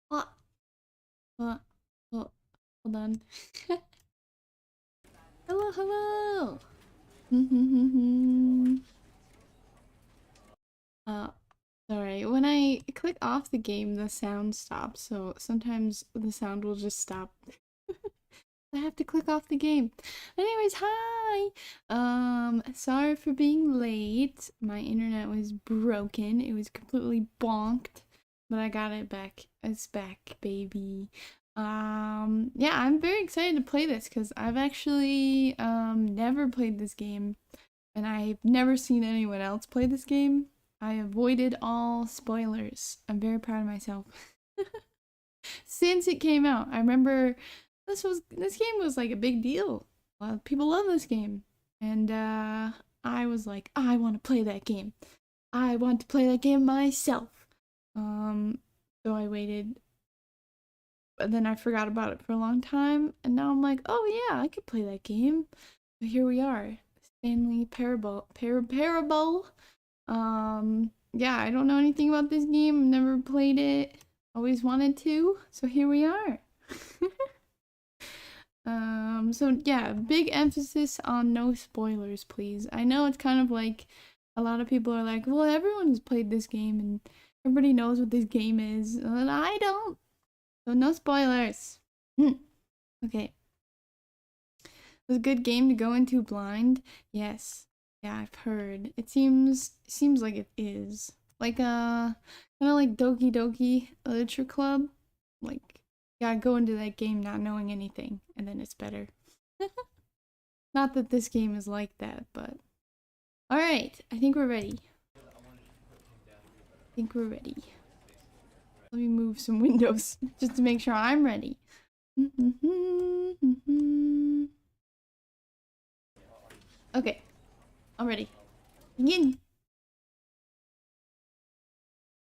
What? What? Oh, hold on. Hello, hello. uh, sorry. When I click off the game, the sound stops. So sometimes the sound will just stop. I have to click off the game. Anyways, hi. Sorry for being late. My internet was broken. It was completely bonked, but I got it back. It's back, baby. Yeah, I'm very excited to play this because I've actually never played this game, and I've never seen anyone else play this game. I avoided all spoilers. I'm very proud of myself. Since it came out, I remember this game was like a big deal. A lot of people love this game, and I was like, I want to play that game. I want to play that game myself. So I waited, but then I forgot about it for a long time, and now I'm like, oh yeah, I could play that game. But here we are, Stanley Parable. Yeah, I don't know anything about this game. Never played it. Always wanted to, so here we are. So yeah, big emphasis on no spoilers, please. I know it's kind of like a lot of people are like, well, everyone has played this game and everybody knows what this game is, and I don't. So no spoilers. Okay. It was a good game to go into blind. Yes. Yeah, I've heard. It seems like it is. Like kind of like Doki Doki Literature Club. Like, yeah, go into that game not knowing anything, and then it's better. Not that this game is like that, but... Alright, I think we're ready. Let me move some windows, just to make sure I'm ready. Okay, I'm ready. Begin!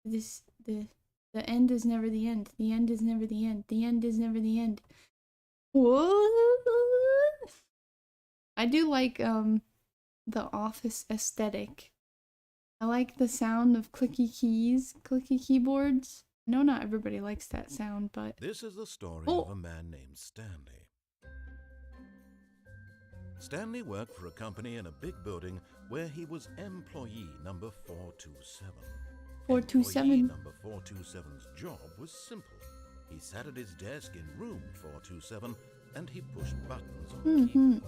The end is never the end. The end is never the end. The end is never the end. What? I do like the office aesthetic. I like the sound of clicky keyboards. I know not everybody likes that sound, but this is the story of a man named Stanley. Stanley worked for a company in a big building where he was employee number 427. 427. Employee number 427's job was simple. He sat at his desk in room 427 and he pushed buttons on the keyboard.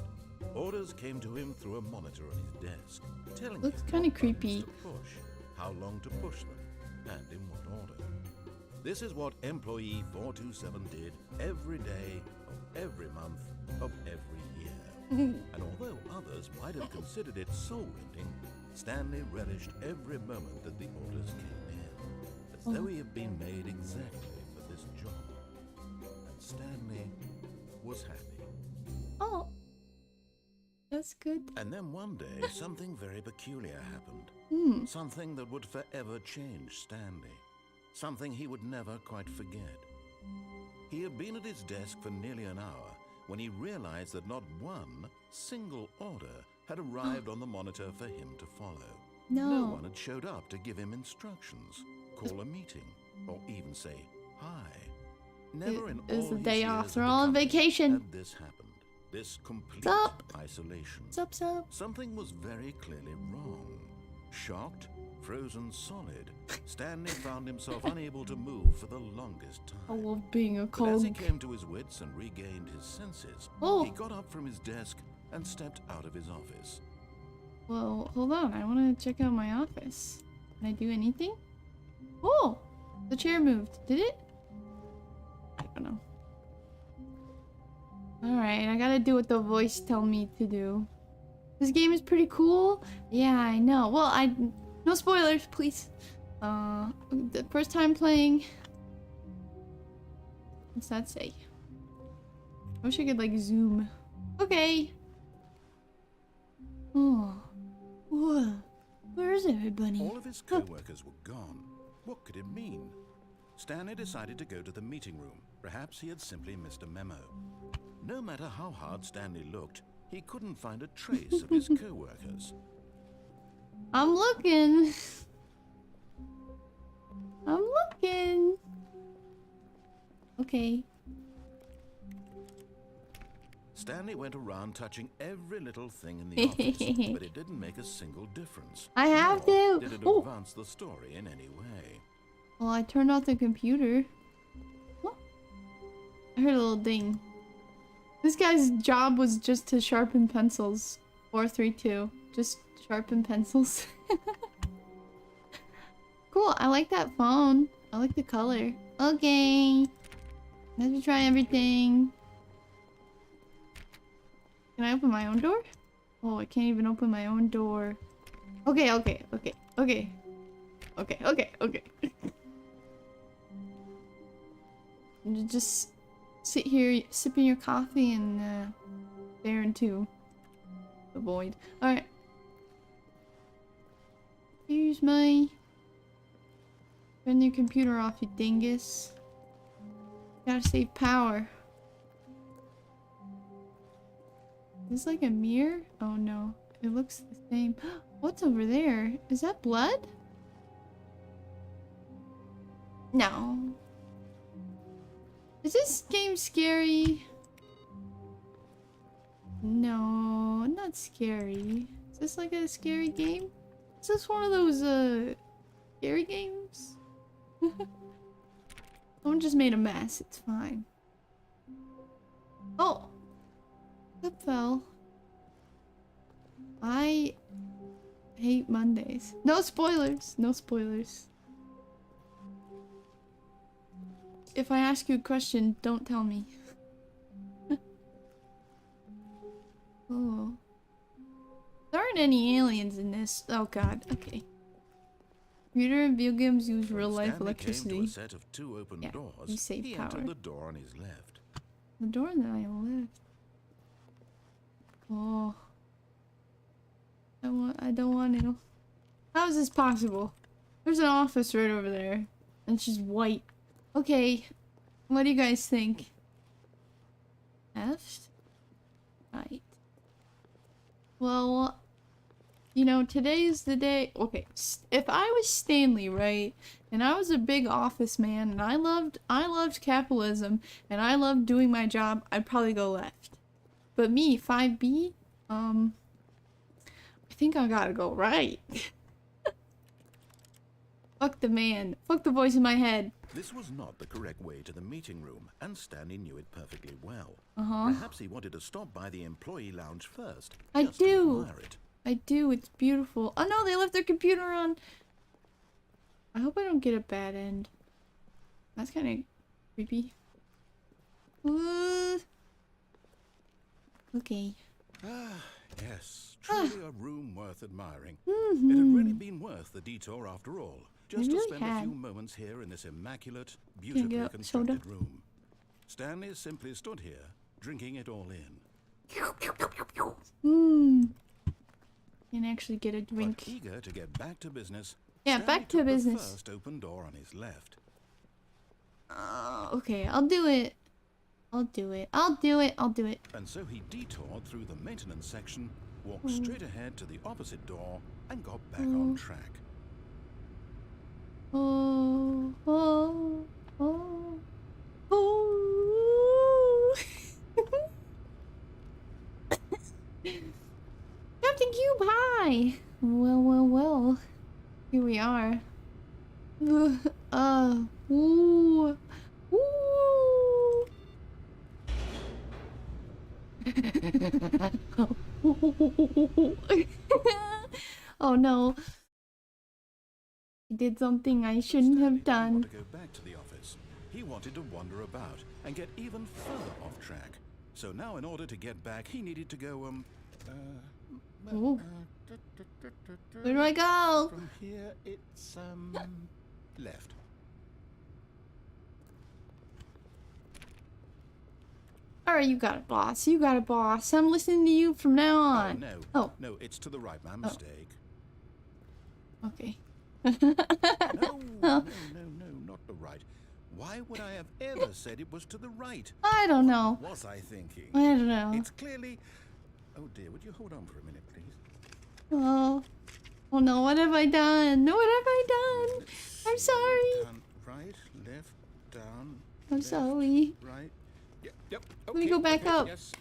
Orders came to him through a monitor on his desk, telling Looks him kind of what creepy. buttons to push, how long to push them, and in what order. This is what employee 427 did every day of every month of every year. And although others might have considered it soul-rending, Stanley relished every moment that the orders came in, as though he had been made exactly for this job. And Stanley was happy. Oh, that's good. And then one day, something very peculiar happened. Something that would forever change Stanley. Something he would never quite forget. He had been at his desk for nearly an hour when he realized that not one single order had arrived on the monitor for him to follow. No one had showed up to give him instructions, call a meeting, or even say hi. Never in all It was the his day years off. at They're the all on company vacation. had this happened. This complete isolation. Sup? Something was very clearly wrong. Shocked, frozen solid, Stanley found himself unable to move for the longest time. I love being a But as he cog. came to his wits and regained his senses, he got up from his desk and stepped out of his office. Well, hold on. I want to check out my office. Can I do anything? Oh, the chair moved. Did it? I don't know. Alright, I gotta do what the voice tell me to do. This game is pretty cool. Yeah, I know. Well, no spoilers, please. The first time playing. What's that say? I wish I could like zoom. Okay. Oh. Whoa. Where is Where's everybody? All of his co-workers were gone. What could it mean? Stanley decided to go to the meeting room. Perhaps he had simply missed a memo. No matter how hard Stanley looked, he couldn't find a trace of his co-workers. I'm looking. I'm looking. Okay. Stanley went around touching every little thing in the office, but it didn't make a single difference. I have to. Did it advance the story in any way? Well, I turned off the computer. What? I heard a little ding. This guy's job was just to sharpen pencils. 432. Just sharpen pencils. Cool. I like that phone. I like the color. Okay. Let me try everything. Can I open my own door? Oh, I can't even open my own door. Okay. Just sit here, sipping your coffee and stare into the void. Alright. Here's my... Turn your computer off, you dingus. Gotta save power. Is this like a mirror? Oh no. It looks the same. What's over there? Is that blood? No. Is this game scary? No, not scary. Is this like a scary game? Is this one of those scary games? Someone just made a mess. It's fine. Oh! That fell. I hate Mondays. No spoilers! No spoilers. If I ask you a question, don't tell me. Oh. There aren't any aliens in this. Oh god, okay. Computer and video games use real-life electricity. Came to a set of two open doors. You save he power. entered the door on his left. The door that I left. Oh. I don't want to. How is this possible? There's an office right over there. And it's just white. Okay. What do you guys think? Left? Right. Well, you know, today's the day. Okay, if I was Stanley, right, and I was a big office man, and I loved capitalism, and I loved doing my job, I'd probably go left. But me, 5B, I think I gotta go right. Fuck the man. Fuck the voice in my head. This was not the correct way to the meeting room, and Stanley knew it perfectly well. Perhaps he wanted to stop by the employee lounge first. I just do. to admire it. I do. It's beautiful. Oh no, they left their computer on. I hope I don't get a bad end. That's kind of creepy. Okay. Ah, yes. Truly a room worth admiring. It had really been worth the detour after all. Just to spend a few moments here in this immaculate, beautifully constructed room. Stanley simply stood here, drinking it all in. Can actually get a drink. But eager to get back to business. Yeah, Stanley back to took business. The first open door on his left. Okay, I'll do it. I'll do it. And so he detoured through the maintenance section, walked straight ahead to the opposite door, and got back on track. Captain Cube, hi! Well. Here we are. Oh no. I did something I shouldn't have done. Stanley didn't want to go back to the office. He wanted to wander about and get even further off track. So now in order to get back, he needed to go, Where do I go? From here, it's, left. Alright, you got it, boss. You got it, boss. I'm listening to you from now on. Oh, no. Oh. No, it's to the right. My mistake. Okay. No, no, not the right. Why would I have ever said it was to the right? I don't know. What was I thinking? I don't know. It's clearly... Oh dear, would you hold on for a minute, please? Oh. Oh no, what have I done? No, what have I done? I'm sorry. Down, right, left, down. I'm left, sorry. Right. Yep. Okay, Let me go back up. Yes,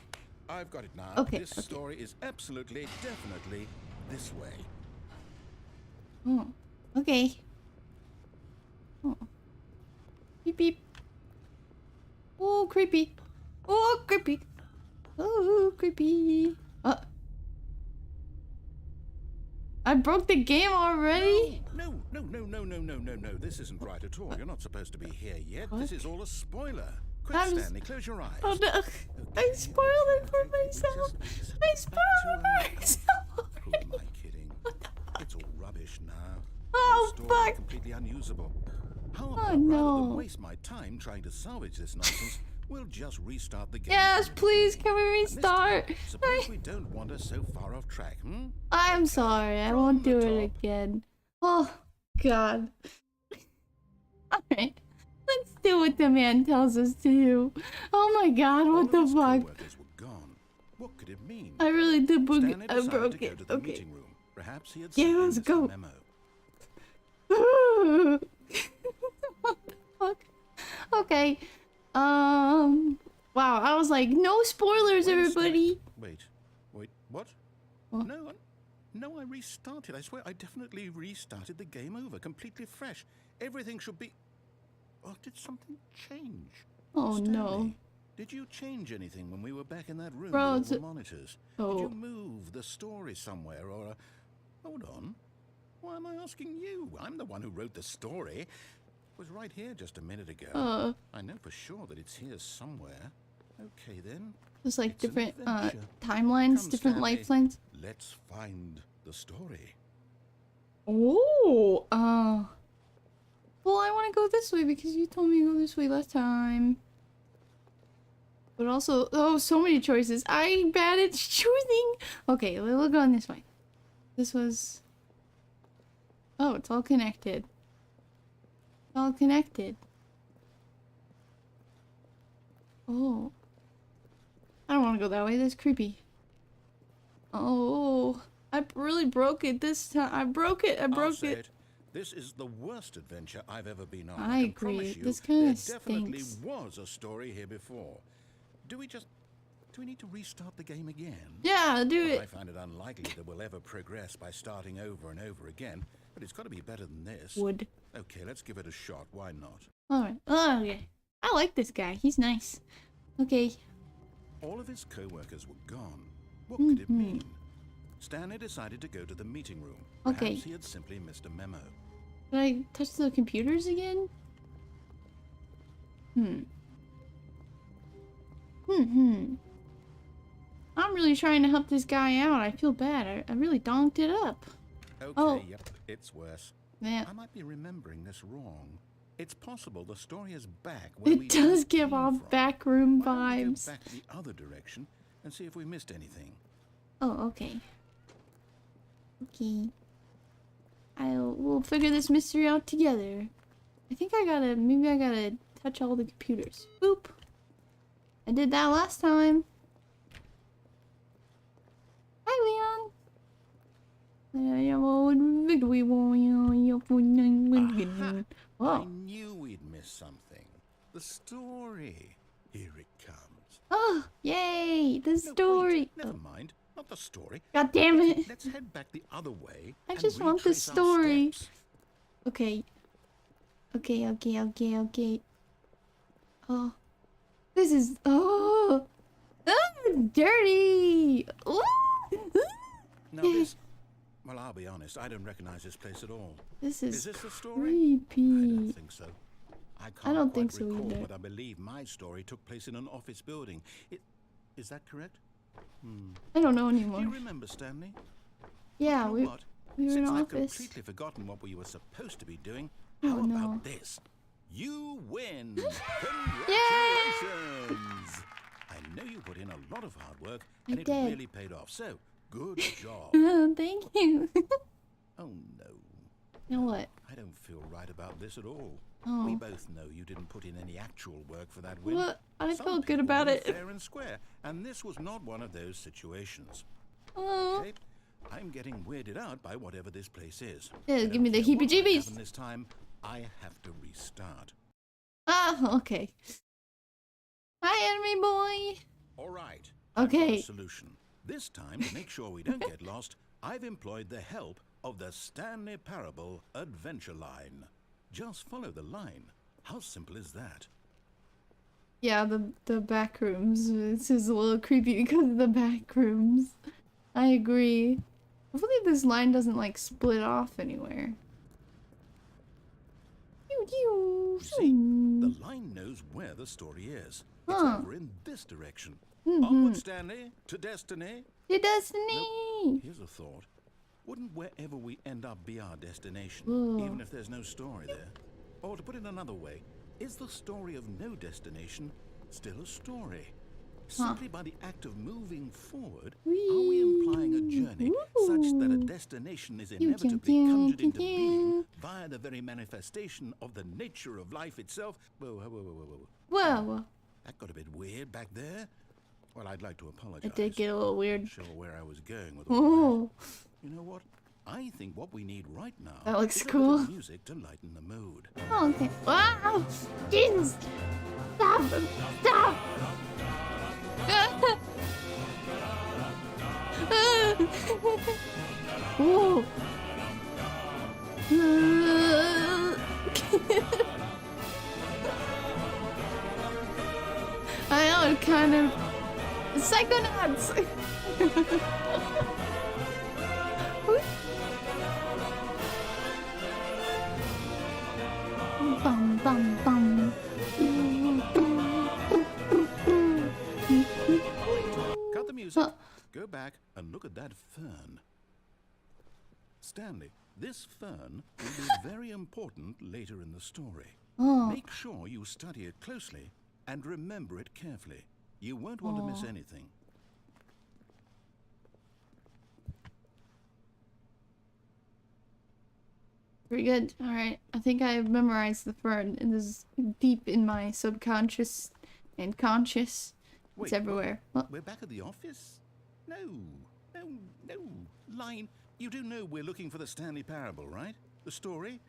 I've got it now. Okay. This story is absolutely, definitely this way. Oh. Okay. Oh. Beep beep. Oh, creepy. Oh, creepy. Oh, creepy. I broke the game already? No. This isn't right at all. You're not supposed to be here yet. What? This is all a spoiler. Quick, Stanley, close your eyes. Oh no. I spoiled it for myself. I spoiled it for myself. Who am I kidding? It's all rubbish now. Oh, The story is fuck. completely unusable. How Oh, about rather no. than waste my time trying to salvage this nonsense, we'll just restart the game. Yes, from the please, beginning. can we And this time, restart? Suppose we don't wander so far off track, hmm? I'm sorry, I From won't the do it top. again. Oh, God. Alright, let's do what the man tells us to do. Oh my God, All what of the his fuck? co-workers were gone. What could it mean? I really did book it. Stanley I decided broke to go it. to the Okay. meeting room. Perhaps he had Yeah, simply let's missed go. a memo. What the fuck? Okay. Wow, I was like, no spoilers, Wait a everybody. Wait, what? What? No, I restarted. I swear, I definitely restarted the game over, completely fresh. Everything should be... Oh, did something change? Oh no. Stanley, did you change anything when we were back in that room Bro, with it's all the monitors? Did Oh. you move the story somewhere, or... Hold on. Why am I asking you? I'm the one who wrote the story. It was right here just a minute ago. I know for sure that it's here somewhere. Okay, then. There's like It's an different adventure. timelines, Come, different Stanley. lifelines. Let's find the story. Oh, well, I want to go this way because you told me to go this way last time. But also, oh, so many choices. I'm bad at choosing. Okay, we'll go on this way. This was... Oh, it's all connected. It's all connected. Oh. I don't want to go that way. That's creepy. Oh. I really broke it this time. I broke it. I I'll broke say it. This is the worst adventure I've ever been on. I can agree. promise you, This kinda there definitely stinks. was a story here before. Do we need to restart the game again? Yeah, do Well, I it. find it unlikely that we'll ever progress by starting over and over again, but it's got to be better than this. Wood. Okay, let's give it a shot. Why not? Alright. Oh, okay. I like this guy. He's nice. Okay. All of his co-workers were gone. What could it mean? Stanley decided to go to the meeting room. Perhaps Okay. he had simply missed a memo. Did I touch the computers again? I'm really trying to help this guy out. I feel bad. I really donked it up. Okay, Oh. yep, it's worse. Yeah. I might be remembering this wrong. It's possible the story is back where we It does just give came off from. backroom Why don't we go vibes. back the other direction and see if we missed anything. Oh, okay. Okay. We'll figure this mystery out together. I think maybe I gotta touch all the computers. Boop. I did that last time. Hi, Leon. I Oh. knew we'd miss something. The story. Here it comes. Oh, yay! The No, story. wait, never Oh, mind. Not the story. God damn it. Let's head back the other way. I and just want the retrace our story. steps. Okay. Okay. Oh. This is... Oh! Ah, dirty! Ooh! Now this... Well, I'll be honest. I don't recognize this place at all. This Is is this the story? I creepy. don't think so. I can't don't quite think so recall, either. but I believe my story took place in an office building. Is that correct? I don't know Do anymore. you remember, Stanley? Yeah, You know what? we were in Since I've office. completely forgotten what we were supposed to be doing, Oh, how no. about this? You win! Yay! Congratulations! I know you put in a lot of hard work, I and it did. really paid off. So, good job. Thank you. Oh no. You know what? I don't feel right about this at all. Oh. We both know you didn't put in any actual work for that win. What? I Some felt good people about win it. fair and square, and this was not one of those situations. Oh. Okay? I'm getting weirded out by whatever this place is. Yeah, give me the heebie-jeebies. This time, I have to restart. Ah, okay. Hi, enemy boy. All right. Okay. I've got a solution. This time, to make sure we don't get lost, I've employed the help of the Stanley Parable adventure line. Just follow the line. How simple is that? Yeah, the back rooms. This is a little creepy because of the back rooms. I agree. Hopefully this line doesn't like split off anywhere. See, the line knows where the story is. It's over in this direction. Onward, Stanley, to destiny. To destiny! Look, here's a thought. Wouldn't wherever we end up be our destination, even if there's no story there? Or to put it another way, is the story of no destination still a story? Simply by the act of moving forward, are we implying a journey such that a destination is inevitably conjured into being via the very manifestation of the nature of life itself? Whoa. That got a bit weird back there. Well, I'd like to apologize. It did get a little weird. Not sure where I was going with all that. You know what? I think what we need right now that looks is cool. a bit of music to lighten the mood. Oh, okay. Wow! Jesus! Stop! Stop! Whoa! I know, it kind of... Psychonauts! Bum, bum, bum. Cut the music. Go back and look at that fern. Stanley, this fern will be very important later in the story. Make sure you study it closely and remember it carefully. You won't want to miss anything. Pretty good. Alright, I think I have memorized the fern. It is deep in my subconscious and conscious. It's everywhere. We're back at the office? No. Line, you do know we're looking for the Stanley Parable, right? The story?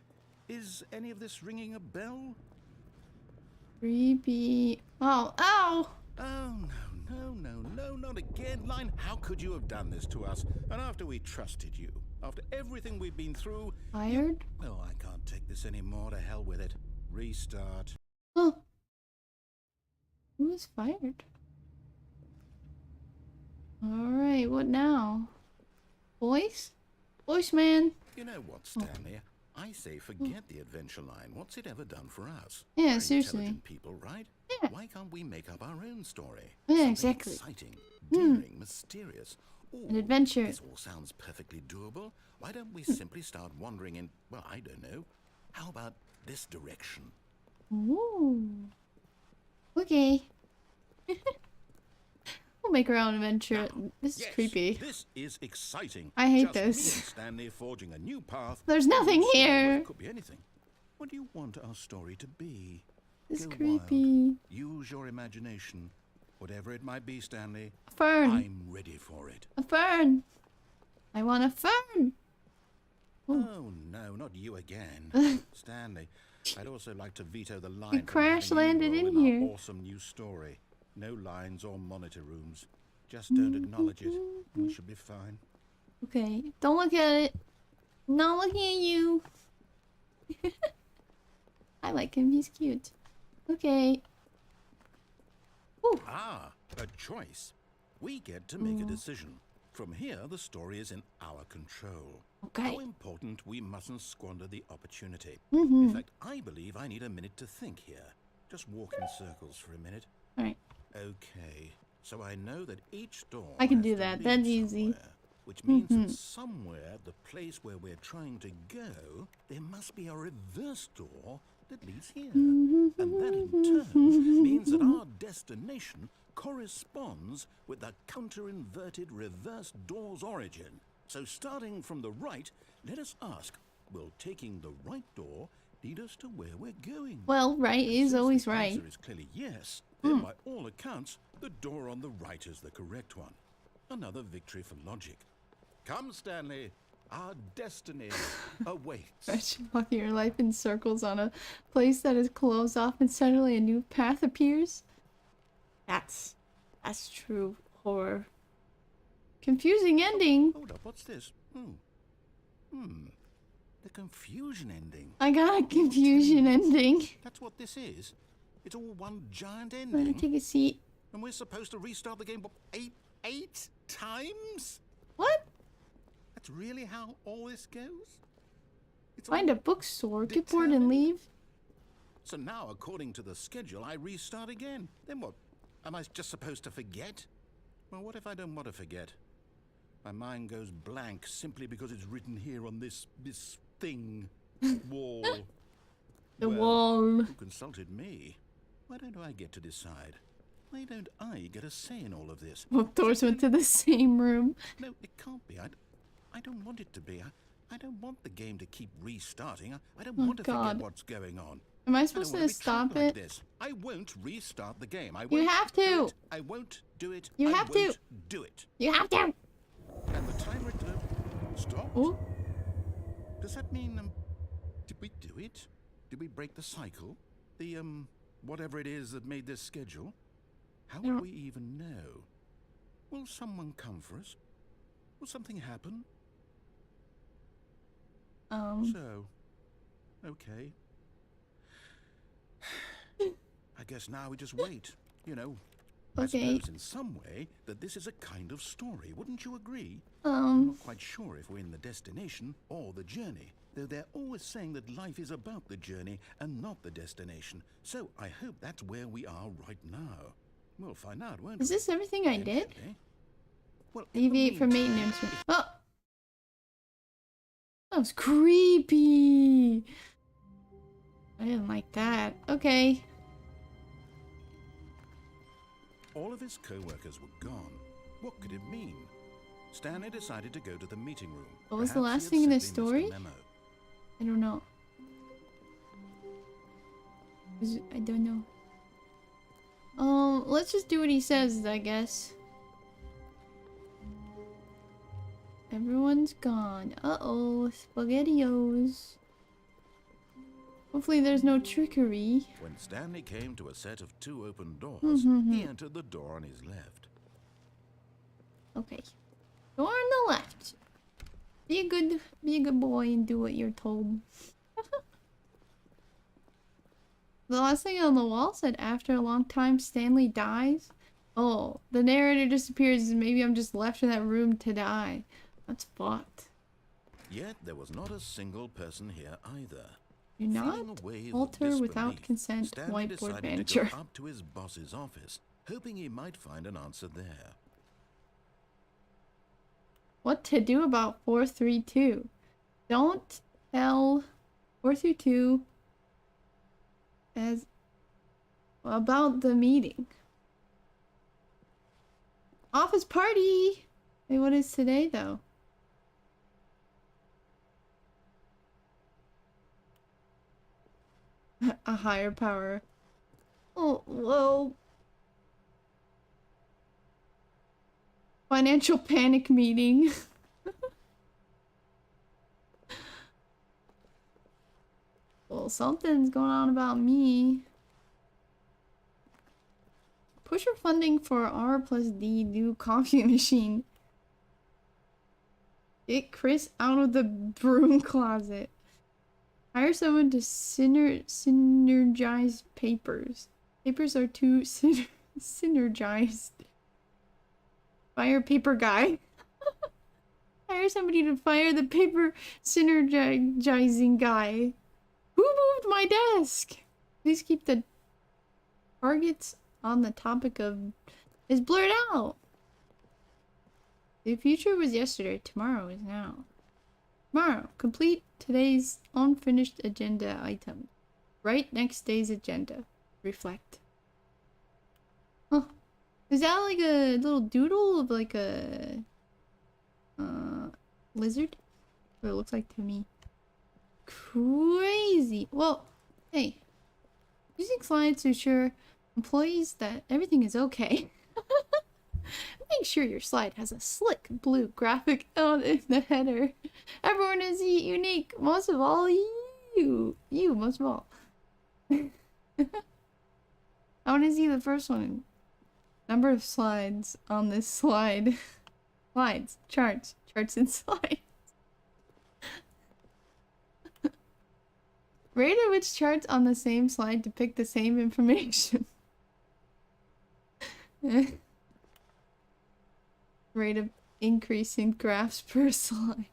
Is any of this ringing a bell? Creepy. Oh, ow! Oh, no, not again. Line, how could you have done this to us? And after we trusted you, after everything we've been through... Fired? Oh, I can't take this anymore. To hell with it. Restart. Oh. Who was fired? Alright, what now? Voice? Voice man? You know what, Stanley? I say forget the adventure line. What's it ever done for us? Yeah, We're seriously. Intelligent people, right? Yeah. Why can't we make up our own story? Yeah, Something exactly. Exciting, daring, mysterious. Ooh, An adventure. This all sounds perfectly doable. Why don't we simply start wandering in, well, I don't know. How about this direction? Ooh. Okay. We'll make our own adventure. This is creepy. This is exciting. I hate Just me this. and Stanley forging a new path. There's nothing Well, here. it could be anything. What do you want our story to be? It's Go creepy. wild. Use your imagination. Whatever it might be, Stanley. A fern. I'm ready for it. A fern. I want a fern. Oh no, not you again. Stanley, I'd also like to veto the line. You crash landed in here. Our awesome new story. No lines or monitor rooms. Just don't acknowledge it. We should be fine. Okay, don't look at it. Not looking at you. I like him, he's cute. Okay. Ooh. Ah, a choice. We get to make a decision. From here, the story is in our control. Okay. How important we mustn't squander the opportunity. In fact, I believe I need a minute to think here. Just walk in circles for a minute. Alright. Okay, so I know that each door I can has do to that. lead That's easy. somewhere, which means that somewhere, the place where we're trying to go, there must be a reverse door that leads here. And that in turn means that our destination corresponds with the counter-inverted reverse door's origin. So starting from the right, let us ask, will taking the right door lead us to where we're going? Well, right is always right. The answer is clearly yes. Then, by all accounts, the door on the right is the correct one. Another victory for logic. Come, Stanley. Our destiny awaits. Imagine walking your life in circles on a place that is closed off and suddenly a new path appears. That's true horror. Confusing ending. Hold up, what's this? The confusion ending. I got a confusion ending. That's what this is. It's all one giant I'm ending. gonna take a seat. And we're supposed to restart the game eight times? What? That's really how all this goes? It's Find a bookstore, get bored and leave. So now, according to the schedule, I restart again. Then what? Am I just supposed to forget? Well, what if I don't want to forget? My mind goes blank simply because it's written here on this thing. Wall. The Well, wall. Who consulted me? Why don't I get to decide? Why don't I get a say in all of this? Both doors went to the same room. No, it can't be. I don't want it to be. I don't want the game to keep restarting. I don't want to forget what's going on. Am I supposed to stop it? Like this. I won't restart the game. You have to. I won't do it. You have to. Do it. You have to. And the timer stopped. Oh. Does that mean did we do it? Did we break the cycle? The whatever it is that made this schedule? How would we even know? Will someone come for us? Will something happen? So, okay. I guess now we just wait, you know. I suppose in some way that this is a kind of story, wouldn't you agree? I'm not quite sure if we're in the destination or the journey, though they're always saying that life is about the journey and not the destination. So I hope that's where we are right now. We'll find out, won't we? Is this everything I did? Well, Deviate from maintenance. Oh! That was creepy! I didn't like that. Okay. All of his co-workers were gone. What could it mean? Stanley decided to go to the meeting room. What was the last thing in this story? I don't know. I don't know. Let's just do what he says, I guess. Everyone's gone. Uh-oh, SpaghettiOs. Hopefully there's no trickery. When Stanley came to a set of 2 open doors, he entered the door on his left. Okay. Door on the left. Be a good boy and do what you're told. The last thing on the wall said, after a long time, Stanley dies. Oh, the narrator disappears and maybe I'm just left in that room to die. That's fucked. Yet there was not a single person here either. Do not alter without consent. Stanley Whiteboard decided manager. to go up to his boss's office, hoping he might find an answer there. What to do about 432? Don't tell 432 as about the meeting. Office party! Wait, what is today though? A higher power. Oh, whoa. Financial panic meeting. Well, something's going on about me. Push for funding for R+D new coffee machine. Get Chris out of the broom closet. Hire someone to synergize papers. Papers are too synergized. Fire paper guy. Hire somebody to fire the paper synergizing guy. Who moved my desk? Please keep the targets on the topic of is blurred out. The future was yesterday. Tomorrow is now. Tomorrow, complete today's unfinished agenda item. Write next day's agenda. Reflect. Huh. Is that like a little doodle of like a lizard? What it looks like to me. crazy. Well, hey, using slides to assure employees that everything is okay. Make sure your slide has a slick blue graphic on in the header. Everyone is unique. Most of all, you. You, most of all. I want to see the first one. Number of slides on this slide. Slides. Charts. Charts and slides. Rate at which charts on the same slide depict the same information. Rate of increase in graphs per slide.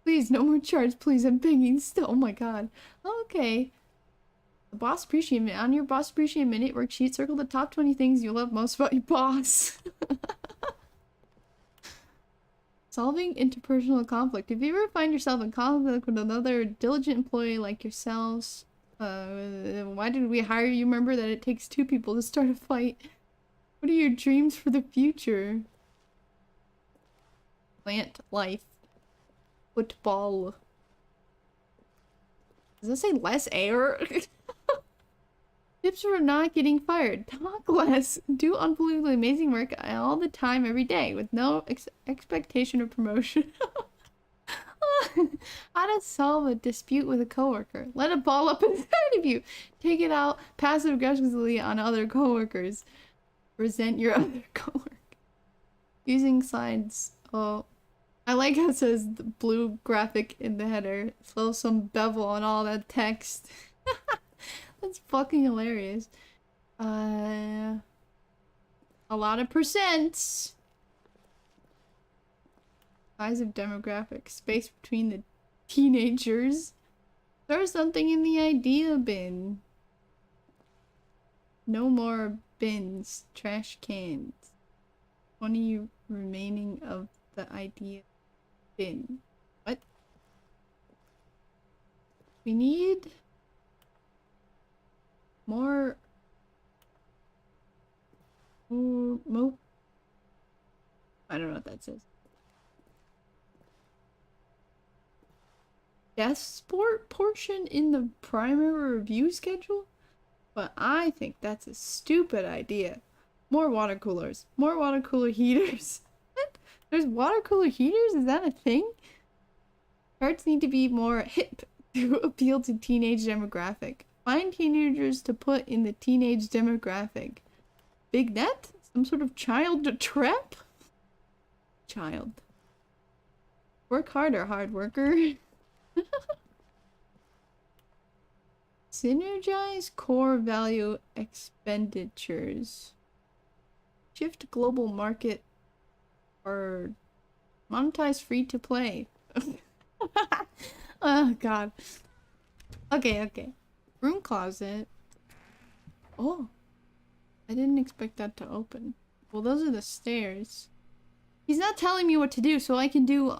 Please, no more charts, please. I'm begging still. Oh my god. Okay. The boss appreciate minute. On your boss appreciate minute worksheet, circle the top 20 things you love most about your boss. Solving interpersonal conflict. If you ever find yourself in conflict with another diligent employee like yourselves, why did we hire you? Remember that it takes two people to start a fight. What are your dreams for the future? Plant life. Football. Does that say less air? Tips for not getting fired. Talk less. Do unbelievably amazing work all the time, every day, with no expectation of promotion. How to solve a dispute with a coworker. Let a ball up inside of you. Take it out passive aggressively on other coworkers. Resent your other coworker. Using slides. Oh, I like how it says the blue graphic in the header. Throw some bevel on all that text. That's fucking hilarious. A lot of percents. Size of demographic. Space between the teenagers. There's something in the idea bin. No more bins. Trash cans. 20 remaining of the idea bin. What? We need more. Mo. I don't know what that says. Desk sport portion in the primary review schedule? But I think that's a stupid idea. More water coolers. More water cooler heaters. What? There's water cooler heaters? Is that a thing? Charts need to be more hip to appeal to teenage demographic. Find teenagers to put in the teenage demographic. Big net? Some sort of child trap? Child. Work harder, hard worker. Synergize core value expenditures. Shift global market or monetize free to play. Oh god. Okay. Room closet. Oh. I didn't expect that to open. Well, those are the stairs. He's not telling me what to do, so I can do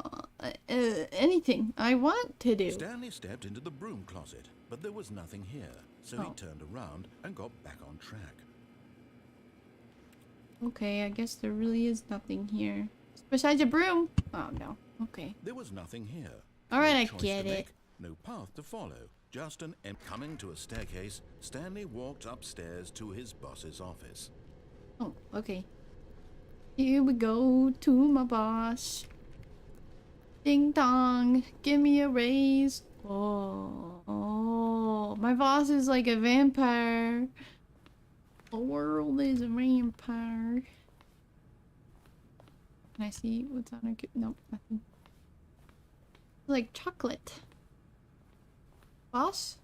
anything I want to do. Stanley stepped into the broom closet, but there was nothing here, so he turned around and got back on track. Okay, I guess there really is nothing here. Besides a broom. Oh, no. Okay. There was nothing here. Alright, No I choice get to it. make, no path to follow. Just an coming to a staircase, Stanley walked upstairs to his boss's office. Oh, okay. Here we go to my boss. Ding dong, give me a raise. Oh, my boss is like a vampire. The world is a vampire. Can I see what's on her? Nope, nothing. Like chocolate. Boss?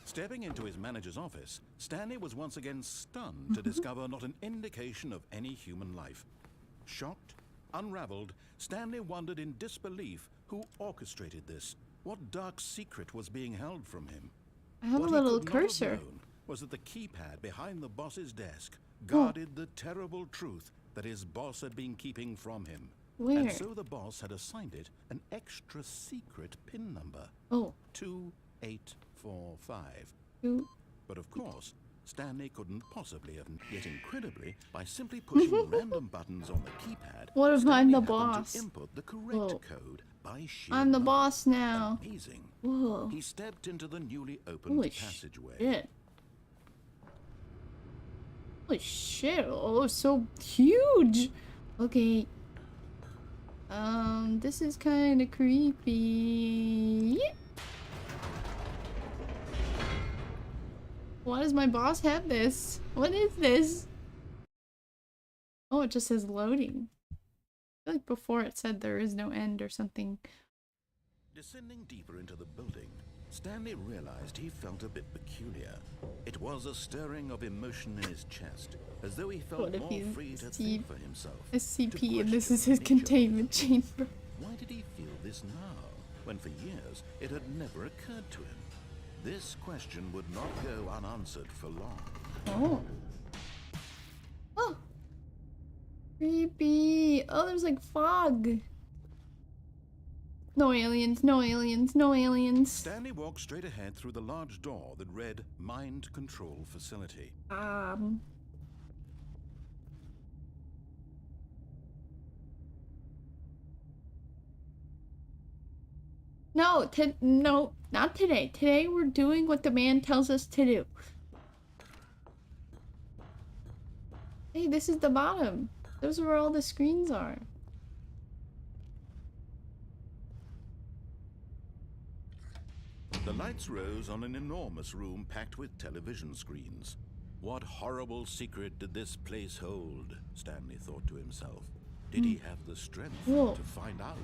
Stepping into his manager's office, Stanley was once again stunned to discover not an indication of any human life. Shocked, unraveled, Stanley wondered in disbelief who orchestrated this. What dark secret was being held from him? I have What a he little could not have cursor. known was that the keypad behind the boss's desk guarded the terrible truth that his boss had been keeping from him. Where? And so the boss had assigned it an extra secret PIN number. Oh. 2845. Two. But of course, Stanley couldn't possibly have. Yet incredibly, by simply pushing random buttons on the keypad, What if Stanley I'm the happened boss? to input the correct Whoa. code by sheer I'm the luck. boss now. Amazing. Whoa. He stepped into the newly opened Holy passageway. shit. Holy shit. Oh, so huge. Okay. This is kind of creepy. Why does my boss have this? What is this? Oh, it just says loading. I feel like before it said there is no end or something. Descending deeper into the building, Stanley realized he felt a bit peculiar. It was a stirring of emotion in his chest, as though he felt more free to think for himself. SCP, and this is his containment chamber. Why did he feel this now, when for years it had never occurred to him? This question would not go unanswered for long. Oh. Oh. Creepy. Oh, there's like fog. No aliens, no aliens, no aliens. Stanley walked straight ahead through the large door that read Mind Control Facility. No, no, not today. Today we're doing what the man tells us to do. Hey, this is the bottom. Those are where all the screens are. The lights rose on an enormous room packed with television screens. What horrible secret did this place hold? Stanley thought to himself. Did he have the strength to find out?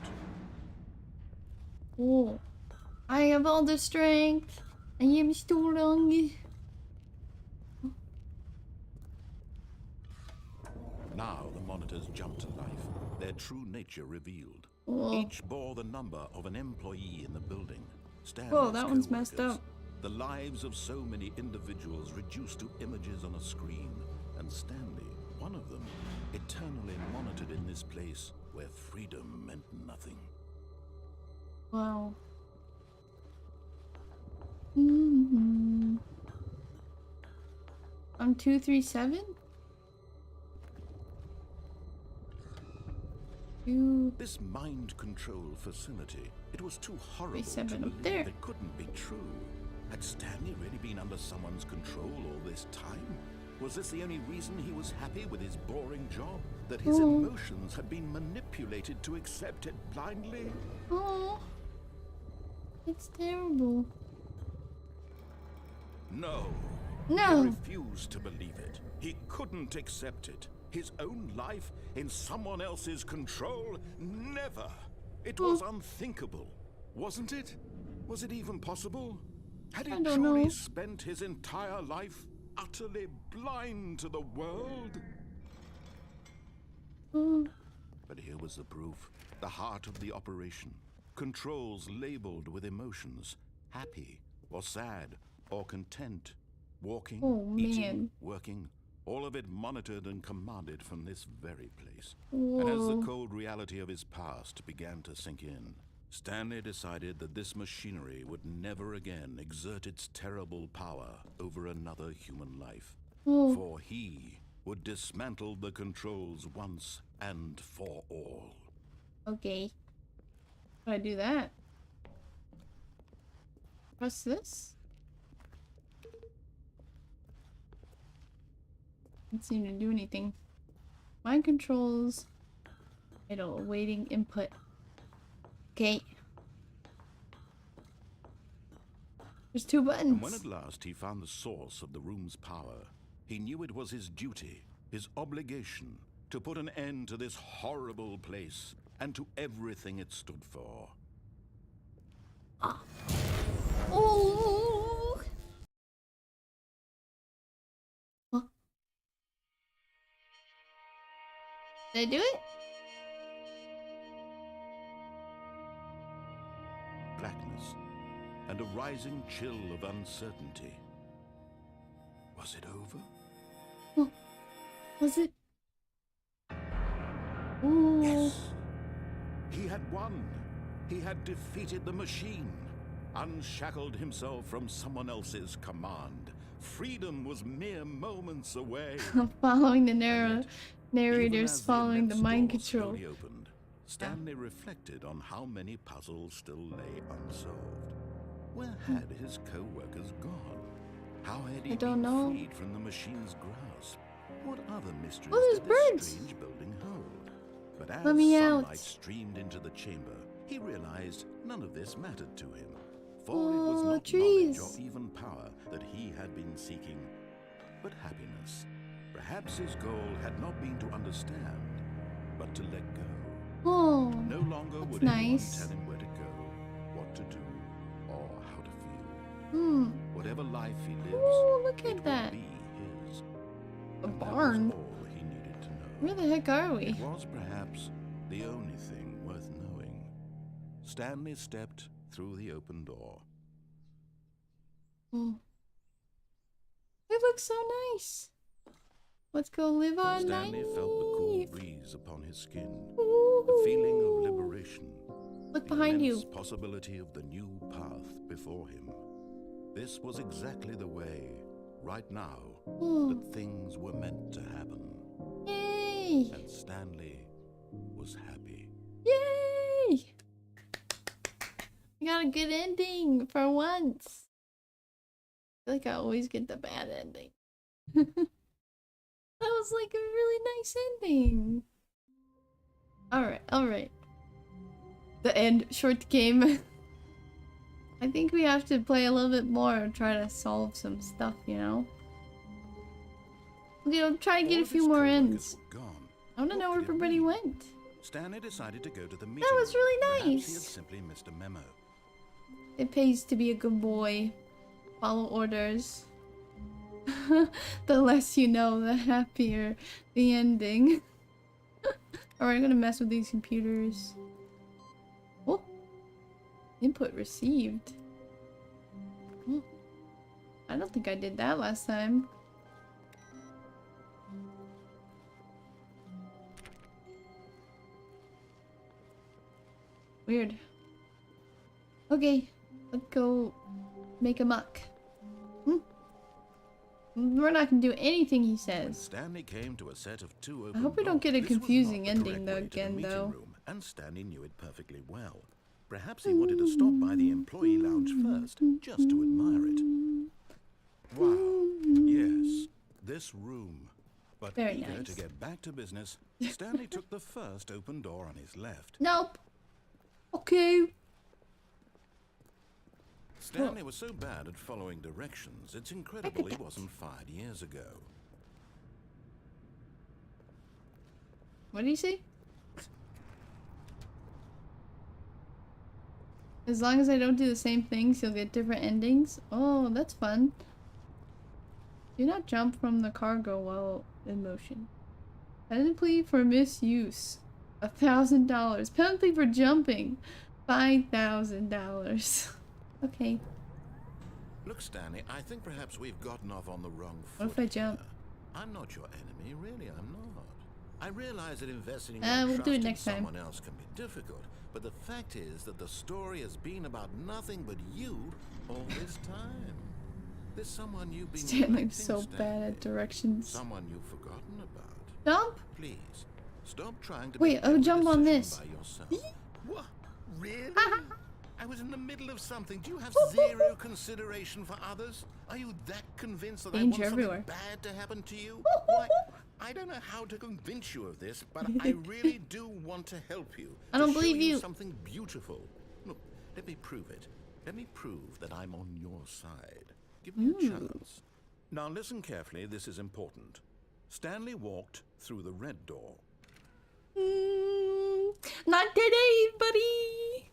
Oh, I have all the strength. I am strong. Now the monitors jumped to life, their true nature revealed. Each bore the number of an employee in the building. Whoa, that one's messed up. The lives of so many individuals reduced to images on a screen. And Stanley, one of them, eternally monitored in this place where freedom meant nothing. Wow. I'm 237? This mind control facility, it was too horrible to 37 believe up there. it couldn't be true. Had Stanley really been under someone's control all this time? Was this the only reason he was happy with his boring job? That his emotions had been manipulated to accept it blindly? Oh, it's terrible. No. No. He refused to believe it. He couldn't accept it. His own life in someone else's control? Never. It was unthinkable, wasn't it? Was it even possible? Had he truly spent his entire life utterly blind to the world? But here was the proof. The heart of the operation. Controls labeled with emotions. Happy or sad or content. Walking, eating, working. All of it monitored and commanded from this very place. And as the cold reality of his past began to sink in, Stanley decided that this machinery would never again exert its terrible power over another human life. For he would dismantle the controls once and for all. Okay. How do I do that? Press this? Didn't seem to do anything. Mind controls. Idle, awaiting input. Okay. There's 2 buttons. And when at last he found the source of the room's power, he knew it was his duty, his obligation, to put an end to this horrible place and to everything it stood for. Oh! Huh? Did I do it? Blackness and a rising chill of uncertainty. Was it over? Oh. Was it? Ooh. Yes. He had won. He had defeated the machine, unshackled himself from someone else's command, Freedom was mere moments away. Following the Even narrators as following the immense mind door control. slowly opened, Stanley reflected on how many puzzles still lay unsolved. Where had his co-workers gone? How had he been freed from the machine's grasp? What other mysteries did this strange building hold? But as sunlight streamed into the chamber, he realized none of this mattered to him. For it was not knowledge or even power that he had been seeking, but happiness. Perhaps his goal had not been to understand, but to let go. Oh, no longer would anyone tell him where to go, what to do, or how to feel. Whatever life he lives, look at that. Be his. A barn? That was all he needed to know. Where the heck are we? It was perhaps the only thing worth knowing. Stanley stepped through the open door. Oh. It looks so nice. Let's go live our life. Stanley felt the cool breeze upon his skin, the feeling of liberation. Look behind you. The possibility of the new path before him. This was exactly the way, right now, that things were meant to happen. Yay! And Stanley was happy. Yay! I got a good ending for once. I feel like I always get the bad ending. That was like a really nice ending. Alright. The end. Short game. I think we have to play a little bit more and try to solve some stuff, you know? We'll try to get a few more ends. I want to know where everybody went. Stanley decided to go to the meeting. That was really nice. Perhaps he had simply missed a memo. It pays to be a good boy. Follow orders. The less you know, the happier the ending. Alright, I'm gonna mess with these computers. Oh! Input received. Oh. I don't think I did that last time. Weird. Okay, let's go make a muck. We're not gonna do anything he says. Stanley came to a set of two open I hope we don't get a doors. confusing ending though again though. Room, and Stanley knew it perfectly well. Perhaps he wanted to stop by the employee lounge first, just to admire it. Wow, yes, this room. But very eager nice. to get back to business, Stanley took the first open door on his left. Nope. Okay. Stanley was so bad at following directions, it's incredible he wasn't fired years ago. What did he say? As long as I don't do the same things, you'll get different endings. Oh, that's fun. Do not jump from the cargo while in motion. Penalty for misuse. $1,000. Penalty for jumping. $5,000. Okay. Look, Stanley, I think perhaps we've gotten off on the wrong foot. What if I jump? Here. I'm not your enemy, really, I'm not. I realize that investing in we'll do it next time. someone else can be difficult, but the fact is that the story has been about nothing but you all this time. There's someone you've been Stanley's so bad at directions. Someone you've forgotten about. Jump? Please, stop trying to wait, I'll jump on this. By yourself. What? Really? I was in the middle of something. Do you have zero consideration for others? Are you that convinced that I want something bad to happen to you? Why, I don't know how to convince you of this, but I really do want to help you. I don't believe you. Something beautiful. Look, let me prove it. Let me prove that I'm on your side. Give me a chance. Now listen carefully, this is important. Stanley walked through the red door. Not today, buddy!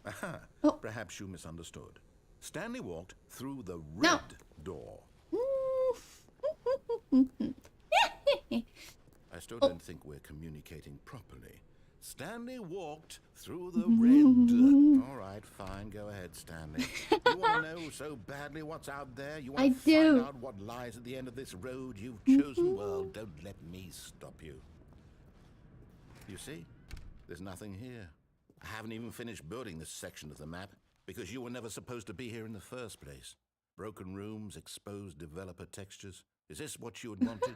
Aha, perhaps you misunderstood. Stanley walked through the red door. I still don't think we're communicating properly. Stanley walked through the red... All right, fine, go ahead, Stanley. You want to know so badly what's out there? You want to find out what lies at the end of this road you've chosen? Well, don't let me stop you. You see? There's nothing here. I haven't even finished building this section of the map because you were never supposed to be here in the first place. Broken rooms, exposed developer textures. Is this what you had wanted?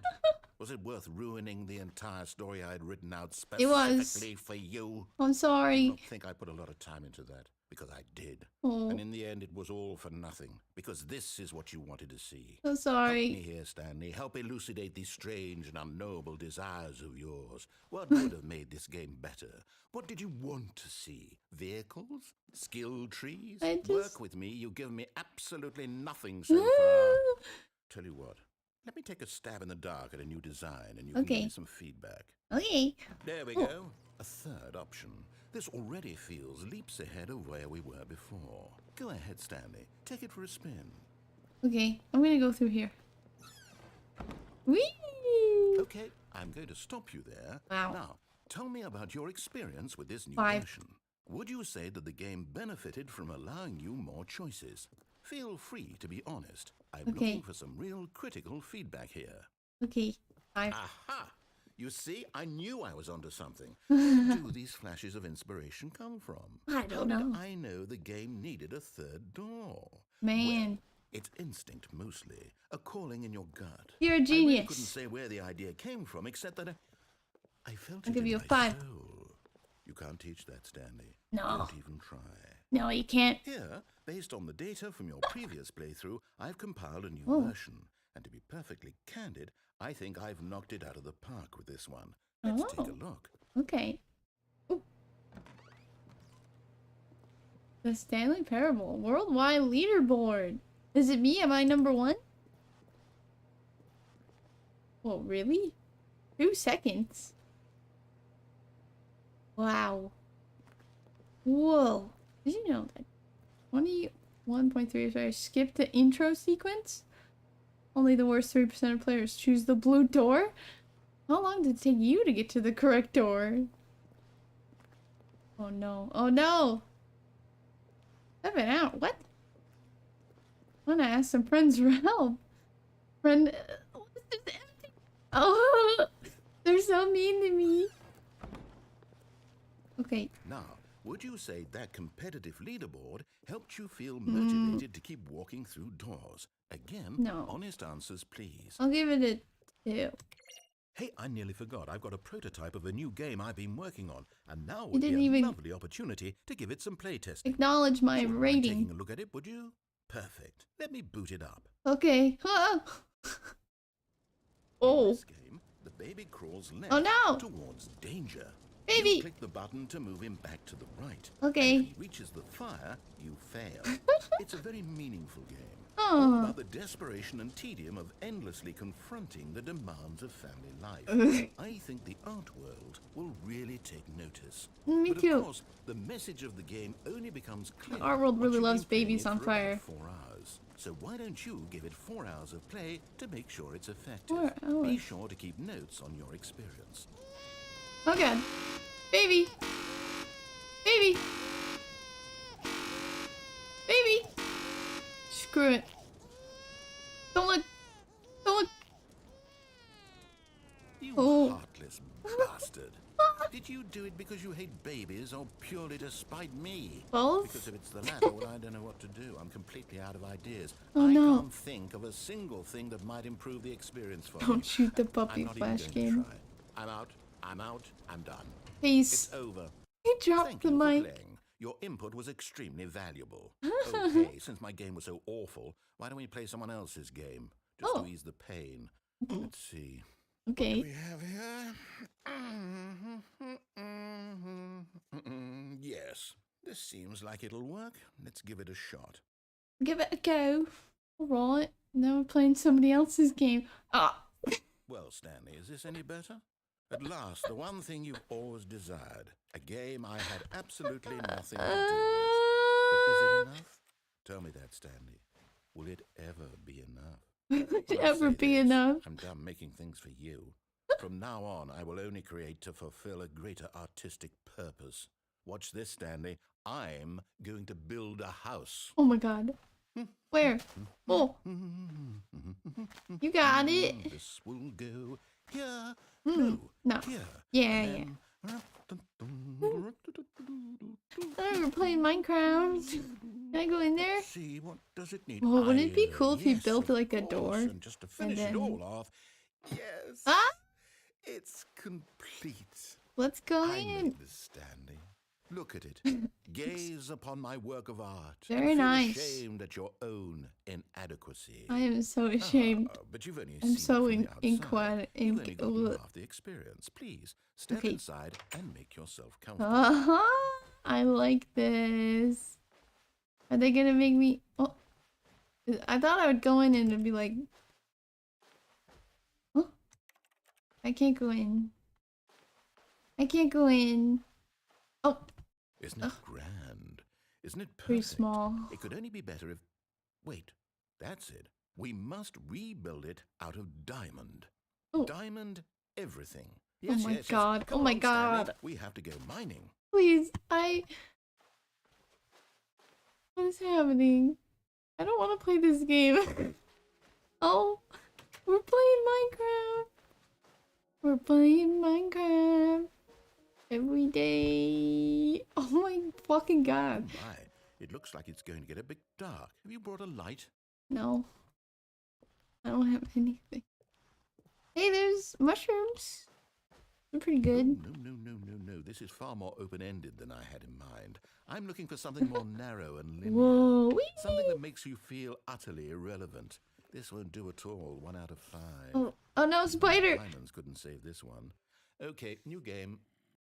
Was it worth ruining the entire story I had written out specifically for you? I'm sorry. I don't think I put a lot of time into that, because I did. Oh. And in the end, it was all for nothing, because this is what you wanted to see. So sorry. Help me here, Stanley. Help elucidate these strange and unknowable desires of yours. What would have made this game better? What did you want to see? Vehicles? Skill trees? Work with me. You've given me absolutely nothing so far. Tell you what. Let me take a stab in the dark at a new design, and you can give me some feedback. Okay. There we go. A third option. This already feels leaps ahead of where we were before. Go ahead, Stanley. Take it for a spin. Okay, I'm gonna go through here. Whee! Okay, I'm going to stop you there. Wow. Now, tell me about your experience with this new version. Would you say that the game benefited from allowing you more choices? Feel free to be honest. I'm looking for some real critical feedback here. Okay, 5. Aha! You see, I knew I was onto something. Where do these flashes of inspiration come from? I don't know. I know the game needed a third door. Man. Well, it's instinct mostly, a calling in your gut. You're a genius. I really couldn't say where the idea came from, except that I felt it in my 5. soul. You can't teach that, Stanley. No. Don't even try. No, you can't. Here, based on the data from your previous playthrough, I've compiled a new version. And to be perfectly candid, I think I've knocked it out of the park with this one. Let's take a look. Okay. Ooh. The Stanley Parable Worldwide Leaderboard. Is it me? Am I number 1? Well, really? 2 seconds. Wow. Whoa. Did you know that 21.3 skip the intro sequence? Only the worst 3% of players choose the blue door? How long did it take you to get to the correct door? Oh no. Oh no! I've been out. What? I wanna ask some friends for help. Friend... what's this empty? Oh! They're so mean to me. Okay. Now, would you say that competitive leaderboard helped you feel motivated to keep walking through doors? Again, honest answers, please. I'll give it a 2. Hey, I nearly forgot. I've got a prototype of a new game I've been working on, and now would be a lovely opportunity to give it some playtesting. Acknowledge my rating. Taking a look at it, would you? Perfect. Let me boot it up. Okay. Oh. In this game, the baby crawls left towards danger. Baby! You click the button to move him back to the right. Okay. And if he reaches the fire, you fail. It's a very meaningful game. Oh. All about the desperation and tedium of endlessly confronting the demands of family life. I think the art world will really take notice. Me but too. Of course, the message of the game only becomes clear. The art world really loves babies on fire. 4 hours. So why don't you give it 4 hours of play to make sure it's effective? 4 hours. Be sure to keep notes on your experience. Oh god. Baby! Baby! Baby! Screw it. Don't look! Don't look! You heartless bastard. Did you do it because you hate babies or purely to spite me? Both? Because if it's the latter, well, I don't know what to do. I'm completely out of ideas. Oh, I no. can't think of a single thing that might improve the experience for me. Don't shoot the puppy I'm not flash even going game. to try. I'm out. I'm out. I'm done. Peace. It's over. He dropped Thank the you for mic. playing. Your input was extremely valuable. Okay, since my game was so awful, why don't we play someone else's game? Just to ease the pain. Let's see. Okay. What do we have here? Yes, this seems like it'll work. Let's give it a shot. Give it a go. Alright. Now we're playing somebody else's game. Ah! Well, Stanley, is this any better? At last, the one thing you've always desired. A game I had absolutely nothing to do with. But is it enough? Tell me that, Stanley. Will it ever be enough? Will it ever be enough? I'm done making things for you. From now on, I will only create to fulfill a greater artistic purpose. Watch this, Stanley. I'm going to build a house. Oh my god. Where? Oh. You got it. This will go here. No. Here. Yeah. We're playing Minecraft. Can I go in there? See, what does it need? Well, wouldn't it be cool if you Yes, built of like a course. door? And just to finish it then... all off, yes, Ah! it's complete. Let's go I in. made this, Stanley. Look at it. Gaze upon my work of art. Very and feel nice. ashamed at your own inadequacy. I am so ashamed. But you've only I'm seen so it from the outside. You've only gotten half the experience. Please step inside and make yourself comfortable. I like this. Are they gonna make me? Oh, I thought I would go in and it'd be like, oh, I can't go in. I can't go in. Oh, isn't it grand? Isn't it perfect? Pretty small. It could only be better if... Wait, that's it. We must rebuild it out of diamond. Oh. Diamond everything. Yes, oh my god. Yes. Come oh my on, god. Stanley. We have to go mining. Please, What is happening? I don't want to play this game. Oh, we're playing Minecraft. We're playing Minecraft. Every day. Oh my fucking god. Oh my. It looks like it's going to get a bit dark. Have you brought a light? No. I don't have anything. Hey, there's mushrooms. They're pretty good. No. This is far more open-ended than I had in mind. I'm looking for something more narrow and linear. Whoa. Something that makes you feel utterly irrelevant. This won't do at all. 1 out of 5. Oh no, spider! Diamonds couldn't save this one. Okay, new game.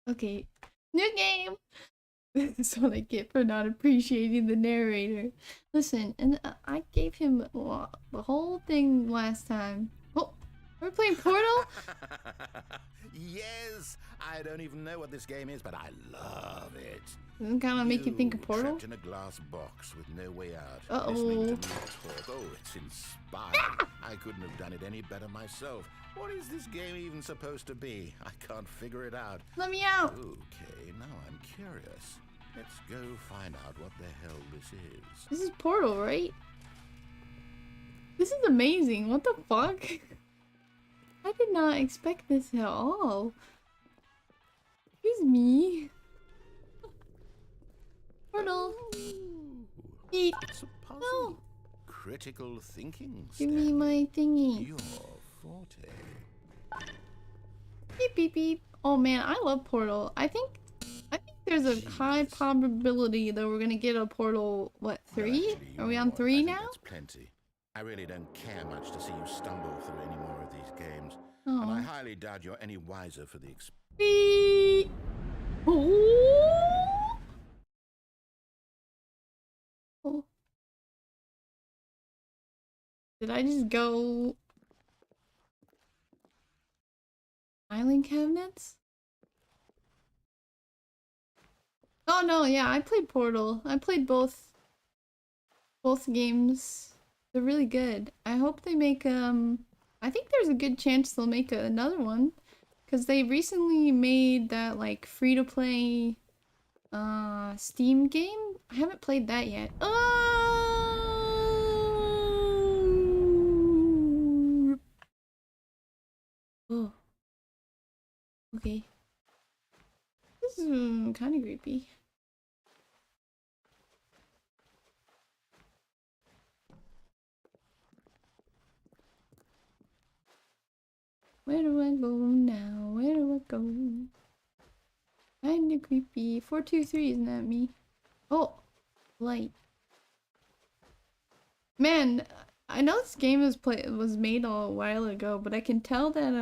Okay, new game! This is what I get for not appreciating the narrator. Listen, and I gave him the whole thing last time. Oh, we're playing Portal? Yes! I don't even know what this game is, but I love it. Doesn't kind of make you think of Portal? Trapped in a glass box with no way out. Uh-oh. Listening to me talk. Oh, it's inspiring. I couldn't have done it any better myself. What is this game even supposed to be? I can't figure it out. Let me out! Okay, now I'm curious. Let's go find out what the hell this is. This is Portal, right? This is amazing. What the fuck? I did not expect this at all. Excuse me. Portal. Eat. It's a puzzle. No. Critical thinking, Give Stanley. me my thingy. Your forte. Beep beep beep. Oh man, I love Portal. I think there's a high probability that we're gonna get a Portal, what, 3? Actually, Are we on 3 now? That's plenty. I really don't care much to see you stumble through any more of these games. Oh. And I highly doubt you're any wiser for the Beep. Oh. Oh. Did I just go... Island cabinets? Oh no, yeah, I played Portal. I played both games. They're really good. I hope they make I think there's a good chance they'll make another one, cuz they recently made that like free-to-play Steam game. I haven't played that yet. Oh. Okay. This is kind of creepy. Where do I go now? Where do I go? Kinda creepy. 423, isn't that me? Oh, light. Man, I know this game was made a while ago, but I can tell that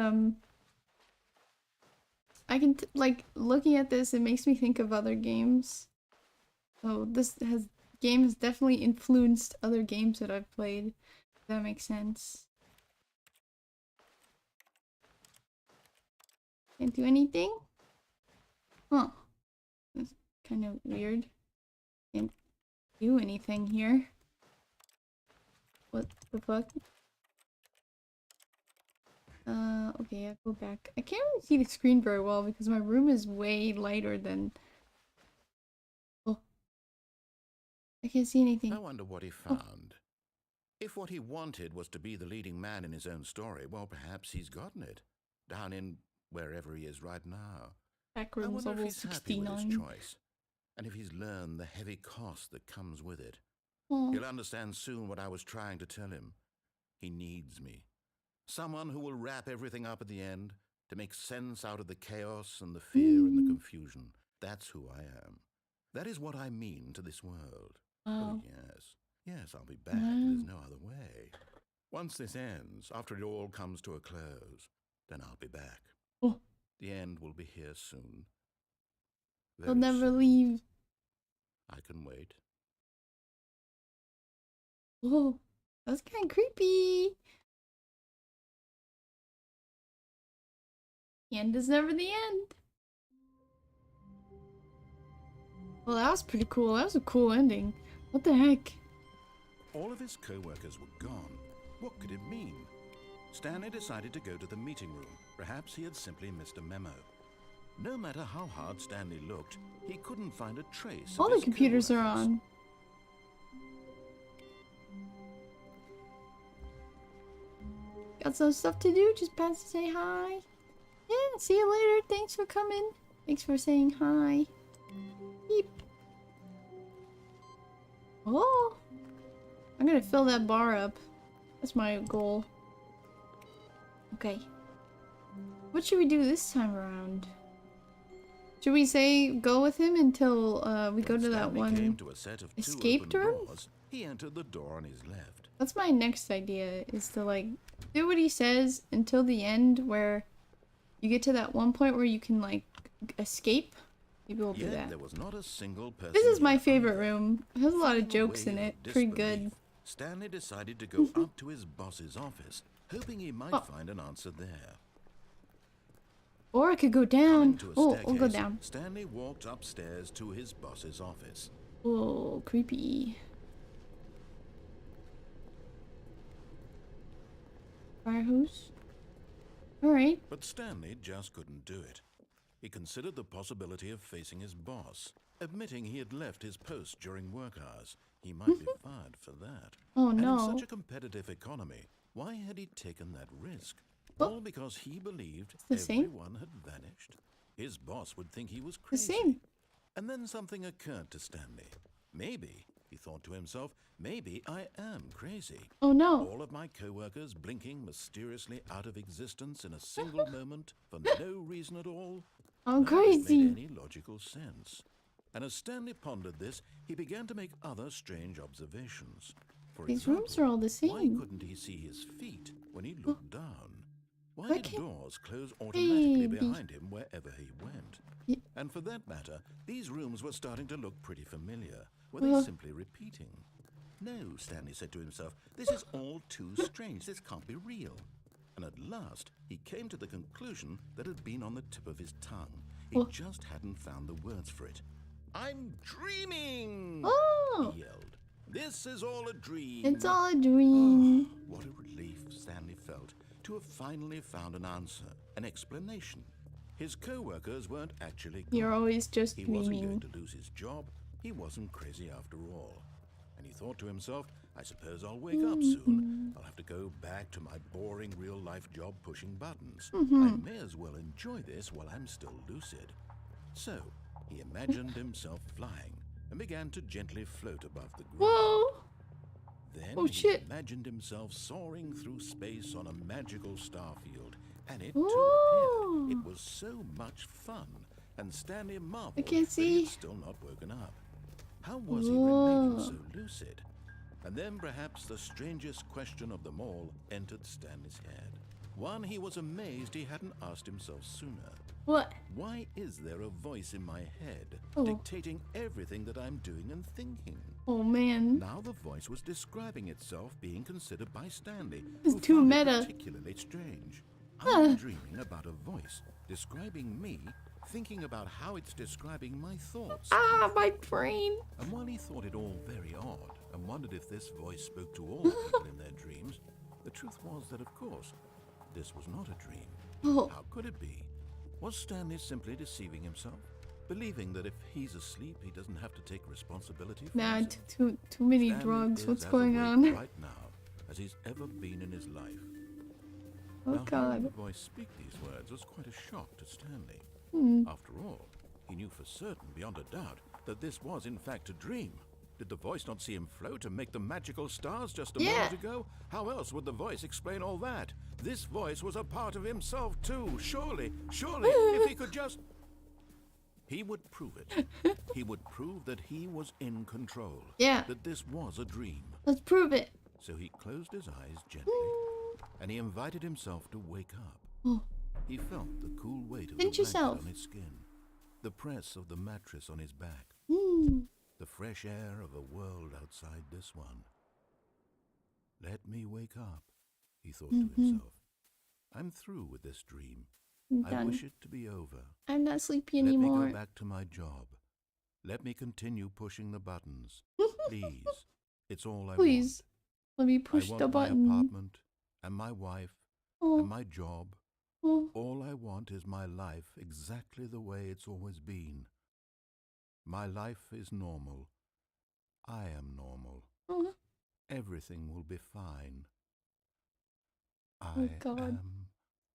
like looking at this, it makes me think of other games. So game has definitely influenced other games that I've played. If that makes sense. Can't do anything? Huh. That's kind of weird. Can't do anything here. What the fuck? Okay, I'll go back. I can't really see the screen very well because my room is way lighter than... Oh. I can't see anything. I wonder what he found. If what he wanted was to be the leading man in his own story, well, perhaps he's gotten it. Down in wherever he is right now. Back I room's wonder if level he's happy with his 69. choice, and if he's learned the heavy cost that comes with it. Oh. He'll understand soon what I was trying to tell him. He needs me. Someone who will wrap everything up at the end, to make sense out of the chaos and the fear and the confusion. That's who I am. That is what I mean to this world. Oh, yes. Yes, I'll be back. There's no other way. Once this ends, after it all comes to a close, then I'll be back. Oh. The end will be here soon. They'll never leave. I can wait. Oh, that's kind of creepy. The end is never the end. Well, that was pretty cool. That was a cool ending. What the heck? All of his co-workers were gone. What could it mean? Stanley decided to go to the meeting room. Perhaps he had simply missed a memo. No matter how hard Stanley looked, he couldn't find a trace All of the his computers are co-workers. on. Got some stuff to do. Just pass to say hi. Yeah, see you later. Thanks for coming. Thanks for saying hi. Beep. Oh, I'm gonna fill that bar up. That's my goal. Okay. What should we do this time around? Should we say go with him until we go to that one escape room? He entered the door on his left. That's my next idea, is to like do what he says until the end, where you get to that one point where you can like escape. Maybe we'll do that. There was not a single person. This is my favorite room. It has a lot of jokes in it. Pretty good. Stanley decided to go up to his boss's office, hoping he might find an answer there. Or I could go down. Oh, I'll go down. Stanley walked upstairs to his boss's office. Oh, creepy. Fire hose. Alright. But Stanley just couldn't do it. He considered the possibility of facing his boss, admitting he had left his post during work hours. He might be fired for that. Oh and no. in such a competitive economy, why had he taken that risk? All because he believed everyone had vanished. His boss would think he was crazy. The same. And then something occurred to Stanley. Maybe, he thought to himself, maybe I am crazy. Oh no. All of my co-workers blinking mysteriously out of existence in a single moment for no reason at all. I'm None of it crazy. made any logical sense. And as Stanley pondered this, he began to make other strange observations. For These example, rooms are all the same. why couldn't he see his feet when he looked down? Why did doors close Baby. automatically behind him wherever he went? And for that matter, these rooms were starting to look pretty familiar. Were they simply repeating? No, Stanley said to himself, this is all too strange. This can't be real. And at last, he came to the conclusion that had been on the tip of his tongue. He just hadn't found the words for it. I'm dreaming! Oh! He yelled. This is all a dream. It's all a dream. Oh, what a relief Stanley felt to have finally found an answer, an explanation. His co-workers weren't actually gone. You're always just He wasn't dreaming. going to lose his job. He wasn't crazy after all. And he thought to himself, I suppose I'll wake up soon. I'll have to go back to my boring real-life job pushing buttons. I may as well enjoy this while I'm still lucid. So, he imagined himself flying and began to gently float above the ground. Whoa! Then he imagined himself soaring through space on a magical starfield, and it too appeared. It was so much fun, and Stanley marveled that he had still not woken up. How was he remaining so lucid? And then perhaps the strangest question of them all entered Stanley's head. One he was amazed he hadn't asked himself sooner. What? Why is there a voice in my head dictating everything that I'm doing and thinking? Oh man. Now the voice was describing itself being considered by Stanley, It's who too found meta. it particularly strange. I'm dreaming about a voice describing me, thinking about how it's describing my thoughts. Ah, my brain. And while he thought it all very odd and wondered if this voice spoke to all people in their dreams, the truth was that, of course, this was not a dream. How could it be? Was Stanley simply deceiving himself? Believing that if he's asleep, he doesn't have to take responsibility for Nah, himself? too many Stanley drugs. is What's as going awake on? right now as he's ever been in his life. Oh Now, hearing god. the voice speak these words was quite a shock to Stanley. After all, he knew for certain, beyond a doubt, that this was in fact a dream. Did the voice not see him float and make the magical stars just a moment ago? How else would the voice explain all that? This voice was a part of himself too. Surely, if he could just... He would prove it. He would prove that he was in control. Yeah. That this was a dream. Let's prove it. So he closed his eyes gently, and he invited himself to wake up. Oh. He felt the cool weight of Pinch the blanket yourself. on his skin, the press of the mattress on his back, the fresh air of a world outside this one. Let me wake up, he thought to himself. I'm through with this dream. I wish it to be over. I'm not sleepy anymore. Let me go back to my job. Let me continue pushing the buttons. Please. It's all I Please. want. Let me push the button. My apartment and my wife and my job. Oh. All I want is my life exactly the way it's always been. My life is normal. I am normal. Everything will be fine. I am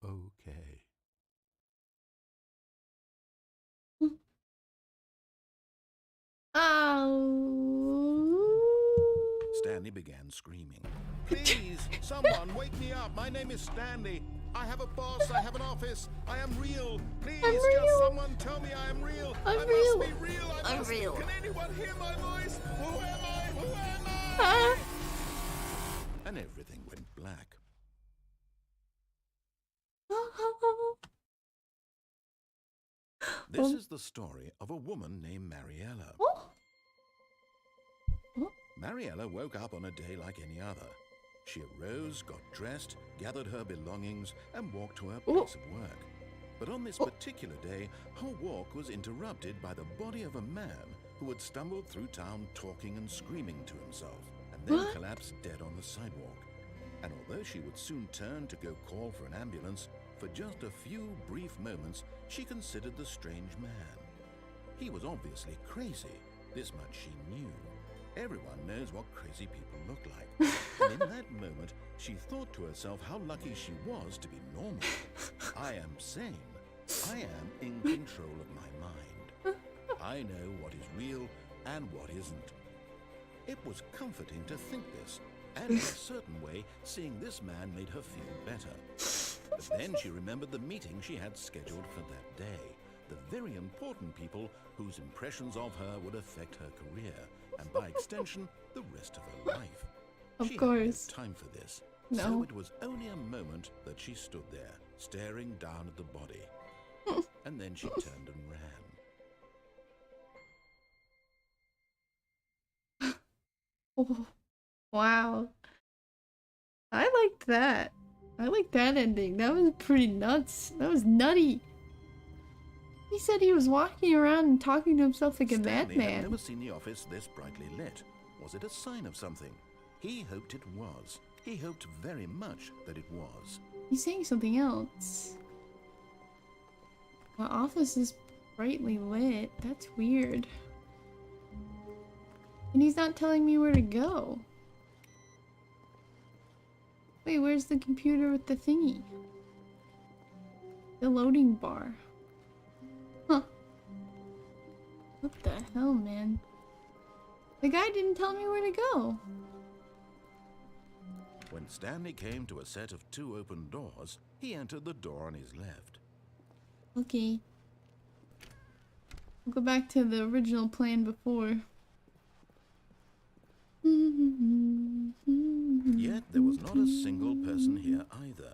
okay. Stanley began screaming. Please, someone wake me up. My name is Stanley. I have a boss. I have an office. I am real. Please, just someone tell me I am real. I must be real. I'm real. Can anyone hear my voice? Who am I? Who am I? And everything went black. This is the story of a woman named Mariella. Mariella woke up on a day like any other. She arose, got dressed, gathered her belongings, and walked to her place of work. But on this particular day, her walk was interrupted by the body of a man who had stumbled through town talking and screaming to himself, and then collapsed dead on the sidewalk. And although she would soon turn to go call for an ambulance, for just a few brief moments, she considered the strange man. He was obviously crazy. This much she knew. Everyone knows what crazy people look like. And in that moment, she thought to herself how lucky she was to be normal. I am sane. I am in control of my mind. I know what is real and what isn't. It was comforting to think this, and in a certain way, seeing this man made her feel better. But then she remembered the meeting she had scheduled for that day. The very important people whose impressions of her would affect her career, and by extension, the rest of her life. She had no time for this. No. So it was only a moment that she stood there, staring down at the body. And then she turned and ran. Oh, wow. I liked that. I liked that ending. That was pretty nuts. That was nutty. He said he was walking around and talking to himself like a madman. Stanley had never seen the office this brightly lit. Was it a sign of something? He hoped it was. He hoped very much that it was. He's saying something else. My office is brightly lit. That's weird. And he's not telling me where to go. Wait, where's the computer with the thingy? The loading bar. Huh. What the hell, man? The guy didn't tell me where to go. When Stanley came to a set of 2 open doors, he entered the door on his left. Okay. We'll go back to the original plan before. Yet there was not a single person here either.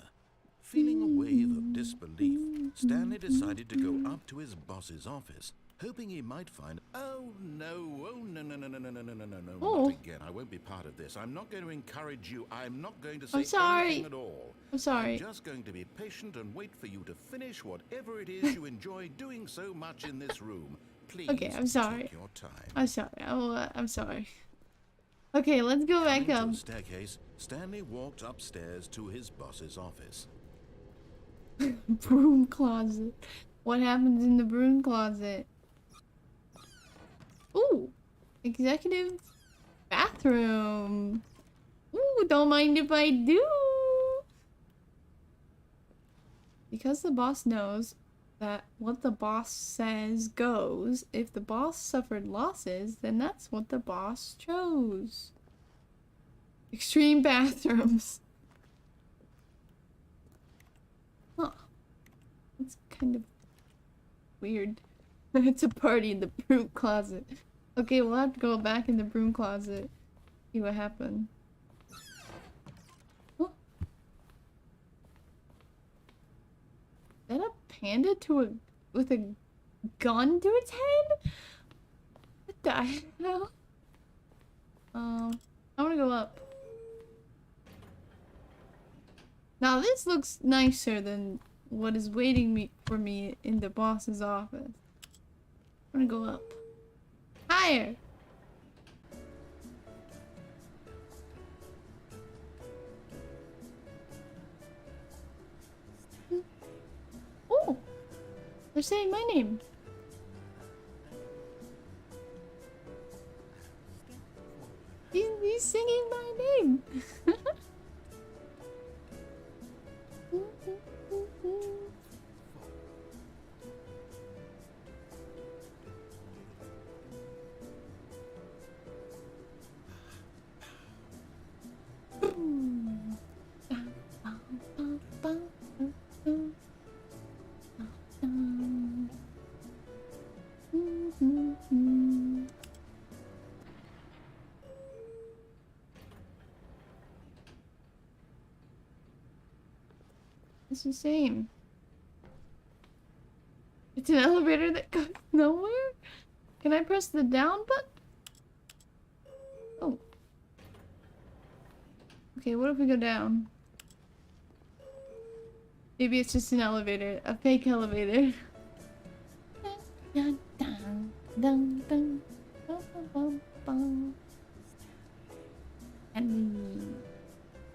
Feeling a wave of disbelief, Stanley decided to go up to his boss's office, hoping he might find... Oh no, not again. I won't be part of this. I'm not going to encourage you. I'm not going to say anything at all. I'm sorry. I'm just going to be patient and wait for you to finish whatever it is you enjoy doing so much in this room. Please, okay, I'm sorry. Take your time. I'm sorry. I'm sorry. Okay, let's go back up. To the staircase, Stanley walked upstairs to his boss's office. Broom closet. What happens in the broom closet? Ooh, executive bathroom. Ooh, don't mind if I do. Because the boss knows that what the boss says goes. If the boss suffered losses, then that's what the boss chose. Extreme bathrooms. Huh. That's kind of weird. It's a party in the broom closet. Okay, we'll have to go back in the broom closet. See what happened. Oh. Is that a panda with a gun to its head? What the hell? I wanna go up. Now this looks nicer than what is waiting for me in the boss's office. I'm gonna go up. Higher! Oh! They're saying my name. He's singing my name. It's the same. It's an elevator that goes nowhere? Can I press the down button? Oh. Okay, what if we go down? Maybe it's just an elevator. A fake elevator. Dun, dun, dun, dun, dun, dun, dun, dun. And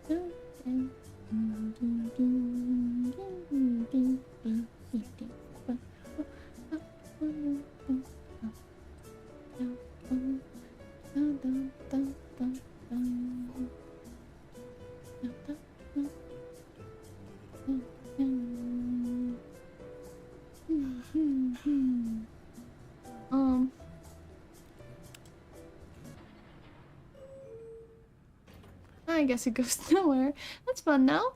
dun, dun, dun, dun, dun, dun, dun, dun, dun. I guess it goes nowhere. That's fun now.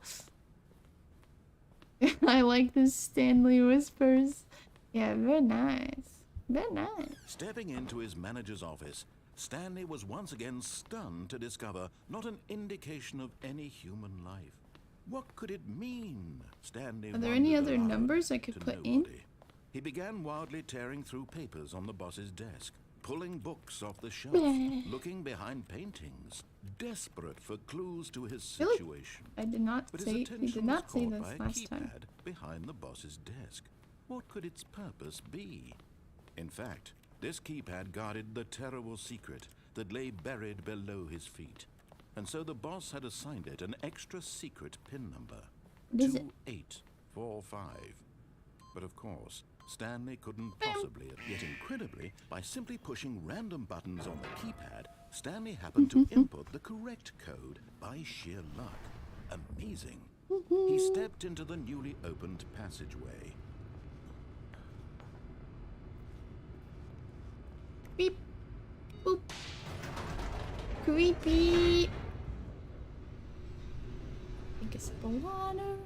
I like this Stanley whispers. Yeah, very nice. Very nice. Stepping into his manager's office, Stanley was once again stunned to discover not an indication of any human life. What could it mean? Stanley Are there any other aloud numbers I could to put nobody. in? He began wildly tearing through papers on the boss's desk, pulling books off the shelf, Bleh. looking behind paintings, desperate for clues to his Really? situation. I did not But his say. He attention did not was say caught this by a last time. keypad behind the boss's desk. What could its purpose be? In fact, this keypad guarded the terrible secret that lay buried below his feet. And so the boss had assigned it an extra secret pin number. What is it? 2845. But of course, Stanley couldn't possibly, yet incredibly, by simply pushing random buttons on the keypad, Stanley happened to input the correct code by sheer luck. Amazing. He stepped into the newly opened passageway. Beep. Boop. Creepy. Take a sip of water.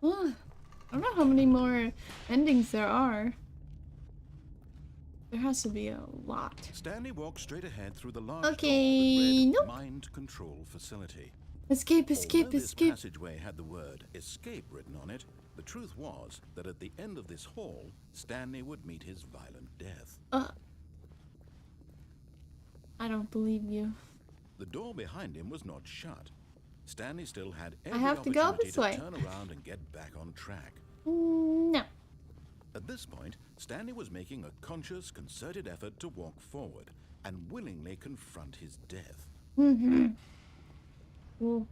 I don't know how many more endings there are. There has to be a lot. Stanley walked straight ahead through the large Okay, door that read nope. Mind Control Facility. Escape, escape, Although this escape. passageway had the word escape written on it, the truth was that at the end of this hall, Stanley would meet his violent death. I don't believe you. The door behind him was not shut. Stanley still had I every have to go opportunity this to way. turn around and get back on track. No. At this point, Stanley was making a conscious, concerted effort to walk forward and willingly confront his death. Well.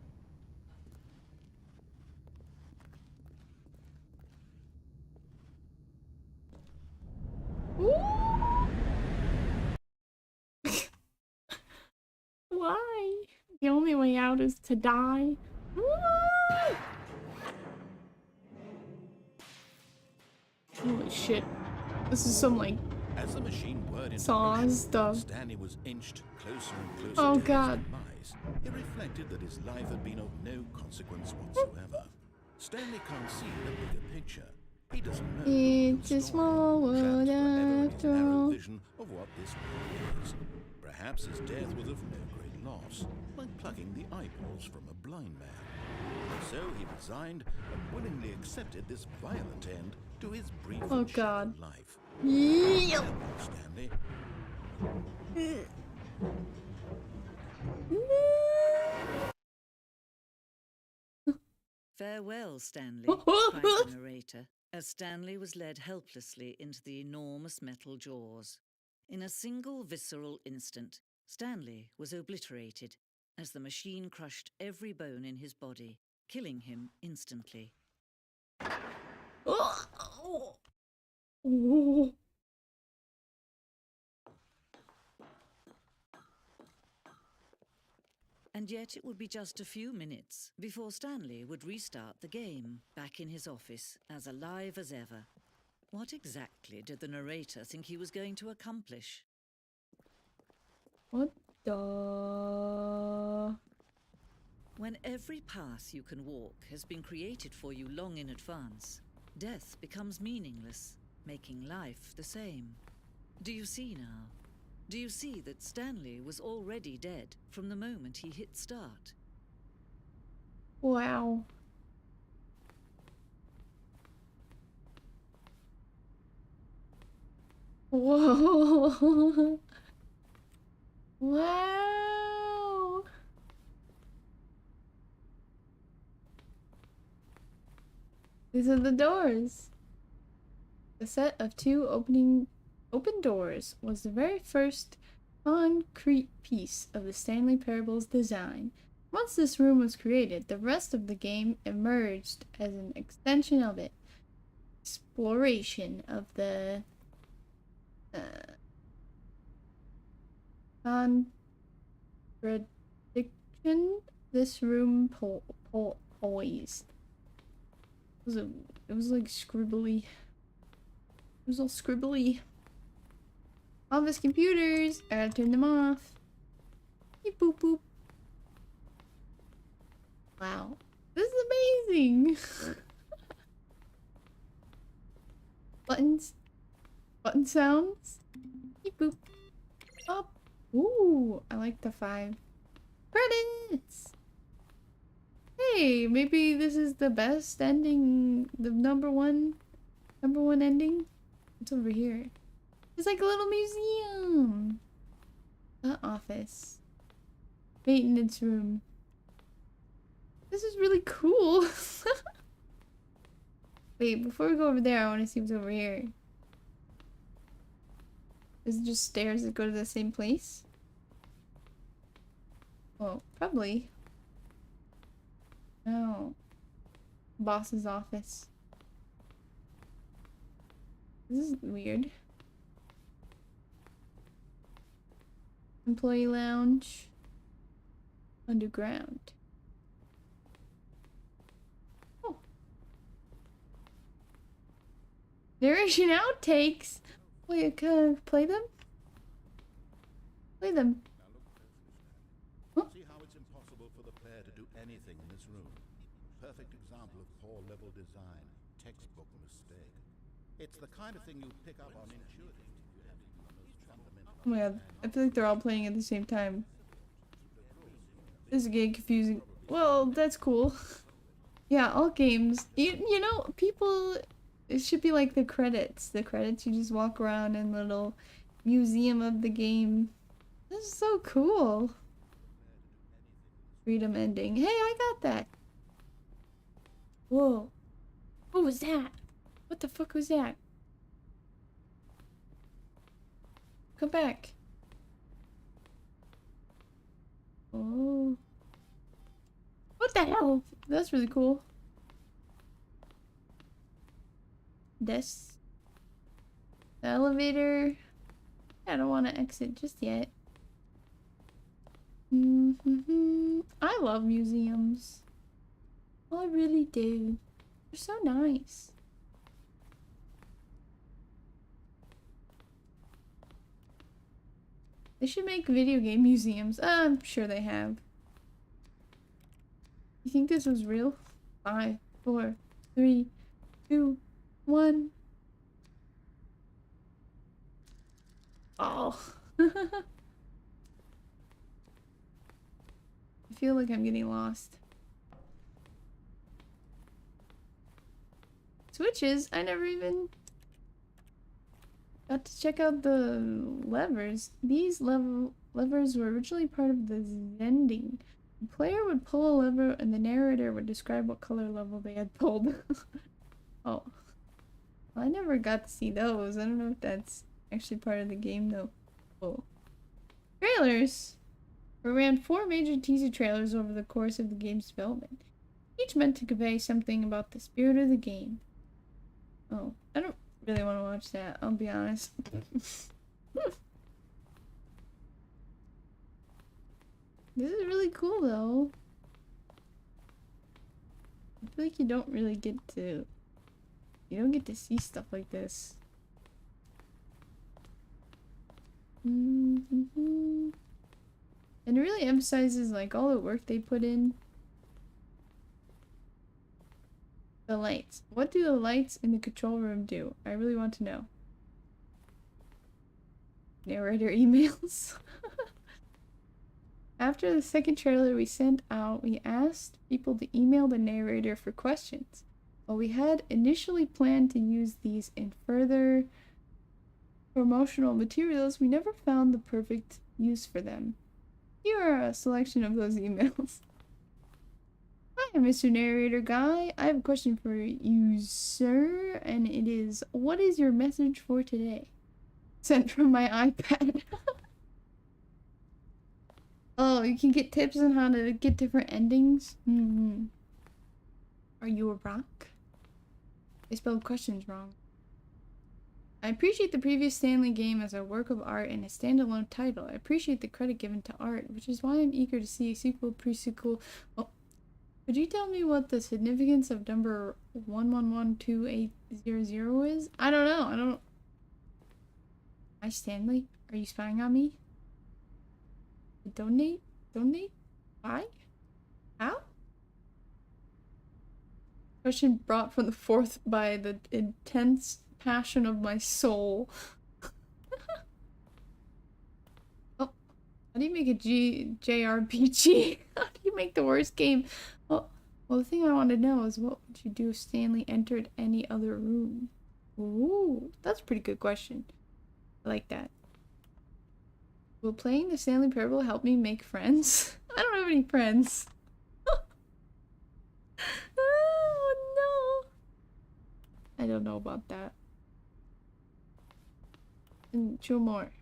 Why? The only way out is to die. Holy shit. This is some like As the machine whirred into Saw motion, stuff. Stanley was inched closer and closer Oh to his god. demise. He reflected that his life had been of no consequence whatsoever. Stanley can't see the bigger picture. He doesn't know It's the a real story, small world trapped forever in his after narrow all. vision of what this world is. Perhaps his death was of no great loss, like plucking the eyeballs from a blind man. So he resigned and willingly accepted this violent end to his brief Oh and shallow god. life. Yep. Stanley. Farewell, Stanley, cried the narrator, as Stanley was led helplessly into the enormous metal jaws. In a single visceral instant, Stanley was obliterated as the machine crushed every bone in his body, killing him instantly. Oh. And yet it would be just a few minutes before Stanley would restart the game, back in his office, as alive as ever. What exactly did the narrator think he was going to accomplish? What the... When every path you can walk has been created for you long in advance, death becomes meaningless, making life the same. Do you see now? Do you see that Stanley was already dead from the moment he hit start? Wow. Whoa. Wow. These are the doors. The set of two open doors was the very first concrete piece of the Stanley Parable's design. Once this room was created, the rest of the game emerged as an extension of it. Exploration of the contradiction this room poised. It was like scribbly. It was all scribbly. Office computers. I gotta turn them off. Beep boop boop. Wow. This is amazing. Buttons. Button sounds. Beep boop. Up. Ooh, I like the 5 credits. Hey, maybe this is the best ending, the number one ending. It's over here. It's like a little museum. The office. Maintenance room. This is really cool. Wait, before we go over there, I want to see what's over here. Is it just stairs that go to the same place? Well, probably. No. Boss's office. This is weird. Employee lounge. Underground. Oh. Narration outtakes. Wait, can I play them? Play them. Huh? See how it's impossible for the player to do anything in this room. Perfect example of poor level design. Textbook mistake. It's the kind of thing you pick up on intuitively. Oh my god, I feel like they're all playing at the same time. This is getting confusing. Well, that's cool. Yeah, all games. You know, people... It should be like the credits. The credits, you just walk around in a little museum of the game. This is so cool. Freedom ending. Hey, I got that. Whoa. What was that? What the fuck was that? Come back. Oh. What the hell? That's really cool. This. The elevator. I don't want to exit just yet. I love museums. I really do. They're so nice. They should make video game museums. I'm sure they have. You think this was real? 5, 4, 3, 2, 1. Oh. I feel like I'm getting lost. Switches? I never even got to check out the levers. These levers were originally part of the Zending. The player would pull a lever and the narrator would describe what color level they had pulled. Oh. Well, I never got to see those. I don't know if that's actually part of the game though. Oh. Trailers! We ran 4 major teaser trailers over the course of the game's development, each meant to convey something about the spirit of the game. Oh, I don't really want to watch that, I'll be honest. This is really cool though. I feel like you don't get to see stuff like this. And it really emphasizes like all the work they put in. The lights. What do the lights in the control room do? I really want to know. Narrator emails. After the second trailer we sent out, we asked people to email the narrator for questions. While we had initially planned to use these in further promotional materials, we never found the perfect use for them. Here are a selection of those emails. Hi, Mr. Narrator Guy. I have a question for you, sir, and it is, what is your message for today? Sent from my iPad. Oh, you can get tips on how to get different endings? Are you a rock? They spelled questions wrong. I appreciate the previous Stanley game as a work of art and a standalone title. I appreciate the credit given to art, which is why I'm eager to see a sequel, pre-sequel. Oh, could you tell me what the significance of number 1112800 is? I don't know. Hi, Stanley. Are you spying on me? Donate? Why? How? Question brought from the forth by the intense passion of my soul. Oh, how do you make a JRPG? How do you make the worst game? Well, the thing I want to know is what would you do if Stanley entered any other room? Ooh, that's a pretty good question. I like that. Will playing the Stanley Parable help me make friends? I don't have any friends. Oh no. I don't know about that. And 2 more.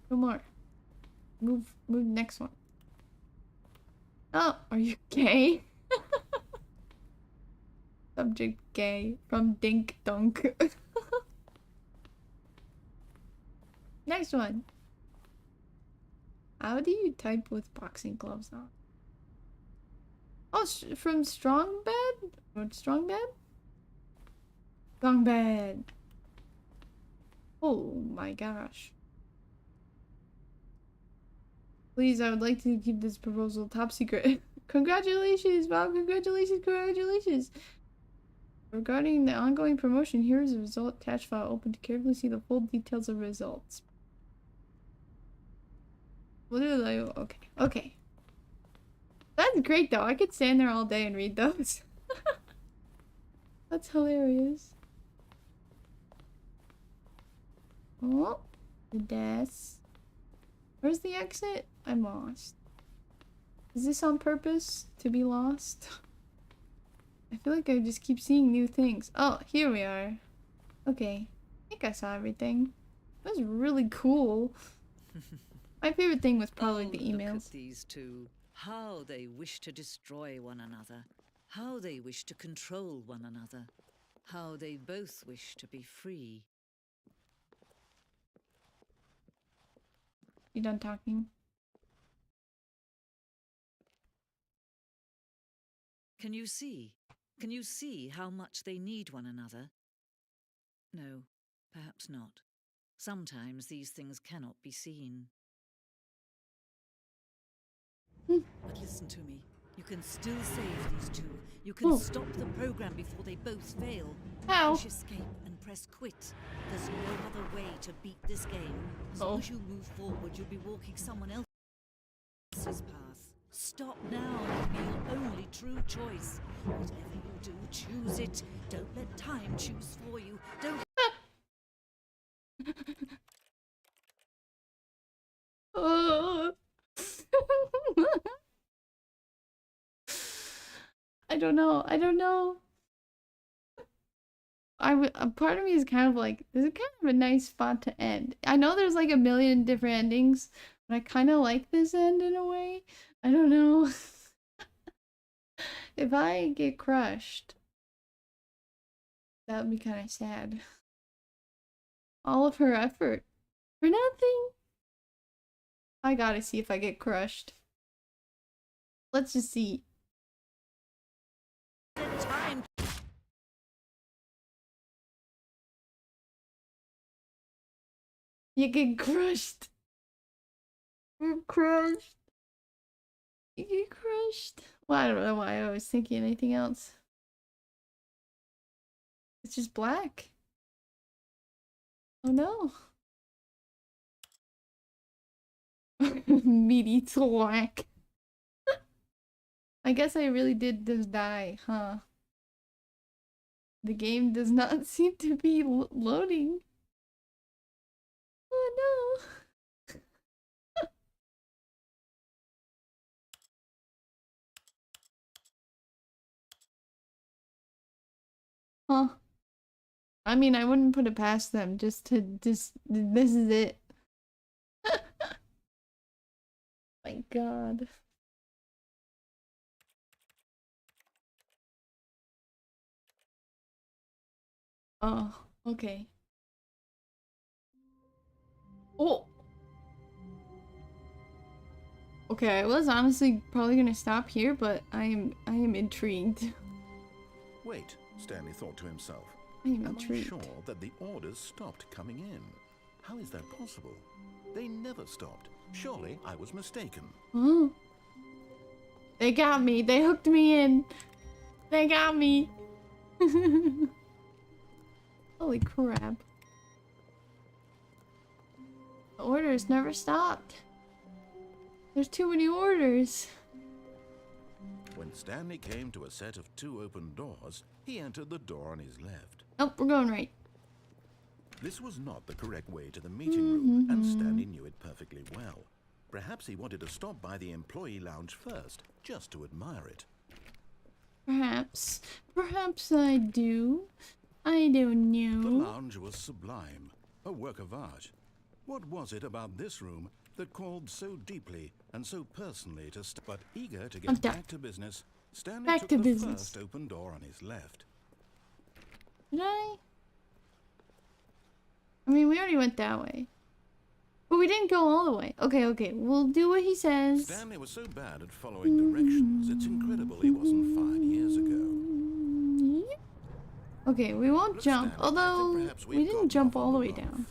2 more. Move next one. Oh, are you gay? Subject gay from Dink Dunk. Next one. How do you type with boxing gloves on? Oh, from Strong Bed? What, Strong Bed? Strong Bed. Oh my gosh. Please, I would like to keep this proposal top secret. Congratulations, Bob. Congratulations. Regarding the ongoing promotion, here is a result attached file open to carefully see the full details of results. Okay. That's great though. I could stand there all day and read those. That's hilarious. Oh, the desk. Where's the exit? I'm lost. Is this on purpose? To be lost? I feel like I just keep seeing new things. Oh, here we are. Okay. I think I saw everything. That was really cool. My favorite thing was probably the emails. Look at these two. How they wish to destroy one another. How they wish to control one another. How they both wish to be free. You done talking? Can you see? Can you see how much they need one another? No, perhaps not. Sometimes these things cannot be seen. But listen to me. You can still save these two. You can stop the program before they both fail. How? Push escape and press quit. There's no other way to beat this game. As long as you move forward, you'll be walking someone else's path. Stop now. It'll be your only true choice. Whatever you do, choose it. Don't let time choose for you. Don't... I don't know. Part of me is kind of like, this is kind of a nice spot to end. I know there's like a million different endings, but I kind of like this end in a way. I don't know. If I get crushed, that would be kind of sad. All of her effort for nothing. I gotta see if I get crushed. Let's just see. Time. You get crushed. You're crushed. You get crushed. Well, I don't know why I was thinking anything else. It's just black. Oh no. Meaty thwack. I guess I really did just die, huh? The game does not seem to be loading. Oh no. Huh. I mean, I wouldn't put it past them this is it. My God. Oh, okay. Oh. Okay, I was honestly probably gonna stop here, but I am intrigued. Wait, Stanley thought to himself. I'm Am I intrigued. sure that the orders stopped coming in? How is that possible? They never stopped. Surely I was mistaken. Oh. They got me. They hooked me in. They got me. Holy crap. The orders never stopped. There's too many orders. When Stanley came to a set of 2 open doors, he entered the door on his left. Oh, we're going right. This was not the correct way to the meeting room, and Stanley knew it perfectly well. Perhaps he wanted to stop by the employee lounge first, just to admire it. Perhaps. Perhaps I do. I don't The know. lounge was sublime, a work of art. What was it about this room that called so deeply and so personally to but eager to get back to business, Stanley took the first open door on his left. Did I? I mean, we already went that way. But we didn't go all the way. Okay, okay. We'll do what he says. Stanley was so bad at following directions, it's incredible he wasn't 5 years ago. Okay, we won't Look, jump. Stanley, Although, we didn't jump all the way down.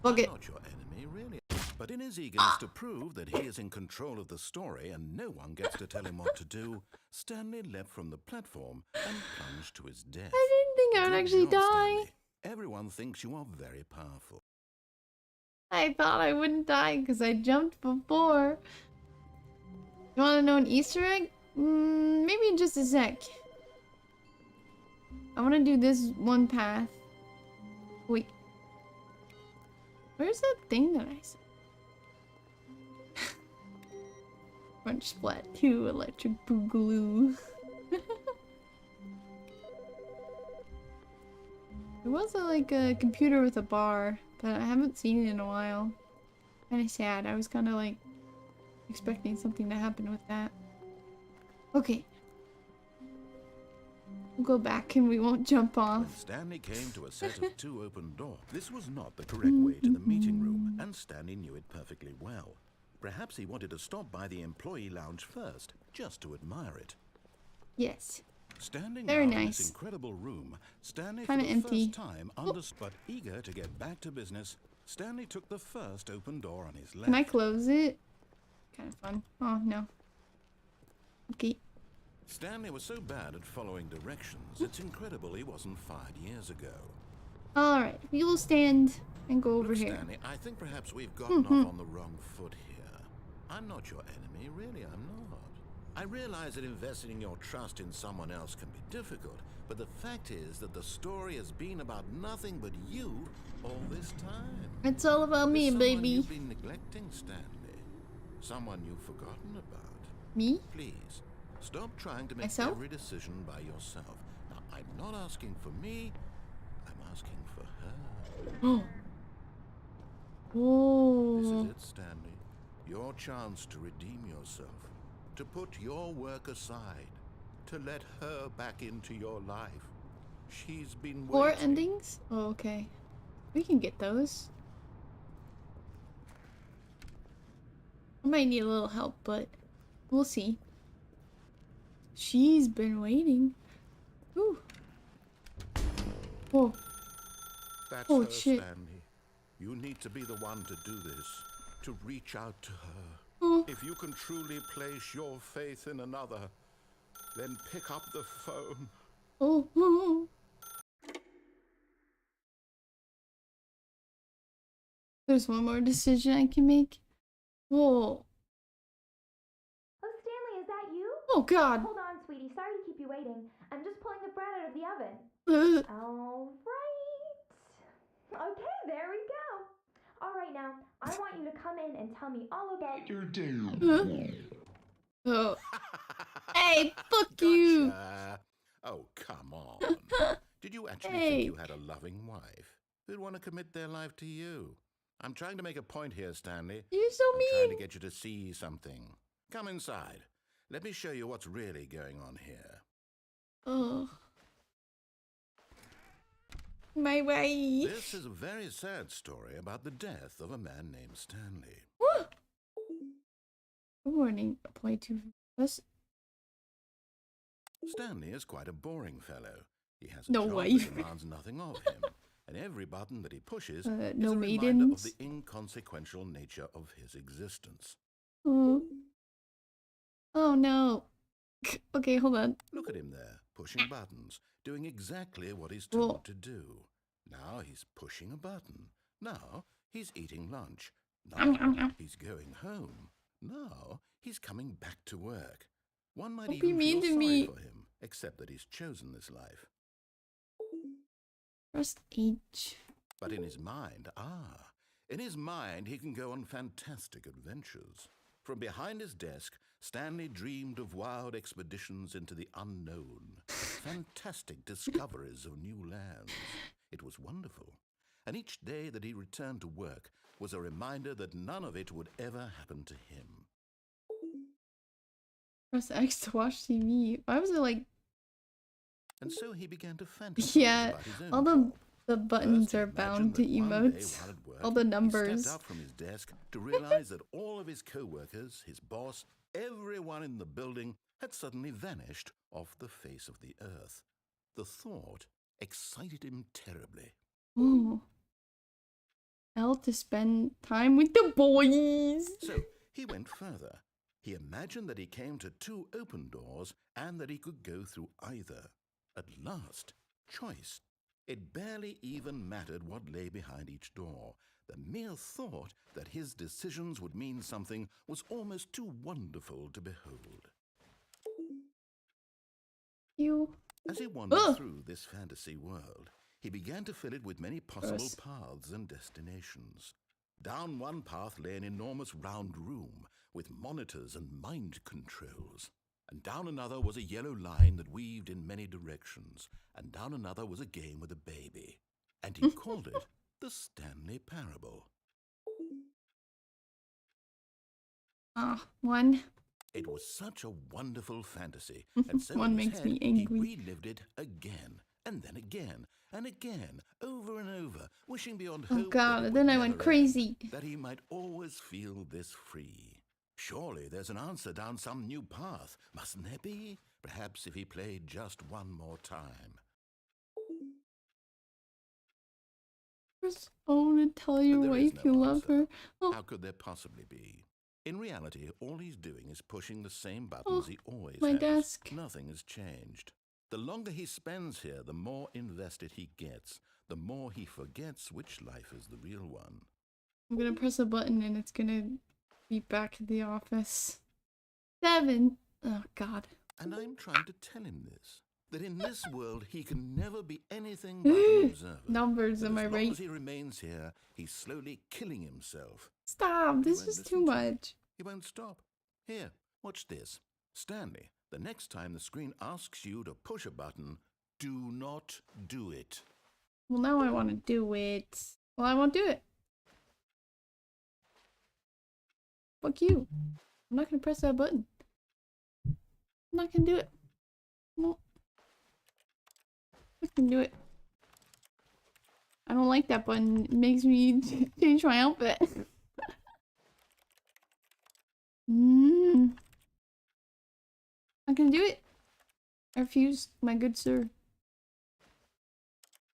Fuck it. Not your enemy, really. But in his eagerness to prove that he is in control of the story and no one gets to tell him what to do, Stanley leapt from the platform and plunged to his death. I didn't think I would Good actually job, die. Stanley. Everyone thinks you are very powerful. I thought I wouldn't die because I jumped before. You want to know an Easter egg? Maybe in just a sec. I want to do this one path. Wait. Where's that thing that I said? French Splat 2 Electric Boogaloo. There was like a computer with a bar, but I haven't seen it in a while. Kinda sad. I was kinda like expecting something to happen with that. Okay. We'll go back and we won't jump off. When Stanley came to a set of 2 open doors, this was not the correct way to the meeting room, and Stanley knew it perfectly well. Perhaps he wanted to stop by the employee lounge first, just to admire it. Yes. Standing Very now in nice. this incredible room, Stanley Kinda for the empty. first time understood. But eager to get back to business, Stanley took the first open door on his left. Can I close it? Kind of fun. Oh, no. Okay. Stanley was so bad at following directions, it's incredible he wasn't fired years ago. Alright, we will stand and go over Look, here. Stanley, I think perhaps we've gotten off on the wrong foot here. I'm not your enemy, really, I'm not. I realize that investing your trust in someone else can be difficult, but the fact is that the story has been about nothing but you all this time. It's all about me, There's baby. someone you've been neglecting, Stanley. Someone you've forgotten about. Me? Please, stop trying to make Myself? every decision by yourself. Now, I'm not asking for me, I'm asking for her. Oh. This is it, Stanley. Your chance to redeem yourself. To put your work aside. To let her back into your life. She's been 4 waiting. endings? Oh, okay. We can get those. I might need a little help, but we'll see. She's been waiting. Ooh. Whoa. That's Oh, her, shit. Stanley. You need to be the one to do this. To reach out to her. Oh. If you can truly place your faith in another, then pick up the phone. Oh. Oh. There's one more decision I can make. Whoa. Oh, Stanley, is that you? Oh, God. Hold on, sweetie. Sorry to keep you waiting. I'm just pulling the bread out of the oven. All right. Okay, there we go. All right, now, I want you to come in and tell me all about your day. Oh. Hey, fuck you. Gotcha. Oh, come on. Did you actually Hey. think you had a loving wife who'd want to commit their life to you? I'm trying to make a point here, Stanley. You're so I'm trying to mean. get you to see something. Come inside. Let me show you what's really going on here. Oh. My wife. This is a very sad story about the death of a man named Stanley. Good morning. Apply to us. Stanley is quite a boring fellow. He has a No job wife. that demands nothing of him, and every button that he pushes No is a reminder of maidens. the inconsequential nature of his existence. Oh. Oh no. Okay, hold on. Look at him there, pushing buttons, doing exactly what he's Whoa. told to do. Now he's pushing a button. Now he's eating lunch. Now he's going home. Now he's coming back to work. One might Don't be even mean feel to sorry me. for him, except that he's chosen this life. Press H. But in his mind, in his mind he can go on fantastic adventures. From behind his desk, Stanley dreamed of wild expeditions into the unknown, fantastic discoveries of new lands. It was wonderful. And each day that he returned to work was a reminder that none of it would ever happen to him. Press X to watch TV. Why was it like... And so he began to fantasize Yeah, about his own all job. the buttons First, he are imagined bound to that one day emotes. while at work, All the he numbers. stepped out from his desk to realize that all of his co-workers, his boss, everyone in the building had suddenly vanished off the face of the earth. The thought excited him terribly. Ooh. L to spend time with the boys. So he went further. He imagined that he came to 2 open doors and that he could go through either. At last, choice. It barely even mattered what lay behind each door. The mere thought that his decisions would mean something was almost too wonderful to behold. You. As he wandered Ugh. through this fantasy world, he began to fill it with many possible Gross. paths and destinations. Down one path lay an enormous round room with monitors and mind controls. And down another was a yellow line that weaved in many directions. And down another was a game with a baby. And he called it the Stanley Parable. One. It was such a wonderful fantasy, and so One in his makes head, me angry. he relived it again, and then again, and again, over and over, wishing beyond Oh hope god, that it and would then I never went end, crazy. that he might always feel this free. Surely there's an answer down some new path, mustn't there be? Perhaps if he played just one more time. Press O to tell your There is wife no you love answer. her. Oh. How could there possibly be? In reality, all he's doing is pushing the same buttons he always my has. desk. Nothing has changed. The longer he spends here, the more invested he gets, the more he forgets which life is the real one. I'm gonna press a button and it's gonna be back at the office. 7. Oh, God. And I'm trying to tell him this. That in this world he can never be anything but an observer. Numbers, That am I as long right? as he remains here, he's slowly killing himself. Stop, this won't is listen too to me. much. He won't stop. Here, watch this. Stanley, the next time the screen asks you to push a button, do not do it. Well, now I want to do it. Well, I won't do it. Fuck you. I'm not gonna press that button. I'm not gonna do it. No. I'm not gonna do it. I don't like that button. It makes me change my outfit. Not gonna do it. I refuse, my good sir.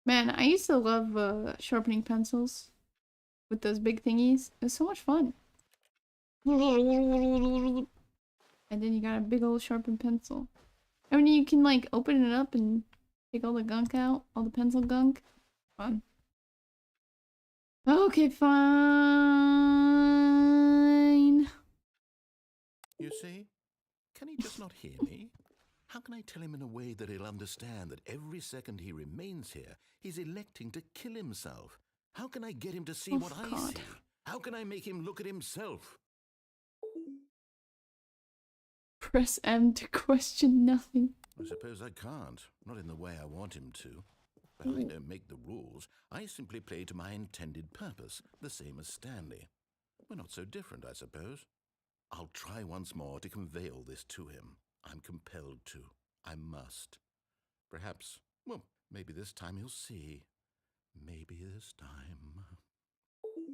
Man, I used to love sharpening pencils with those big thingies. It was so much fun. And then you got a big old sharpened pencil. I mean, you can like open it up and take all the gunk out, all the pencil gunk. Fun. Okay, fine. You see? Can he just not hear me? How can I tell him in a way that he'll understand that every second he remains here, he's electing to kill himself? How can I get him to see Oh, what I God. see? How can I make him look at himself? Press M to question nothing. I suppose I can't. Not in the way I want him to. But I don't make the rules. I simply play to my intended purpose, the same as Stanley. We're not so different, I suppose. I'll try once more to convey all this to him. I'm compelled to. I must. Perhaps, well, maybe this time he'll see. Maybe this time.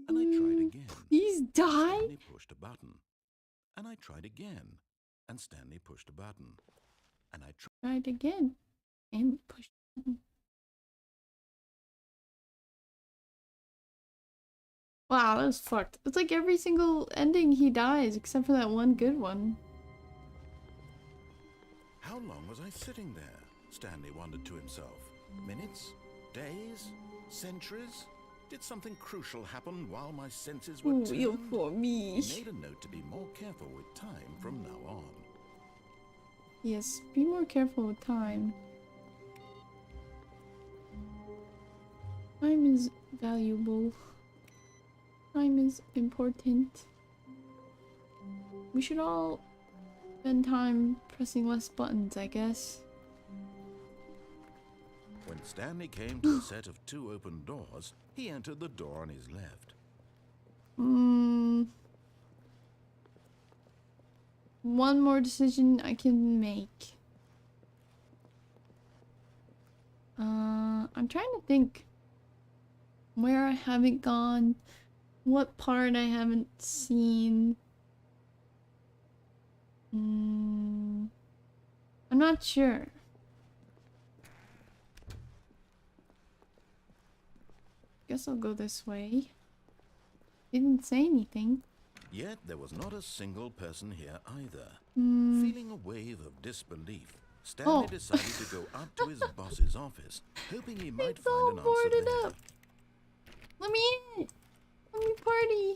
And I tried again. Please die. Stanley pushed a button. And I tried again. And Stanley pushed a button. And I Tried again. And push button. Wow, that was fucked. It's like every single ending he dies, except for that one good one. How long was I sitting there? Stanley wondered to himself. Minutes? Days? Centuries? Did something crucial happen while my senses were turned? You for me. He made a note to be more careful with time from now on. Yes, be more careful with time. Time is valuable. Time is important. We should all spend time pressing less buttons, I guess. When Stanley came to a set of 2 open doors, he entered the door on his left. One more decision I can make. I'm trying to think where I haven't gone, what part I haven't seen. I'm not sure. Guess I'll go this way. Didn't say anything. Yet there was not a single person here either. Feeling a wave of disbelief, Stanley decided to go up to his boss's office, hoping he might It's all find an answer boarded there. up. Let me in. Let me party.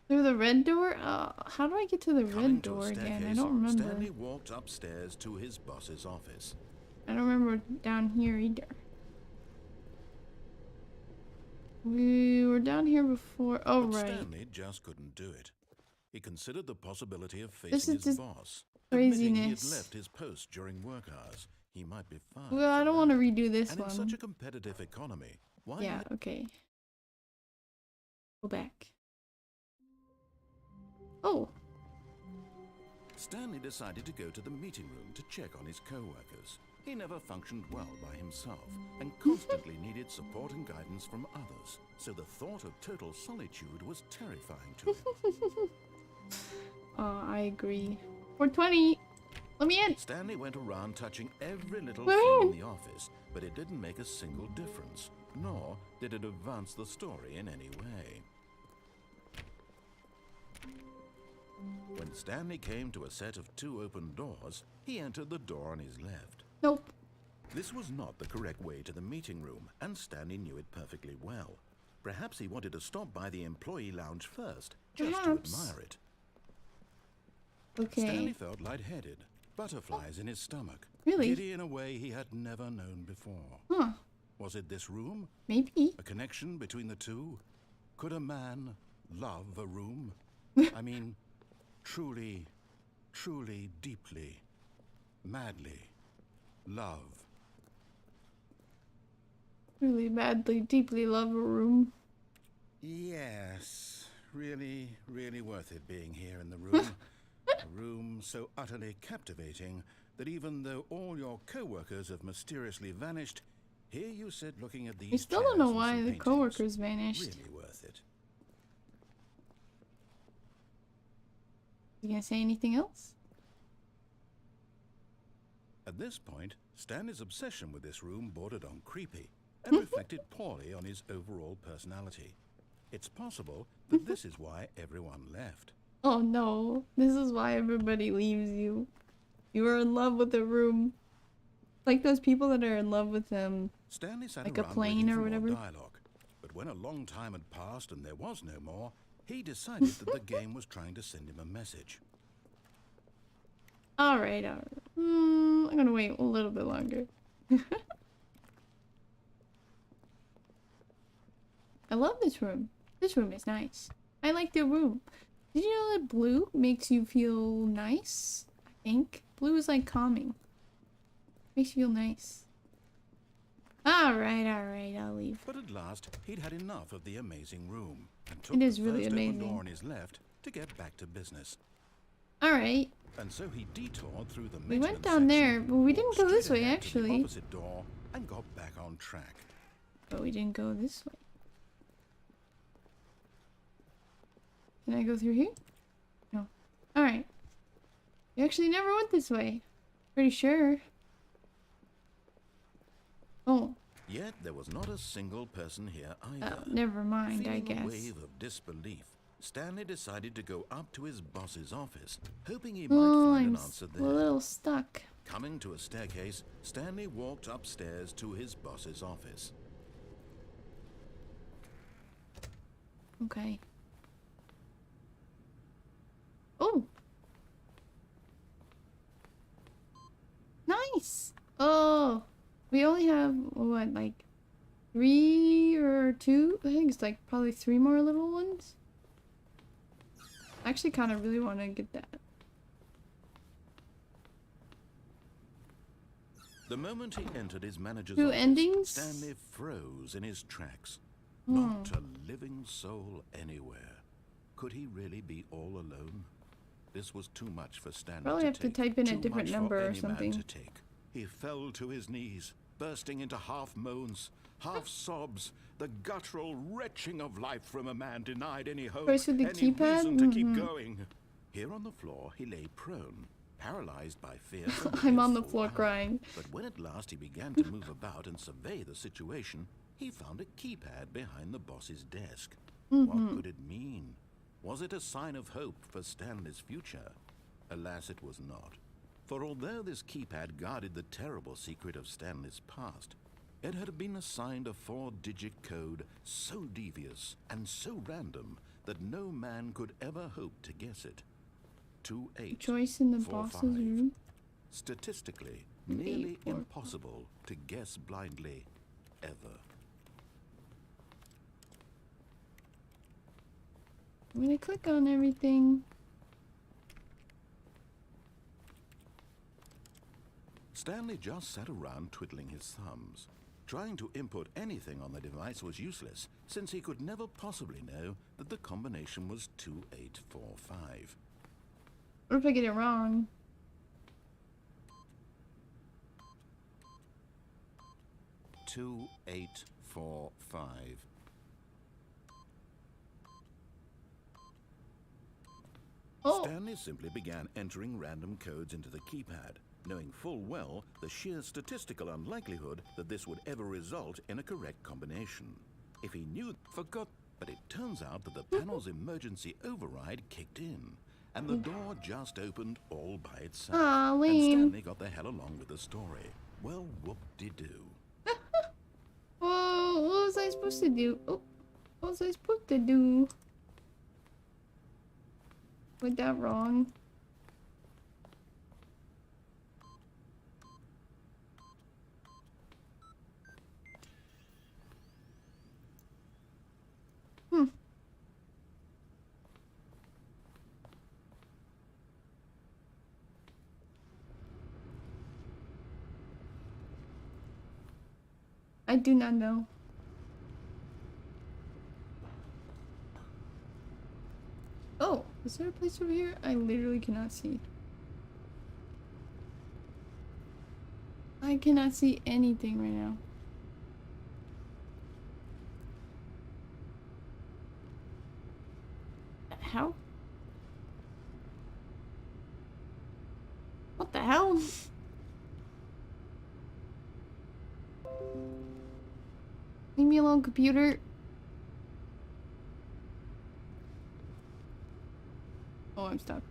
Through the red door? How do I get to the Coming red to a door again? I staircase, don't remember. Stanley walked upstairs to his boss's office. I don't remember down here either. We were down here before. Oh, But right. Stanley just couldn't do it. He considered the possibility of This facing is his just boss. Admitting he had craziness. left his post during work hours. He might be fired. Well, I for don't want to that. redo this And in one. such a competitive economy, why Yeah, not? okay. Go back. Oh. Stanley decided to go to the meeting room to check on his co-workers. He never functioned well by himself and constantly needed support and guidance from others. So the thought of total solitude was terrifying to him. I agree. 420. Let me in. Stanley went around touching every little We're thing in. in the office, but it didn't make a single difference, nor did it advance the story in any way. When Stanley came to a set of 2 open doors, he entered the door on his left. Nope. This was not the correct way to the meeting room, and Stanley knew it perfectly well. Perhaps he wanted to stop by the employee lounge first, just Perhaps. to admire it. Okay. Stanley felt lightheaded, butterflies in his stomach. Really? Giddy in a way he had never known before. Huh. Was it this room? Maybe. A connection between the two? Could a man love a room? I mean, truly, truly, deeply, madly love. Really madly, deeply love a room. Yes, really, really worth it being here in the room. A room so utterly captivating that even though all your co-workers have mysteriously vanished, here you sit looking at these I still don't know chairs and why some the paintings. coworkers vanished. Really worth it. You gonna say anything else? At this point, Stanley's obsession with this room bordered on creepy and reflected poorly on his overall personality. It's possible that this is why everyone left. Oh no, this is why everybody leaves you. You are in love with the room. Like those people that are in love with Stanley sat like a around plane waiting or for more whatever. dialogue, but when a long time had passed and there was no more, he decided that the game was trying to send him a message. Alright, alright. I'm gonna wait a little bit longer. I love this room. This room is nice. I like the room. Did you know that blue makes you feel nice? I think. Blue is like calming. Makes you feel nice. Alright, alright, I'll leave. But at last, he'd had enough of the amazing room and took It is the really first amazing. open door on his left to get back to business. Alright. And so he detoured through the We maintenance went down there, section, but we didn't walked go this straight way ahead to the actually. opposite door and got back on track. But we didn't go this way. Can I go through here? No. Alright. We actually never went this way. Pretty sure. Oh. Yet there was not a single person here either. Oh, never mind, I Feeling guess. a wave of disbelief, Stanley decided to go up to his boss's office, hoping he might Oh, find I'm an answer a there. little stuck. Coming to a staircase, Stanley walked upstairs to his boss's office. Okay. Oh! Nice! Oh! We only have, what, like 3 or 2? I think it's like probably 3 more little ones. I actually kind of really want to get that. The moment he entered his manager's 2 office, endings? Stanley froze in his tracks. Not a living soul anywhere. Could he really be all alone? This was too much for Stanley Probably to have to take. type in a Too different much for number or any man something. to take. He fell to his knees, bursting into half moans, half sobs, the guttural retching of life from a man denied any hope, First with the any keypad? reason to keep going. Here on the floor, he lay prone, paralyzed by fear. for I'm nearly on the a full floor hour. crying. But when at last he began to move about and survey the situation, he found a keypad behind the boss's desk. What could it mean? Was it a sign of hope for Stanley's future? Alas, it was not. For although this keypad guarded the terrible secret of Stanley's past, it had been assigned a 4-digit code so devious and so random that no man could ever hope to guess it. 2845. Choice in the boss's room. Statistically, nearly 845. impossible to guess blindly, ever. I'm gonna click on everything. Stanley just sat around twiddling his thumbs. Trying to input anything on the device was useless, since he could never possibly know that the combination was 2845. What if I get it wrong? Two, 8, 4, 5. Oh. Stanley simply began entering random codes into the keypad, knowing full well the sheer statistical unlikelihood that this would ever result in a correct combination. If he knew, forgot, but it turns out that the panel's emergency override kicked in, and the door just opened all by itself. Aw, and lame. Stanley got the hell along with the story. Well, whoop-de-doo. Oh, what was I supposed to do? Oh, what was I supposed to do? Was that wrong? I do not know. Oh, is there a place over here? I literally cannot see. I cannot see anything right now. How? What the hell? Leave me alone, computer. Oh, I'm stuck.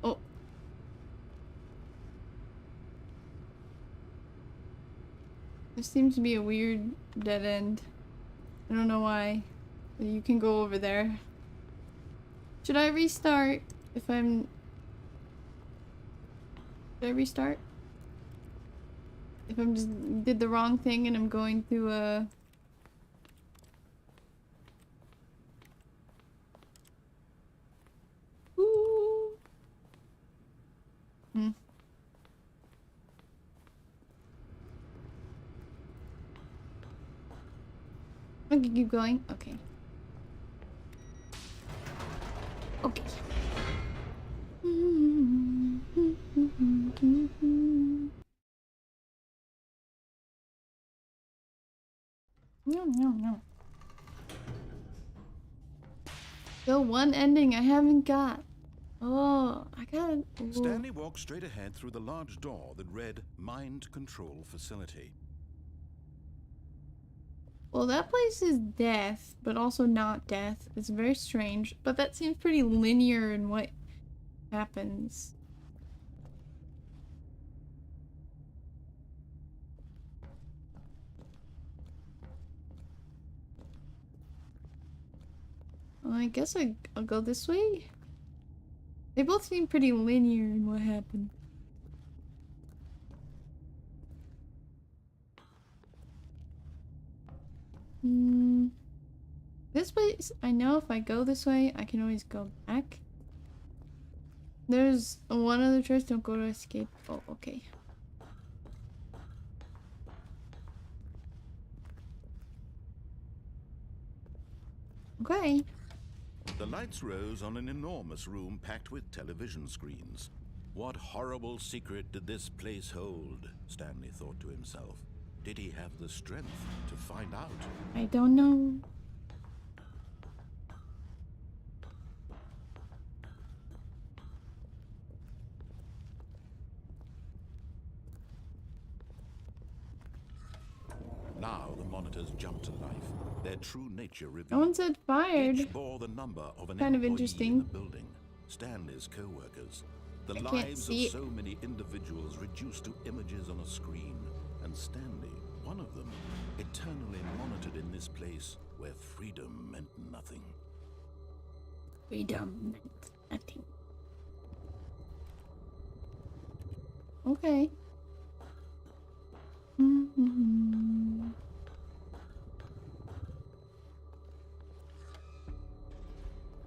Oh. This seems to be a weird dead end. I don't know why. You can go over there. Should I restart if I'm... Should I restart? If I'm just did the wrong thing and I'm going through a... Ooh. I can keep going? Okay. Okay. No. Still one ending I haven't got. Oh, I got it. Stanley walked straight ahead through the large door that read Mind Control Facility. Well, that place is death, but also not death. It's very strange, but that seems pretty linear in what happens. Well, I guess I'll go this way. They both seem pretty linear in what happened. This place, I know if I go this way, I can always go back. There's one other choice, don't go to escape. Oh, okay. Okay. The lights rose on an enormous room packed with television screens. What horrible secret did this place hold? Stanley thought to himself. Did he have the strength to find out? I don't know. Now the monitors jumped to life. Their true nature revealed. No one said fired. Each bore the number of an Kind of employee interesting. in the building. Stanley's co-workers. The I can't lives see of it. so many individuals reduced to images on a screen. And Stanley, one of them, eternally monitored in this place where freedom meant nothing. Freedom meant nothing. Okay.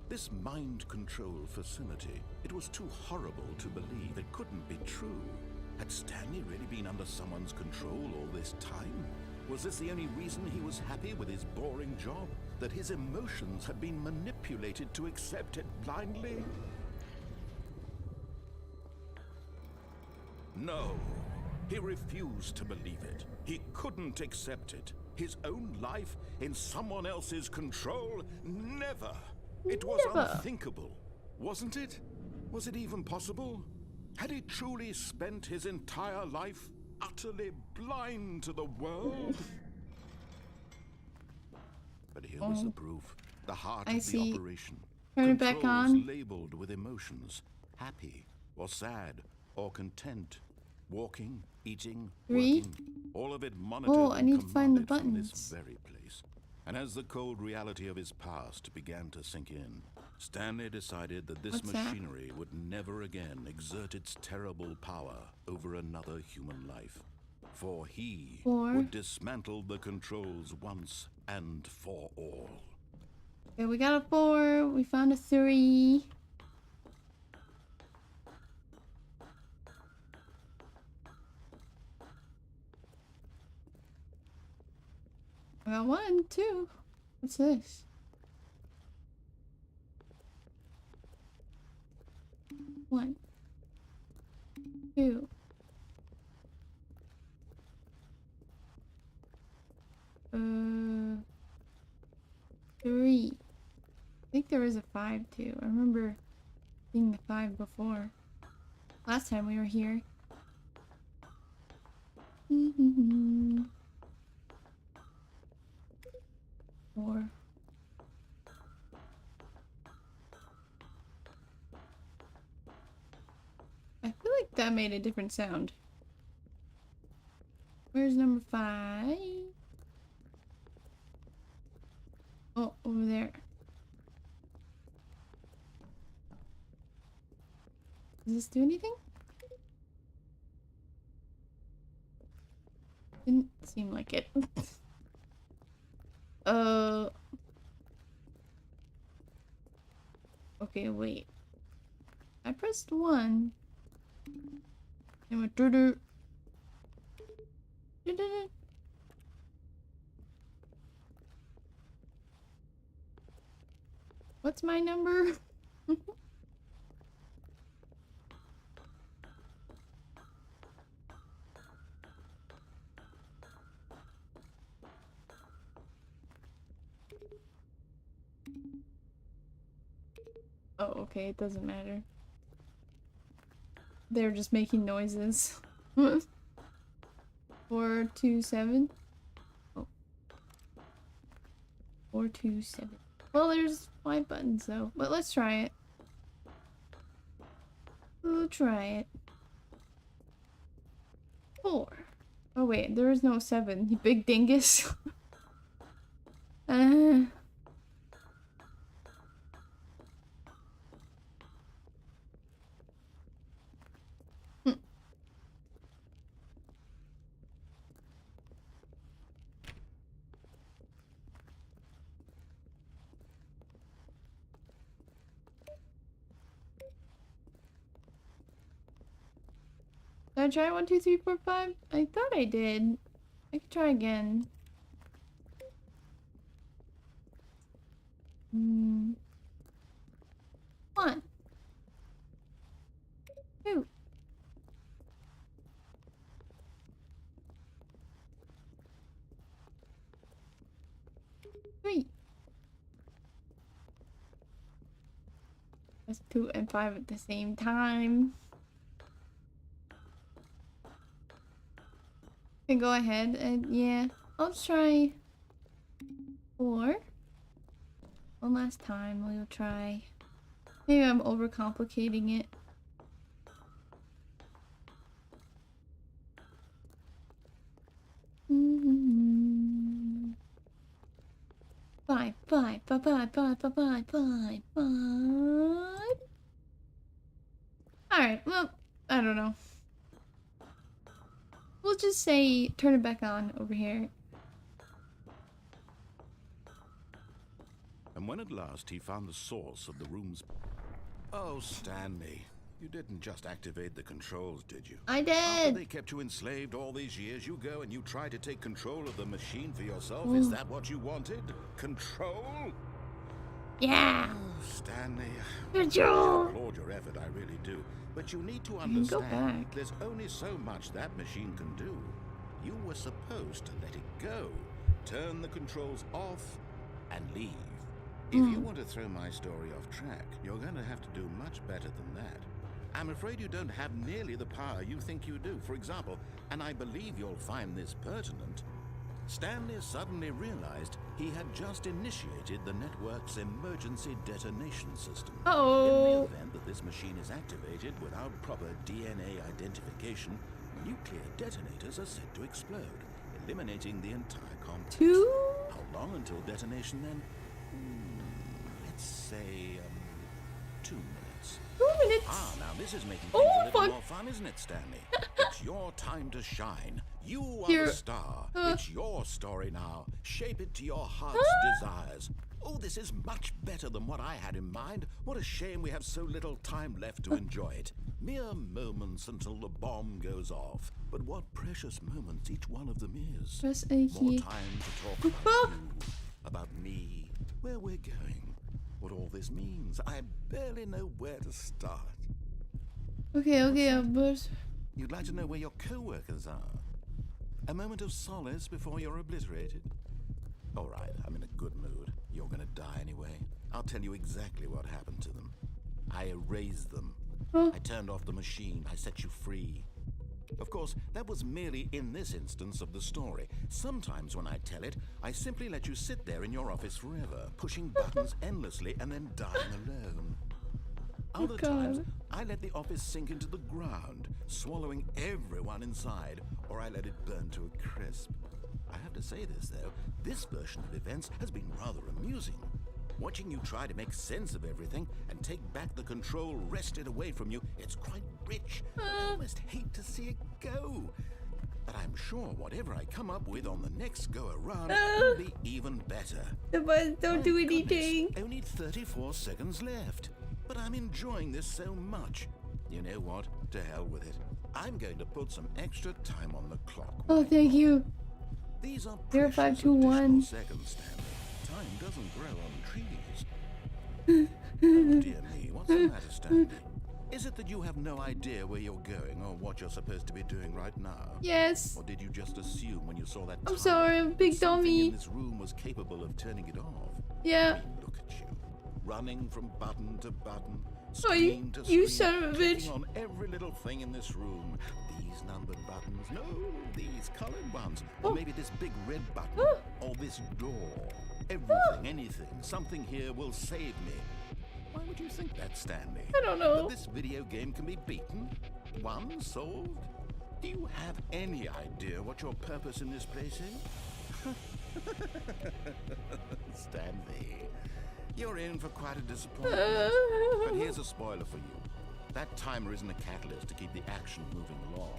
This mind control facility, it was too horrible to believe. It couldn't be true. Had Stanley really been under someone's control all this time? Was this the only reason he was happy with his boring job? That his emotions had been manipulated to accept it blindly? No. He refused to believe it. He couldn't accept it. His own life in someone else's control? Never! It was Never. unthinkable, wasn't it? Was it even possible? Had he truly spent his entire life utterly blind to the world? But here was the proof, the heart of the operation. Turn it back on. Labeled with emotions, happy or sad or content, walking, eating, 3. working, all of it monitored Oh, I need to find the from buttons. this very place. And as the cold reality of his past began to sink in, Stanley decided that this machinery would never again exert its terrible power over another human life. For he 4. would dismantle the controls once and for all. Okay, we got a 4. We found a 3. I got 1, 2. What's this? 1, 2. 3. I think there was a 5 too. I remember seeing the 5 before. Last time we were here. 4. I feel like that made a different sound. Where's number 5? Oh, over there. Does this do anything? Didn't seem like it. Okay, wait. I pressed 1. And went doo-doo. Doo-doo-doo. What's my number? Oh, okay, it doesn't matter. They're just making noises. 4, 2, 7. Oh. 4, 2, 7. Well, there's 5 buttons though, but let's try it. We'll try it. 4. Oh wait, there is no 7. You big dingus. Did I try 1, 2, 3, 4, 5? I thought I did. I could try again. 1, 2. 3. That's 2 and 5 at the same time. Can go ahead and yeah, I'll just try 4. One last time we'll try. Maybe I'm overcomplicating it. Five. Alright, well, I don't know. We'll just say turn it back on over here. And when at last he found the source of the room's... Oh, Stanley, you didn't just activate the controls, did you? I did! After they kept you enslaved all these years, you go and you try to take control of the machine for yourself? Is that what you wanted? Control? Yeah! Oh, Stanley. Control! I applaud your effort, I really do. But you need to understand, go back. There's only so much that machine can do. You were supposed to let it go, turn the controls off, and leave. If you want to throw my story off track, you're going to have to do much better than that. I'm afraid you don't have nearly the power you think you do. For example, and I believe you'll find this pertinent, Stanley suddenly realized he had just initiated the network's emergency detonation system. In the event that this machine is activated without proper DNA identification, nuclear detonators are said to explode, eliminating the entire complex. How long until detonation then? Let's say 2 minutes. 2 minutes? Ah, now this is making things a little more fun, isn't it, Stanley? It's your time to shine. You are the star. It's your story now. Shape it to your heart's desires. Oh, this is much better than what I had in mind. What a shame we have so little time left to enjoy it. Mere moments until the bomb goes off. But what precious moments each one of them is. Press A More key. time to talk about you, about me, where we're going, what all this means. I barely know where to start. Okay, but... You'd like to know where your co-workers are? A moment of solace before you're obliterated? All right, I'm in a good mood. You're gonna die anyway. I'll tell you exactly what happened to them. I erased them. I turned off the machine. I set you free. Of course, that was merely in this instance of the story. Sometimes when I tell it, I simply let you sit there in your office forever, pushing buttons endlessly and then dying alone. Other times, I let the office sink into the ground, swallowing everyone inside, or I let it burn to a crisp. I have to say this, though, this version of events has been rather amusing. Watching you try to make sense of everything and take back the control wrested away from you, it's quite rich. I almost hate to see it go. But I'm sure whatever I come up with on the next go-around will be even better. But don't do anything. Goodness, only 34 seconds left. But I'm enjoying this so much. You know what? To hell with it. I'm going to put some extra time on the clock. Oh, thank you. These are 0521. seconds, Stanley. Time doesn't grow on trees. Oh dear me, what's the matter, Stanley? Is it that you have no idea where you're going or what you're supposed to be doing right now? Yes. Or did you just assume when you saw that I'm sorry, I'm a big something dummy. in this room was capable of turning it off? Yeah. I mean, look at you, running from button to button, Oh, screen to you screen, son of a bitch. clicking on every little thing in this room. These numbered buttons, no, these colored ones, or maybe this big red button, or this door. Everything, anything, something here will save me. Why would you think that, Stanley? I don't know. That this video game can be beaten? Won? Solved? Do you have any idea what your purpose in this place is? Stanley, you're in for quite a disappointment. But here's a spoiler for you. That timer isn't a catalyst to keep the action moving along.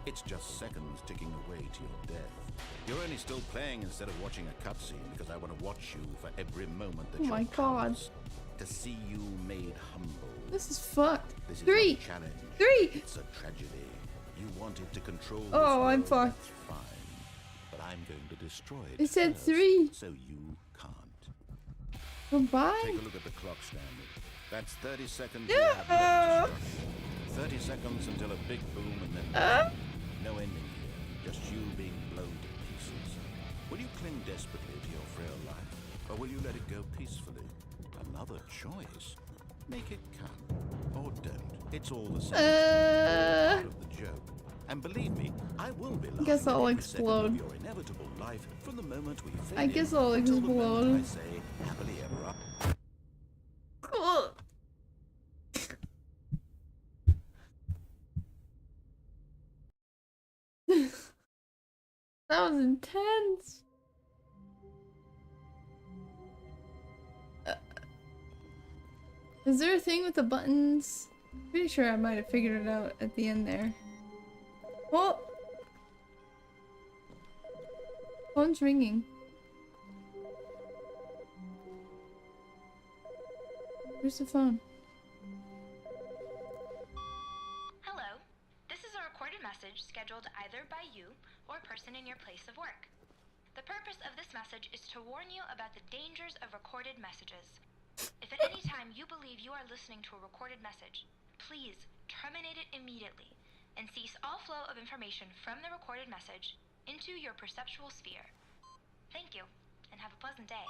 It's just seconds ticking away to your death. You're only still playing instead of watching a cutscene because I want to watch you for every moment that Oh my God. to see you made humble. This is fucked. This is 3. not a challenge. 3. It's a tragedy. You wanted to control this Oh, I'm world, fucked. that's fine. But I'm going to destroy it. It said first, 3. So you can't. Goodbye. Take a look at the clock, Stanley. That's 30 seconds you have left to struggle. 30 seconds until a big boom and then no ending here. Just you being blown to pieces. Will you cling desperately to your frail life? Or will you let it go peacefully? Another choice. Make it count. Or don't. It's all the same. Part of the joke. And believe me, I will be laughing guess I'll at every second explode. of your inevitable life from the moment we fade I guess in I'll until the moment explode. I say happily ever after. That was intense. Is there a thing with the buttons? Pretty sure I might have figured it out at the end there. Oh! Phone's ringing. Where's the phone? Hello. This is a recorded message scheduled either by you or a person in your place of work. The purpose of this message is to warn you about the dangers of recorded messages. If at any time you believe you are listening to a recorded message, please terminate it immediately and cease all flow of information from the recorded message into your perceptual sphere. Thank you, and have a pleasant day.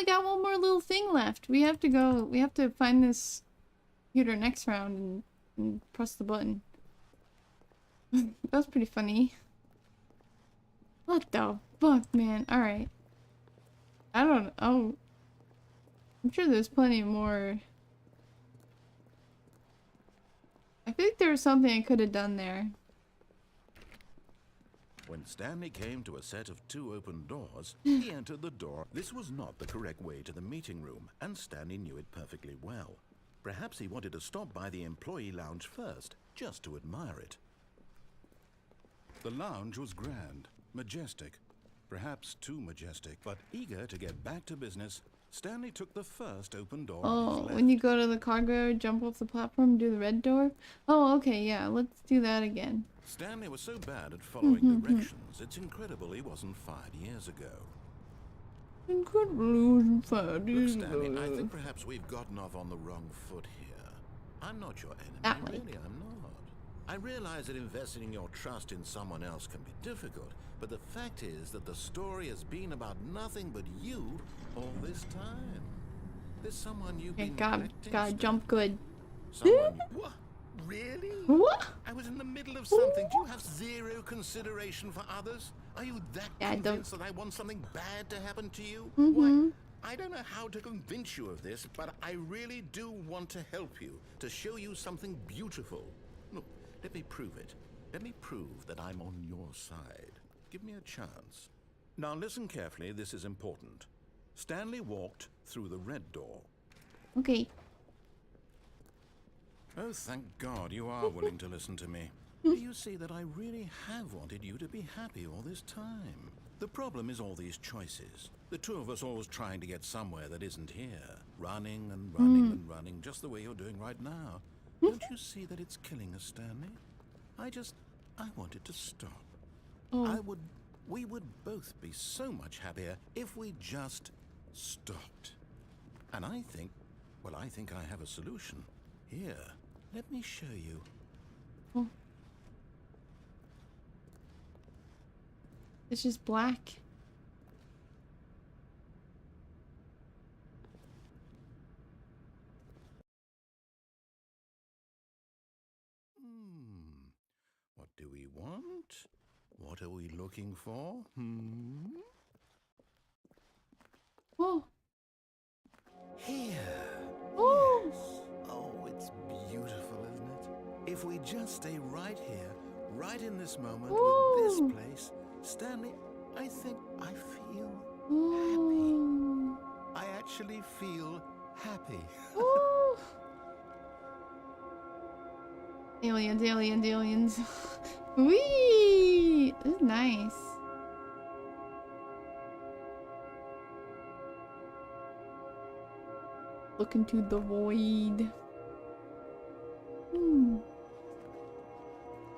only got one more little thing left. We have to find this computer next round and press the button. That was pretty funny. What the fuck, man? Alright. I don't know. Oh. I'm sure there's plenty more. I think there was something I could have done there. When Stanley came to a set of 2 open doors, he entered the door. This was not the correct way to the meeting room, and Stanley knew it perfectly well. Perhaps he wanted to stop by the employee lounge first, just to admire it. The lounge was grand, majestic, perhaps too majestic, but eager to get back to business, Stanley took the first open door. Oh, when you go to the cargo, jump off the platform, do the red door? Oh, okay, yeah, let's do that again. Stanley was so bad at following directions, it's incredible he wasn't fired years ago. Incredible, he wasn't fired years Look, Stanley, ago. I think perhaps we've gotten off on the wrong foot here. I'm not your enemy, That way. really, I'm not. I realize that investing your trust in someone else can be difficult, but the fact is that the story has been about nothing but you all this time. There's someone you've Okay, been gotta neglecting, jump good. Someone What? Really? What? I was in the middle of something. Do you have zero consideration for others? Are you that convinced that I want something bad to happen to you? Why, I don't know how to convince you of this, but I really do want to help you, to show you something beautiful. Look, let me prove it. Let me prove that I'm on your side. Give me a chance. Now listen carefully, this is important. Stanley walked through the red door. Okay. Oh, thank God you are willing to listen to me. Do you see that I really have wanted you to be happy all this time? The problem is all these choices. The two of us always trying to get somewhere that isn't here. Running and running and running, just the way you're doing right now. Don't you see that it's killing us, Stanley? I wanted to stop. We would both be so much happier if we just stopped. And I think I have a solution. Here, let me show you. Oh. It's just black. What do we want? What are we looking for? Oh. Here. Oh. Yes. Oh, it's beautiful, isn't it? If we just stay right here, right in this moment, with this place, Stanley, I think I feel happy. I actually feel happy. Aliens, aliens, aliens. Whee! This is nice. Look into the void.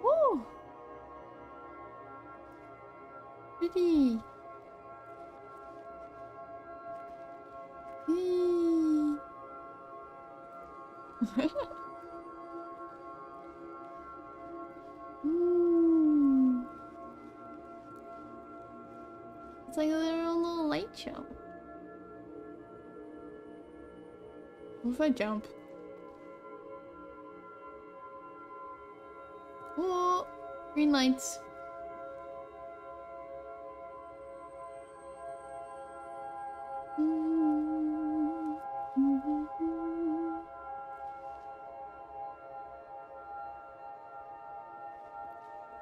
Oh! Pretty. It's like a little light show. What if I jump? Oh, green lights.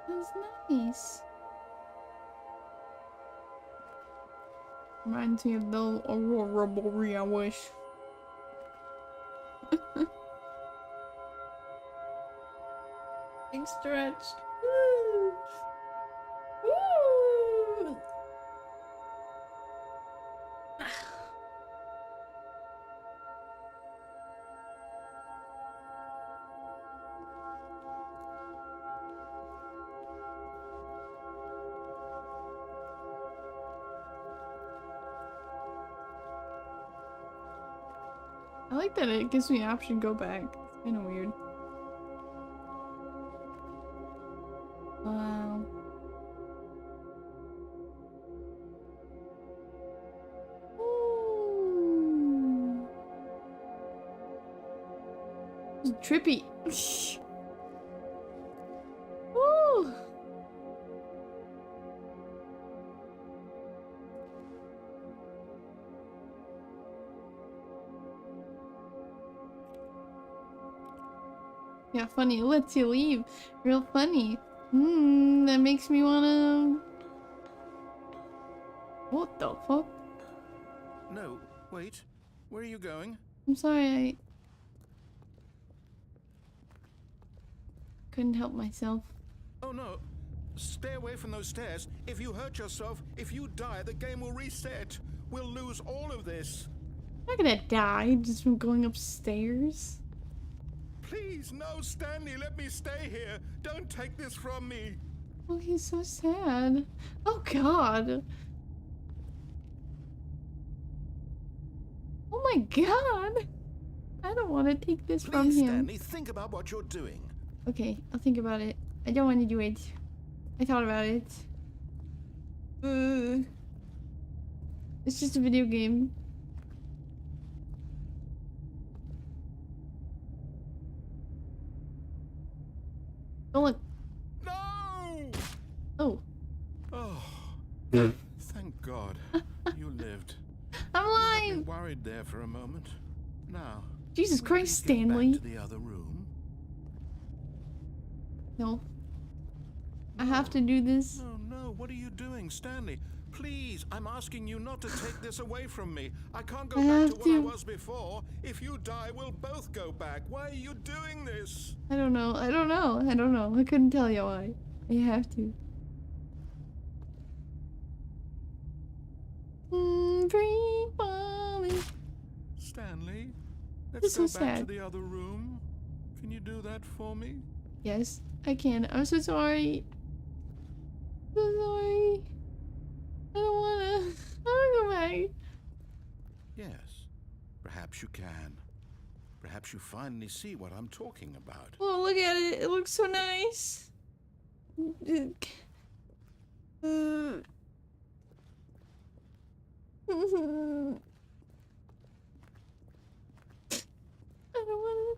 That's nice. Reminds me of the Aurora Borealis. Big stretch. Woo! Woo! I like that it gives me an option to go back. It's kind of weird. Wow. Ooh. It's trippy. Woo! Yeah, funny. Lets you leave. Real funny. That makes me wanna... What the fuck? No, wait. Where are you going? I'm sorry, I... couldn't help myself. Oh no. Stay away from those stairs. If you hurt yourself, if you die, the game will reset. We'll lose all of this. I'm not gonna die just from going upstairs. Please, no, Stanley, let me stay here. Don't take this from me. Oh, he's so sad. Oh, God. Oh my God. I don't want to take this from him. Stanley, think about what you're doing. Okay, I'll think about it. I don't want to do it. I thought about it. It's just a video game. Don't look. No! Oh. Oh. Thank God. You lived. I'm You had me alive! worried there for a moment. Now. Jesus will Christ, you get Stanley. back to the other room? No. I have to do this. No, no. What are you doing, Stanley? Please, I'm asking you not to take this away from me. I can't go back to what I was before. If you die, we'll both go back. Why are you doing this? I don't know. I don't know. I don't know. I couldn't tell you why. I have to. Free falling. Stanley, This let's is go so back to sad. the other room. Can you do that for me? Yes, I can. I'm so sorry. So sorry. I don't wanna. I don't go back. Yes, perhaps you can. Perhaps you finally see what I'm talking about. Oh, look at it. It looks so nice. I don't wanna.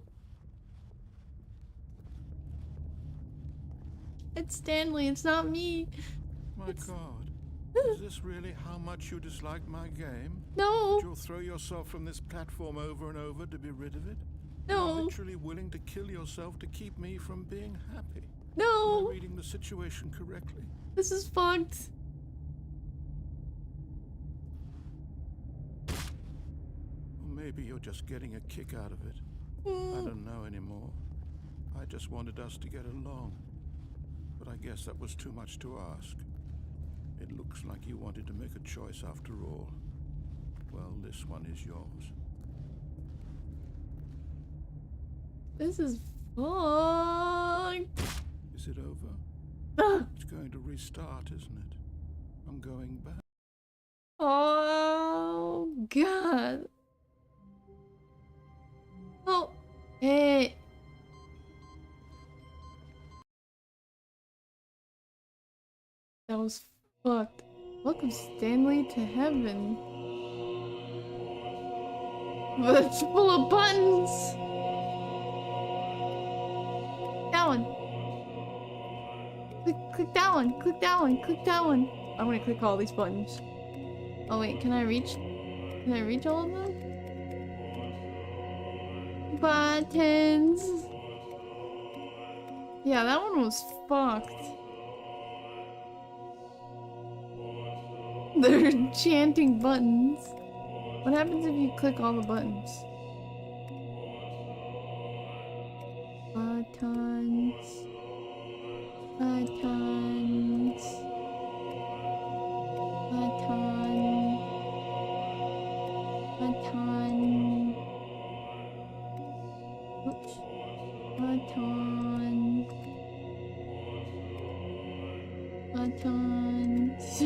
It's Stanley, it's not me. My God, is this really how much you dislike my game? No, That you'll throw yourself from this platform over and over to be rid of it? no, You're literally willing to kill yourself to keep me from being happy. Am I no. reading the situation correctly? This is fucked. Or maybe you're just getting a kick out of it. I don't know anymore. I just wanted us to get along. But I guess that was too much to ask. It looks like you wanted to make a choice after all. Well, this one is yours. This is fucked. Is it over? It's going to restart, isn't it? I'm going back. Oh, God. Oh, hey. That was fucked. Welcome, Stanley, to heaven. But it's full of buttons. That one. Click that one. Click that one. Click that one. I'm gonna click all these buttons. Oh wait, can I reach? Can I reach all of them? Buttons. Yeah, that one was fucked. They're chanting buttons. What happens if you click all the buttons? Buttons. Buttons. Button. Button. Oops. Button. Buttons.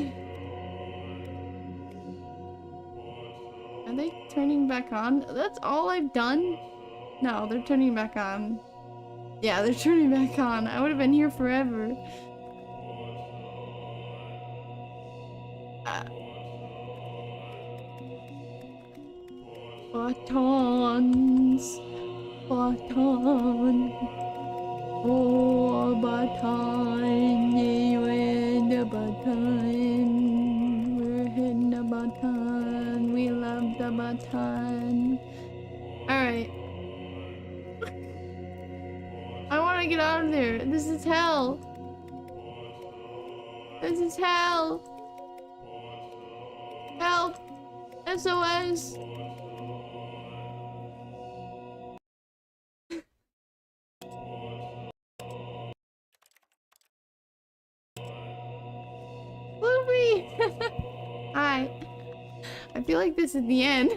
Are they turning back on? That's all I've done? No, they're turning back on. Yeah, they're turning back on. I would have been here forever. Buttons. Baton. Oh, baton. Yeah, we're in the baton. We're hitting the baton. We love the baton. Alright. I want to get out of there. This is hell. This is hell. Help. SOS. Blueberry. Hi. I feel like this is the end.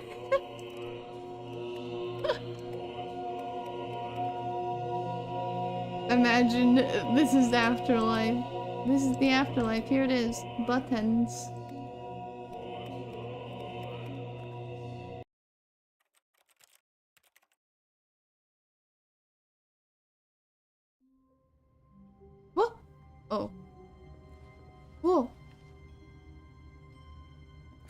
Imagine this is the afterlife. This is the afterlife. Here it is. Buttons. Whoa. Oh. Whoa.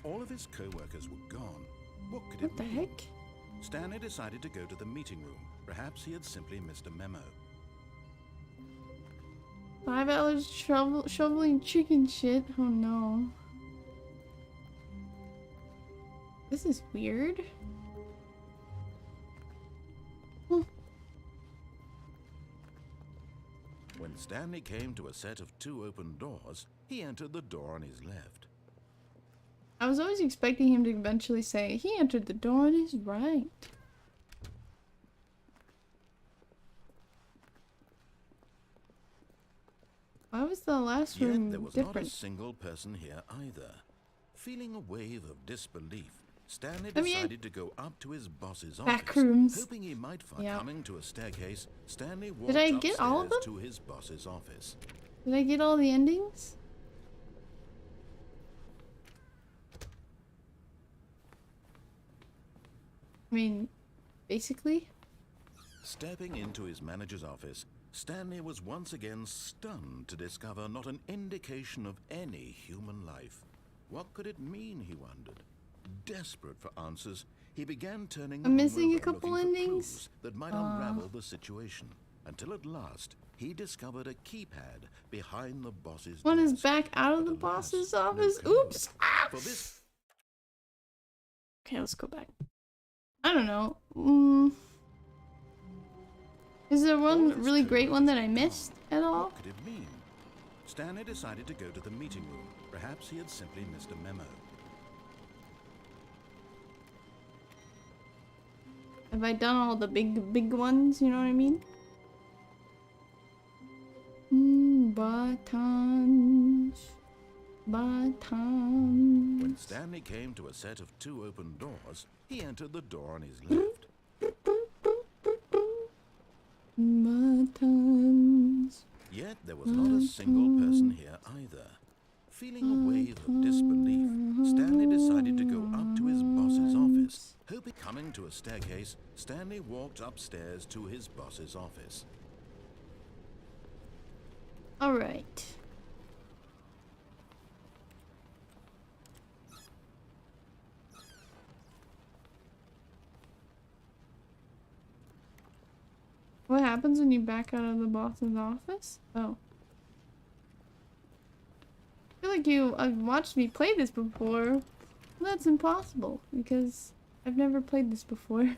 All of his co-workers were gone. What could What it the mean? heck? Stanley decided to go to the meeting room. Perhaps he had simply missed a memo. 5 hours shoveling chicken shit. Oh no. This is weird. When Stanley came to a set of 2 open doors, he entered the door on his left. I was always expecting him to eventually say, he entered the door on his right. Why was the last room Yet there was different? not a single person here either. Feeling a wave of disbelief, Stanley I mean, decided to go up to his boss's back office. rooms. Hoping he might find Yeah. coming to a staircase, Stanley walked I upstairs get all of them? to his boss's office. Did I get all the endings? I mean, basically. Stepping into his manager's office, Stanley was once again stunned to discover not an indication of any human life. What could it mean, he wondered. Desperate for answers, he began turning the I'm room missing a over, couple looking for endings. clues that might unravel the situation. Until at last, he discovered a keypad behind the boss's One is desk. back out of But the alas, boss's no office. code. Oops. Ah! For this Okay, let's go back. I don't know. Is there All one his really great one that I co-workers were missed gone. at all? What could it mean? Stanley decided to go to the meeting room. Perhaps he had simply missed a memo. Have I done all the big ones? You know what I mean? Buttons. Buttons. When Stanley came to a set of 2 open doors, he entered the door on his left. Buttons. Yet there was not a single person here either. Feeling a wave of disbelief, Stanley decided to go up to his boss's office. Hoping coming to a staircase, Stanley walked upstairs to his boss's office. All right. What happens when you back out of the boss's office? Oh. I feel like I've watched me play this before. That's impossible because I've never played this before.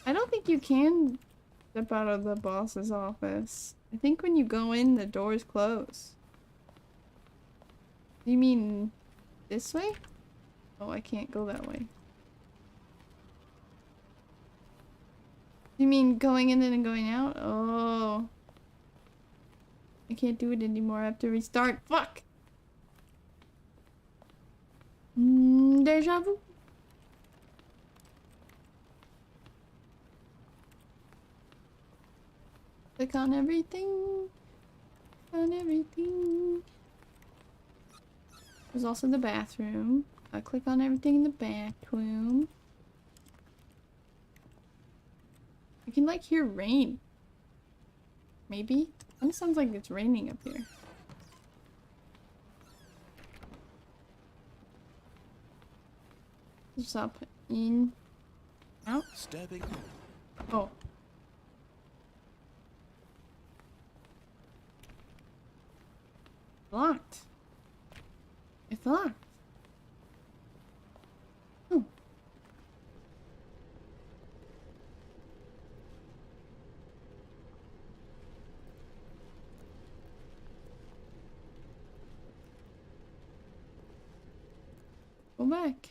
I don't think you can step out of the boss's office. I think when you go in, the doors close. You mean this way? Oh, I can't go that way. You mean going in and going out? Oh. I can't do it anymore. I have to restart. Fuck! Deja vu. Click on everything. On everything. There's also the bathroom. I click on everything in the bathroom. I can like hear rain. Maybe? It sounds like it's raining up here. Just up, in, out. Stepping. Oh. Locked. It's locked. Oh. Go back.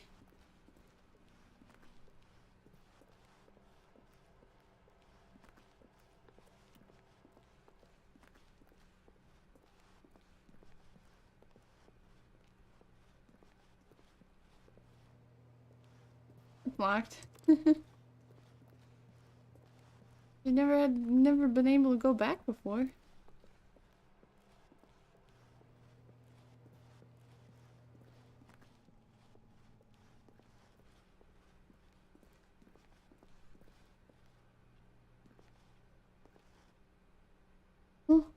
It's locked. You've never been able to go back before. Oh.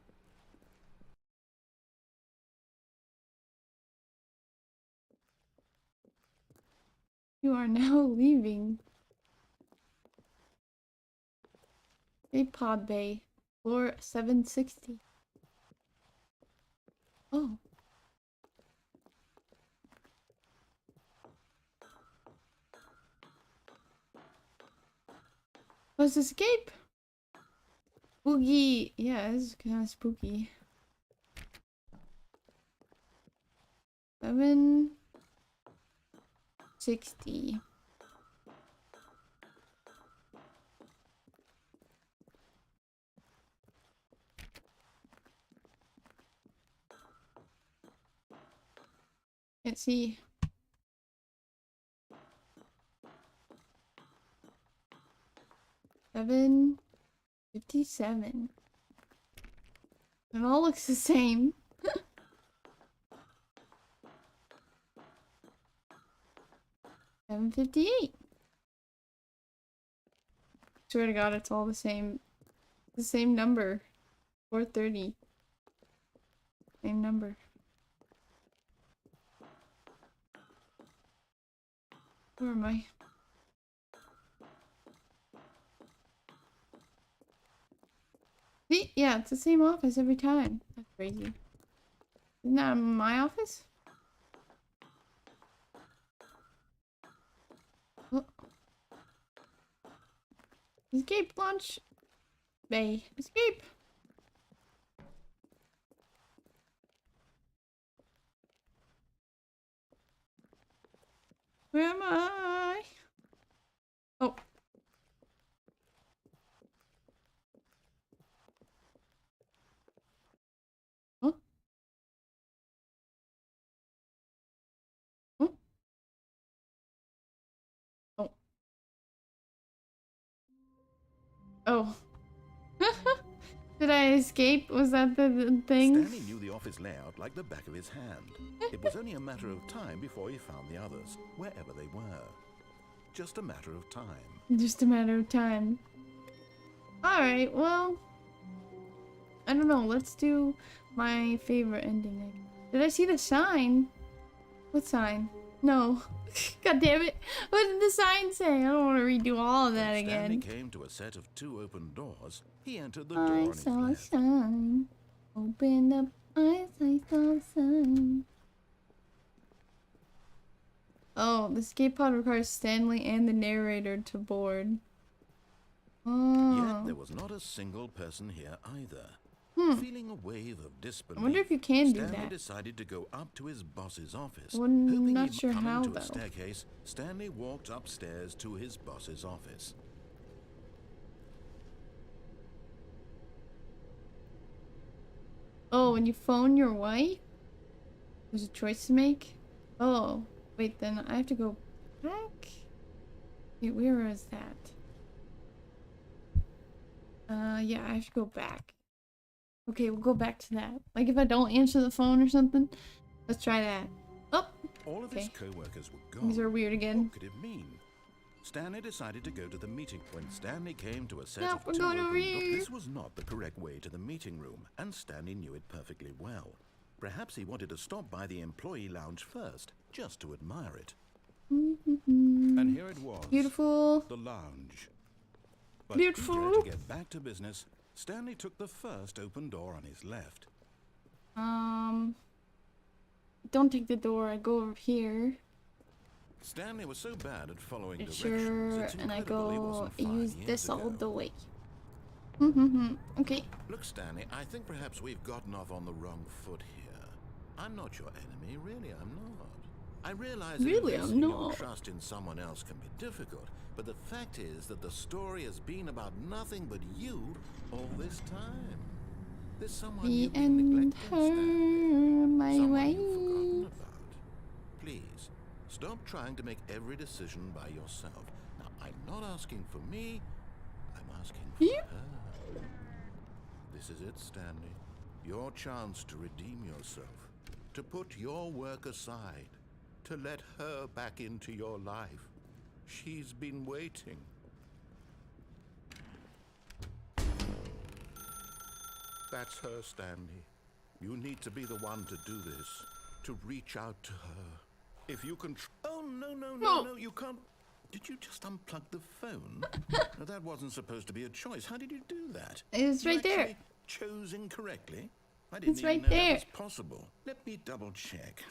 You are now leaving. Pod Bay. Floor 760. Oh. Let's escape. Spooky. Yeah, this is kind of spooky. 760. Can't see. Seven 57. It all looks the same. 758. Swear to God, it's all the same. The same number. 430. Same number. Where am I? See? Yeah, it's the same office every time. That's crazy. Isn't that my office? Oh. Escape launch bay. Escape. Where am I? Oh. Huh? Huh? Oh. Oh. Did I escape? Was that the thing? Stanley knew the office layout like the back of his hand. It was only a matter of time before he found the others, wherever they were. Just a matter of time. Just a matter of time. Alright, well... I don't know, let's do my favorite ending. Did I see the sign? What sign? No. God damn it. What did the sign say? I don't want to redo all of that when again. Stanley came to a set of 2 open doors. He entered the door on I his saw a left. sign. Open up eyes, I saw a sign. Oh, the escape pod requires Stanley and the narrator to board. Oh. Yet there was not a single person here either. Feeling a wave of disbelief, I wonder if you can do Stanley that. decided to go up to his boss's office. I'm Hoping not he'd sure come how, into though. a staircase, Stanley walked upstairs to his boss's office. Oh, when you phone your wife? There's a choice to make? Oh, wait, then I have to go back? Wait, where is that? Yeah, I have to go back. Okay, we'll go back to that. Like if I don't answer the phone or something. Let's try that. Oh! All of Okay. his co-workers were gone. These are weird again. What could it mean? Stanley decided to go to the meeting. When Stanley came to a set Nope, of we're 2 going open over doors, here. this was not the correct way to the meeting room, and Stanley knew it perfectly well. Perhaps he wanted to stop by the employee lounge first, just to admire it. And here it was. Beautiful. The lounge. But eager to get back to business, Stanley took the first open door on his left. Don't take the door, I go over here. Stanley was so bad at following directions, Sure, it's and I incredible he go wasn't 5 use years this all ago. the way. Okay. Look, Stanley, I think perhaps we've gotten off on the wrong foot here. I'm not your enemy, really, I'm not. I realize that investing your trust in someone else can be difficult, but the fact is that the story has been about nothing but you all this time. There's someone you've been neglecting, Stanley. Someone you've forgotten about. Please, stop trying to make every decision by yourself. Now, I'm not asking for me, I'm asking for her. This is it, Stanley. Your chance to redeem yourself, to put your work aside, to let her back into your life. She's been waiting. That's her, Stanley. You need to be the one to do this, to reach out to her. If you can... Oh, no, you can't... Did you just unplug the phone? No, that wasn't supposed to be a choice. How did you do that? It's right there. Chose incorrectly? I didn't It's even right know there. that was possible. Let me double check.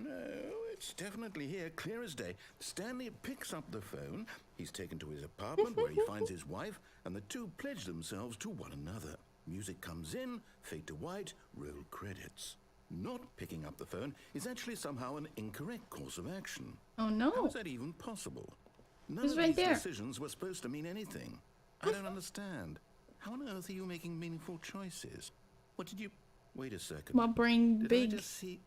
No, it's definitely here, clear as day. Stanley picks up the phone. He's taken to his apartment where he finds his wife, and the two pledge themselves to one another. Music comes in, fade to white, roll credits. Not picking up the phone is actually somehow an incorrect course of action. Oh no. How is that even possible? None It's of right these there. decisions were supposed to mean anything. I don't understand. How on earth are you making meaningful choices? What did you... Wait a second. My brain Did big. I just see...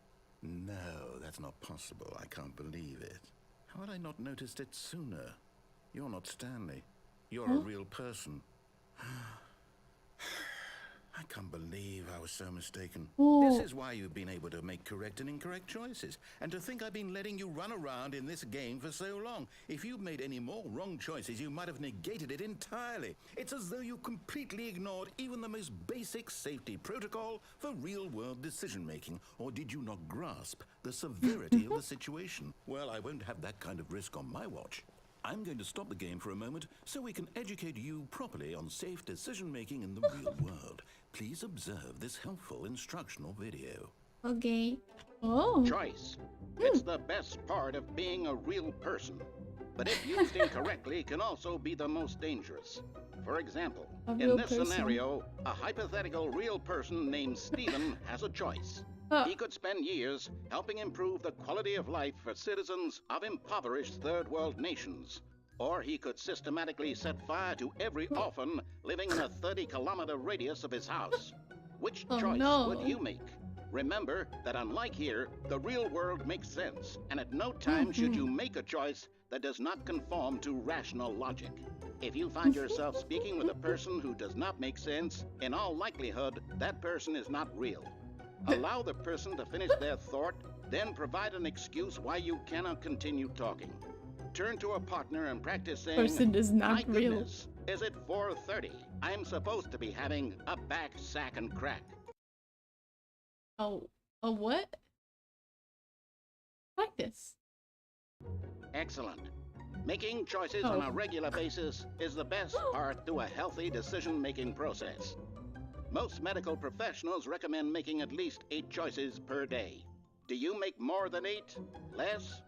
No, that's not possible. I can't believe it. How had I not noticed it sooner? You're not Stanley. You're a real person. I can't believe I was so mistaken. Oh. This is why you've been able to make correct and incorrect choices. And to think I've been letting you run around in this game for so long. If you'd made any more wrong choices, you might have negated it entirely. It's as though you completely ignored even the most basic safety protocol for real-world decision-making. Or did you not grasp the severity of the situation? Well, I won't have that kind of risk on my watch. I'm going to stop the game for a moment so we can educate you properly on safe decision-making in the real world. Please observe this helpful instructional video. Okay. Oh. Choice. It's the best part of being a real person. But if used incorrectly, it can also be the most dangerous. For example, in this scenario, a hypothetical real person named Stephen has a choice. He could spend years helping improve the quality of life for citizens of impoverished third world nations. Or he could systematically set fire to every orphan living in a 30-kilometer radius of his house. Which choice would you make? Remember that unlike here, the real world makes sense, and at no time should you make a choice that does not conform to rational logic. If you find yourself speaking with a person who does not make sense, in all likelihood, that person is not real. Allow the person to finish their thought, then provide an excuse why you cannot continue talking. Turn to a partner and practice saying, Person is not "My real. goodness, is it 4:30? I'm supposed to be having a back sack and crack." Oh. A what? Practice. Excellent. Making choices on a regular basis is the best part to a healthy decision-making process. Most medical professionals recommend making at least 8 choices per day. Do you make more than 8? Less?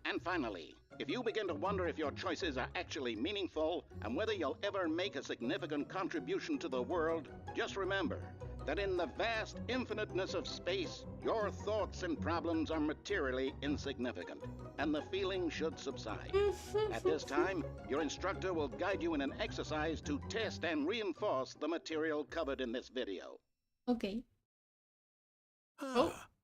And finally, if you begin to wonder if your choices are actually meaningful and whether you'll ever make a significant contribution to the world, just remember that in the vast infiniteness of space, your thoughts and problems are materially insignificant, and the feeling should subside. At this time, your instructor will guide you in an exercise to test and reinforce the material covered in this video. Okay.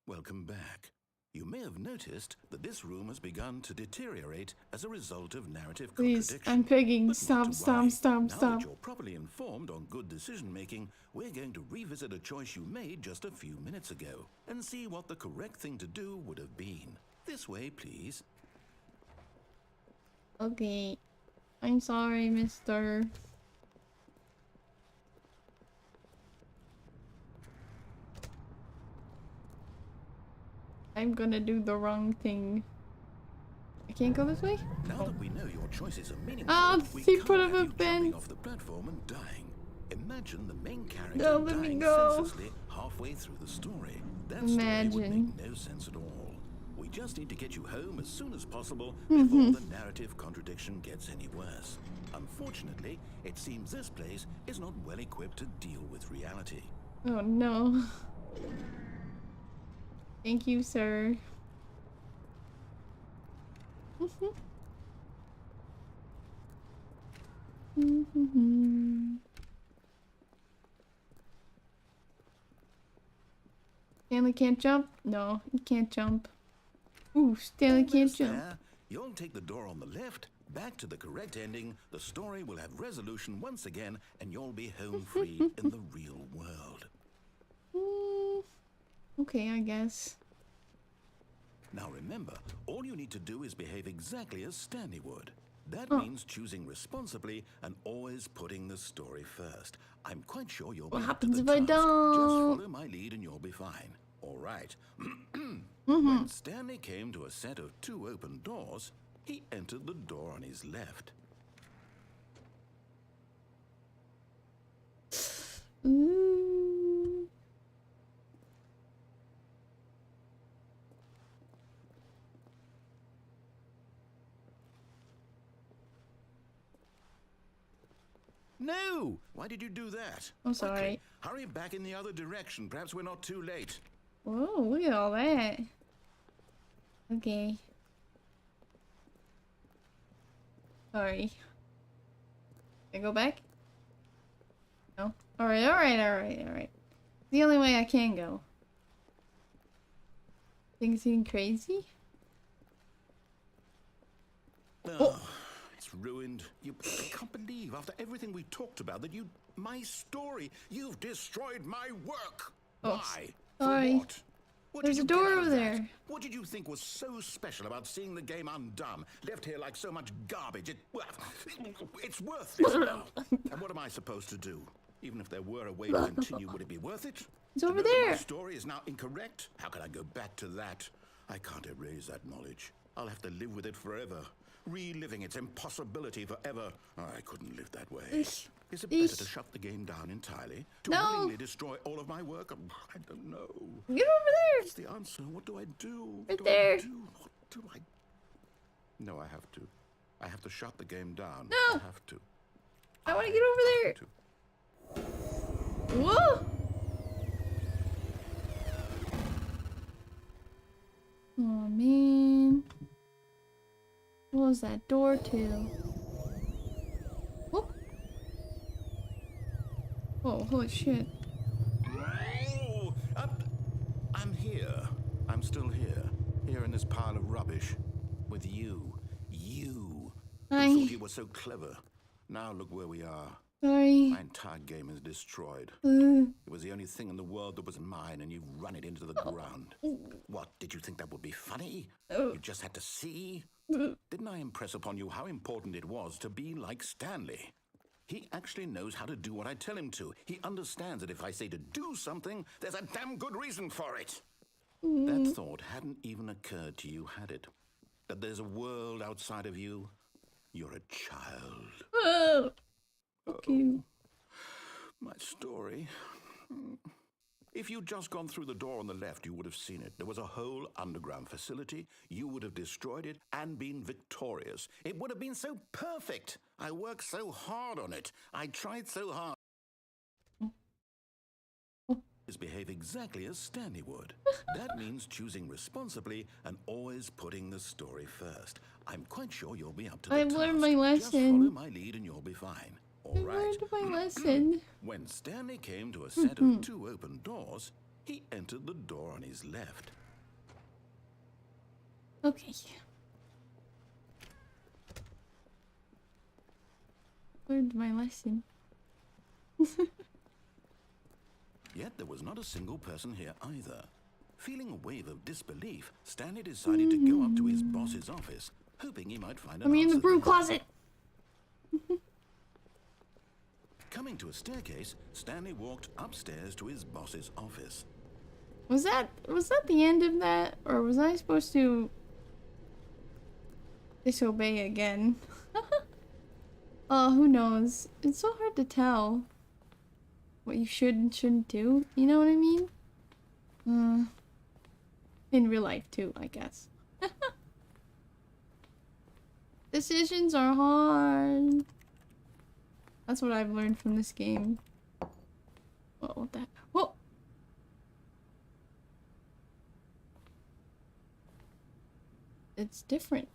Welcome back. You may have noticed that this room has begun to deteriorate as a result of narrative Please, contradiction. I'm begging. But not to Stop. worry. Stop. Now that you're properly informed on good decision-making, we're going to revisit a choice you made just a few minutes ago and see what the correct thing to do would have been. This way, please. Okay. I'm sorry, mister. I'm gonna do the wrong thing. I can't go this way? Now that we know your choices are meaningful, Oh, we he can't put have up a you jumping fence. off the platform and dying. Imagine the main character No, let me dying go. senselessly halfway through the story. That story would Imagine. make no sense at all. We just need to get you home as soon as possible before the narrative contradiction gets any worse. Unfortunately, it seems this place is not well equipped to deal with reality. Oh no. Thank you, sir. Stanley can't jump? No, he can't jump. Ooh, Stanley can't Almost jump. there. You'll take the door on the left, back to the correct ending, the story will have resolution once again, and you'll be home free in the real world. Okay, I guess. Now remember, all you need to do is behave exactly as Stanley would. That means choosing responsibly and always putting the story first. I'm quite sure you'll be What up to happens the if I task. don't? Just follow my lead and you'll be fine. All right. When Stanley came to a set of 2 open doors, he entered the door on his left. Ooh. No! Why did you do that? I'm sorry. Quickly, hurry back in the other direction. Perhaps we're not too late. Whoa, look at all that. Okay. Sorry. Can I go back? No? Alright. The only way I can go. Things seem crazy? Oh, it's ruined. I can't believe, after everything we talked about, that my story, you've destroyed my work. Oh, Why? sorry. For what? What There's did a you get door out of over that? there. What did you think was so special about seeing the game undone, left here like so much garbage? It's worthless now. And what am I supposed to do? Even if there were a way to continue, would it be worth it? It's To over know that there. my story is now incorrect? How can I go back to that? I can't erase that knowledge. I'll have to live with it forever. Reliving its impossibility forever. I couldn't live that way. Is it better to shut the game down entirely? To No. willingly destroy all of my work? I don't know. Get over there! What's the answer? What do I do? Right What do there. I do? What do I... No, I have to. I have to shut the game down. No. I have to. I want to get over there! To. Whoa! Oh man. What was that door to? Whoop. Oh, holy shit. Oh, I'm here. I'm still here. Here in this pile of rubbish. With you. You. Hi. Who thought you were so clever. Now look where we are. Sorry. My entire game is destroyed. It was the only thing in the world that was mine, and you've run it into the ground. What, did you think that would be funny? You just had to see? Didn't I impress upon you how important it was to be like Stanley? He actually knows how to do what I tell him to. He understands that if I say to do something, there's a damn good reason for it. That thought hadn't even occurred to you, had it? That there's a world outside of you? You're a child. Oh. Okay. My story. If you'd just gone through the door on the left, you would have seen it. There was a whole underground facility. You would have destroyed it and been victorious. It would have been so perfect. I worked so hard on it. I tried so hard. Behave exactly as Stanley would. That means choosing responsibly and always putting the story first. I'm quite sure you'll be up to the task. I've learned my Just follow lesson. my lead and you'll be fine. I All right. learned my lesson. When Stanley came to a set of 2 open doors, he entered the door on his left. Okay. Learned my lesson. Yet there was not a single person here either. Feeling a wave of disbelief, Stanley decided to go up to his boss's office, hoping he might find an I'm in the answer broom there. closet. Coming to a staircase, Stanley walked upstairs to his boss's office. Was that the end of that, or was I supposed to? disobey again. Oh, who knows? It's so hard to tell what you should and shouldn't do. You know what I mean? In real life too, I guess. Decisions are hard. That's what I've learned from this game. Whoa, what the? Whoa! It's different.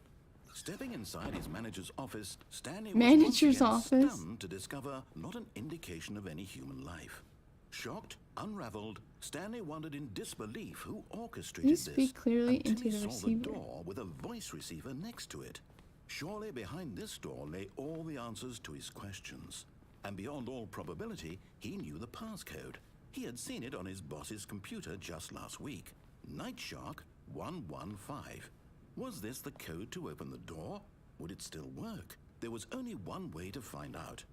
Stepping inside his manager's office, Stanley was Manager's once again office? stunned to discover not an indication of any human life. Shocked, unraveled, Stanley wondered in disbelief who orchestrated Please speak this clearly until into he the saw receiver. the door with a voice receiver next to it. Surely behind this door lay all the answers to his questions. And beyond all probability, he knew the passcode. He had seen it on his boss's computer just last week. Night Shark 115. Was this the code to open the door? Would it still work? There was only one way to find out.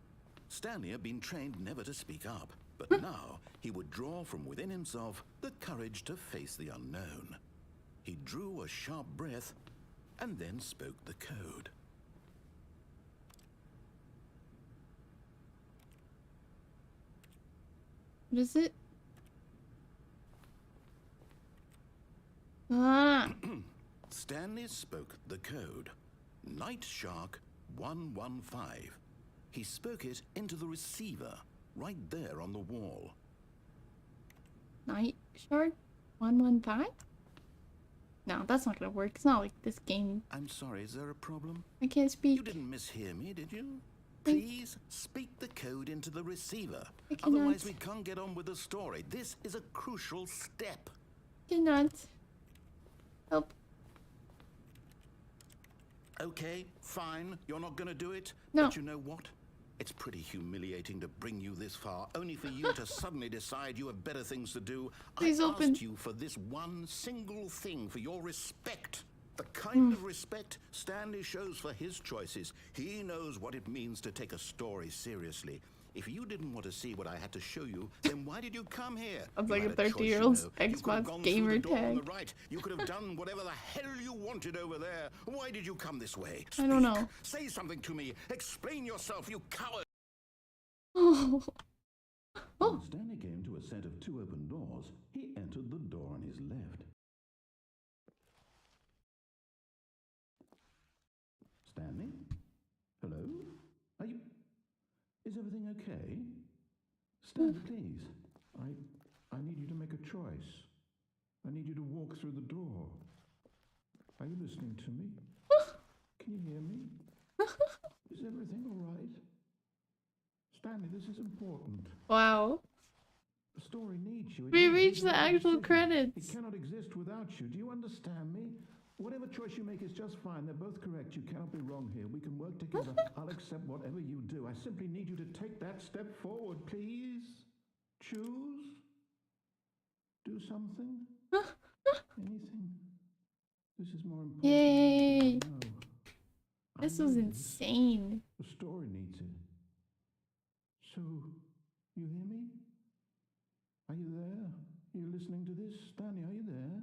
Stanley had been trained never to speak up, but now he would draw from within himself the courage to face the unknown. He drew a sharp breath and then spoke the code. What is it? Ah! Stanley spoke the code. Night Shark 115. He spoke it into the receiver, right there on the wall. Night Shark 115? No, that's not gonna work. It's not like this game. I'm sorry, is there a problem? I can't speak. You didn't mishear me, did you? Please speak the code into the receiver. I cannot. Otherwise, we can't get on with the story. This is a crucial step. Cannot. Help. Okay, fine. You're not going to do it? No. But you know what? It's pretty humiliating to bring you this far, only for you to suddenly decide you have better things to do. Please I open. asked you for this one single thing, for your respect. The kind of respect Stanley shows for his choices. He knows what it means to take a story seriously. If you didn't want to see what I had to show you, then why did you come here? I'm You like a had choice, 30-year-old's you know. You could have Xbox gone gamer through the door on tag. the right. You could have done whatever the hell you wanted over there. Why did you come this way? I don't Speak. know. Say something to me. Explain yourself, you coward. Oh. When Stanley came to a set of two open doors, he entered the door on his left. Stanley? Hello? Are you... Is everything okay? Stanley, please. I need you to make a choice. I need you to walk through the door. Are you listening to me? Can you hear me? Is everything all right? Stanley, this is important. Wow. The story needs you. We reached the actual credits. It cannot exist without you. Do you understand me? Whatever choice you make is just fine. They're both correct. You cannot be wrong here. We can work together. I'll accept whatever you do. I simply need you to take that step forward, please. Choose. Do something. Anything. This is more important. Yay. I This know was it is. insane. The story needs it. So, you hear me? Are you there? Are you listening to this? Stanley, are you there?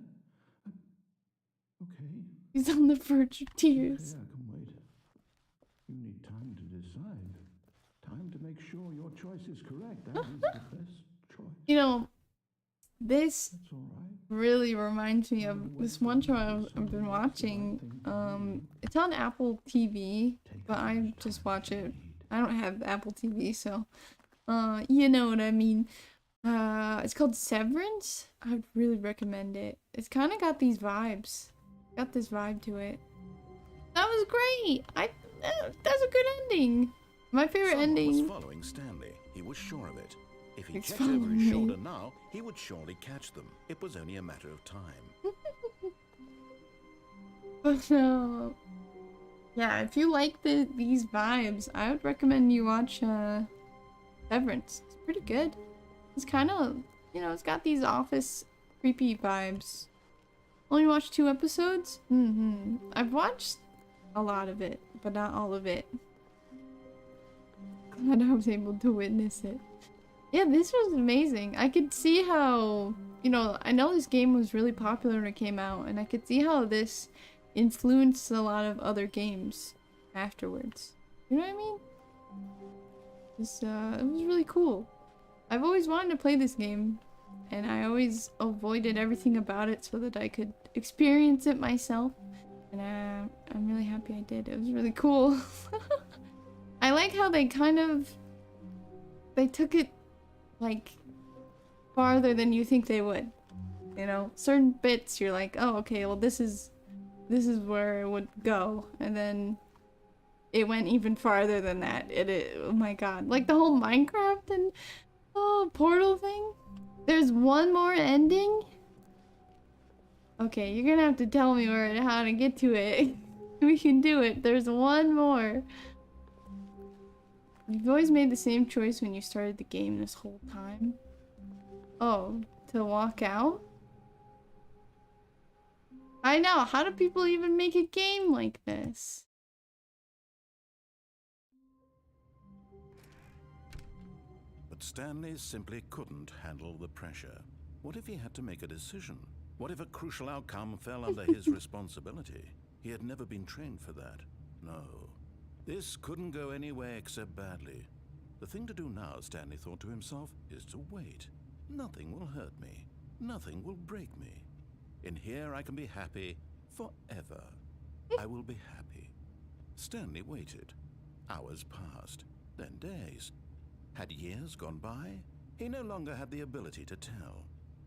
Okay. He's on the verge of tears. Okay, I can wait. You need time to decide. Time to make sure your choice is correct. That is the best choice. You know, this That's all right. really reminds me of this one show I've been watching. It's on Apple TV, but I just watch it. I don't have Apple TV, so you know what I mean. It's called Severance. I'd really recommend it. It's kind of got these vibes. Got this vibe to it. That was great. That's a good ending. My favorite Someone ending. was following Stanley. He was sure of it. If he It's checked over following his me. shoulder now, he would surely catch them. It was only a matter of time. But yeah, if you like these vibes, I would recommend you watch Severance. It's pretty good. It's kind of, you know, it's got these office creepy vibes. Only watched 2 episodes? I've watched a lot of it, but not all of it. Glad I was able to witness it. Yeah, this was amazing. I could see how, you know, I know this game was really popular when it came out, and I could see how this influenced a lot of other games afterwards. You know what I mean? It was really cool. I've always wanted to play this game, and I always avoided everything about it so that I could experience it myself. And I'm really happy I did. It was really cool. I like how they they took it like farther than you think they would. You know, certain bits you're like, oh, okay, well this is where it would go, and then it went even farther than that. Oh my god, like the whole Minecraft and Portal thing. There's one more ending. Okay, you're gonna have to tell me how to get to it. We can do it. There's one more. You've always made the same choice when you started the game this whole time. Oh, to walk out? I know, how do people even make a game like this? But Stanley simply couldn't handle the pressure. What if he had to make a decision? What if a crucial outcome fell under his responsibility? He had never been trained for that. No. This couldn't go any way except badly. The thing to do now, Stanley thought to himself, is to wait. Nothing will hurt me. Nothing will break me. In here I can be happy forever. I will be happy. Stanley waited. Hours passed, then days. Had years gone by? He no longer had the ability to tell.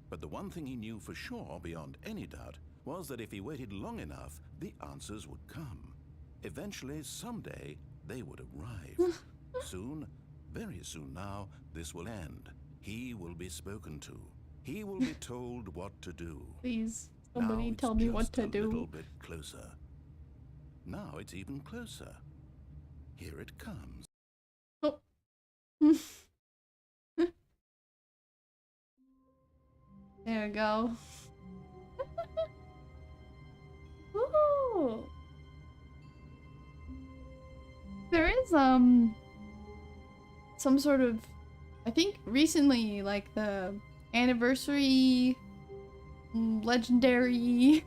But the one thing he knew for sure, beyond any doubt, was that if he waited long enough, the answers would come. Eventually, someday, they would arrive. Soon, very soon now, this will end. He will be spoken to. He will be told what to do. Please, somebody tell me what to do. A little bit closer. Now it's even closer. Here it comes. Oh. There we go. Woohoo! There is some sort of, I think recently, like the anniversary legendary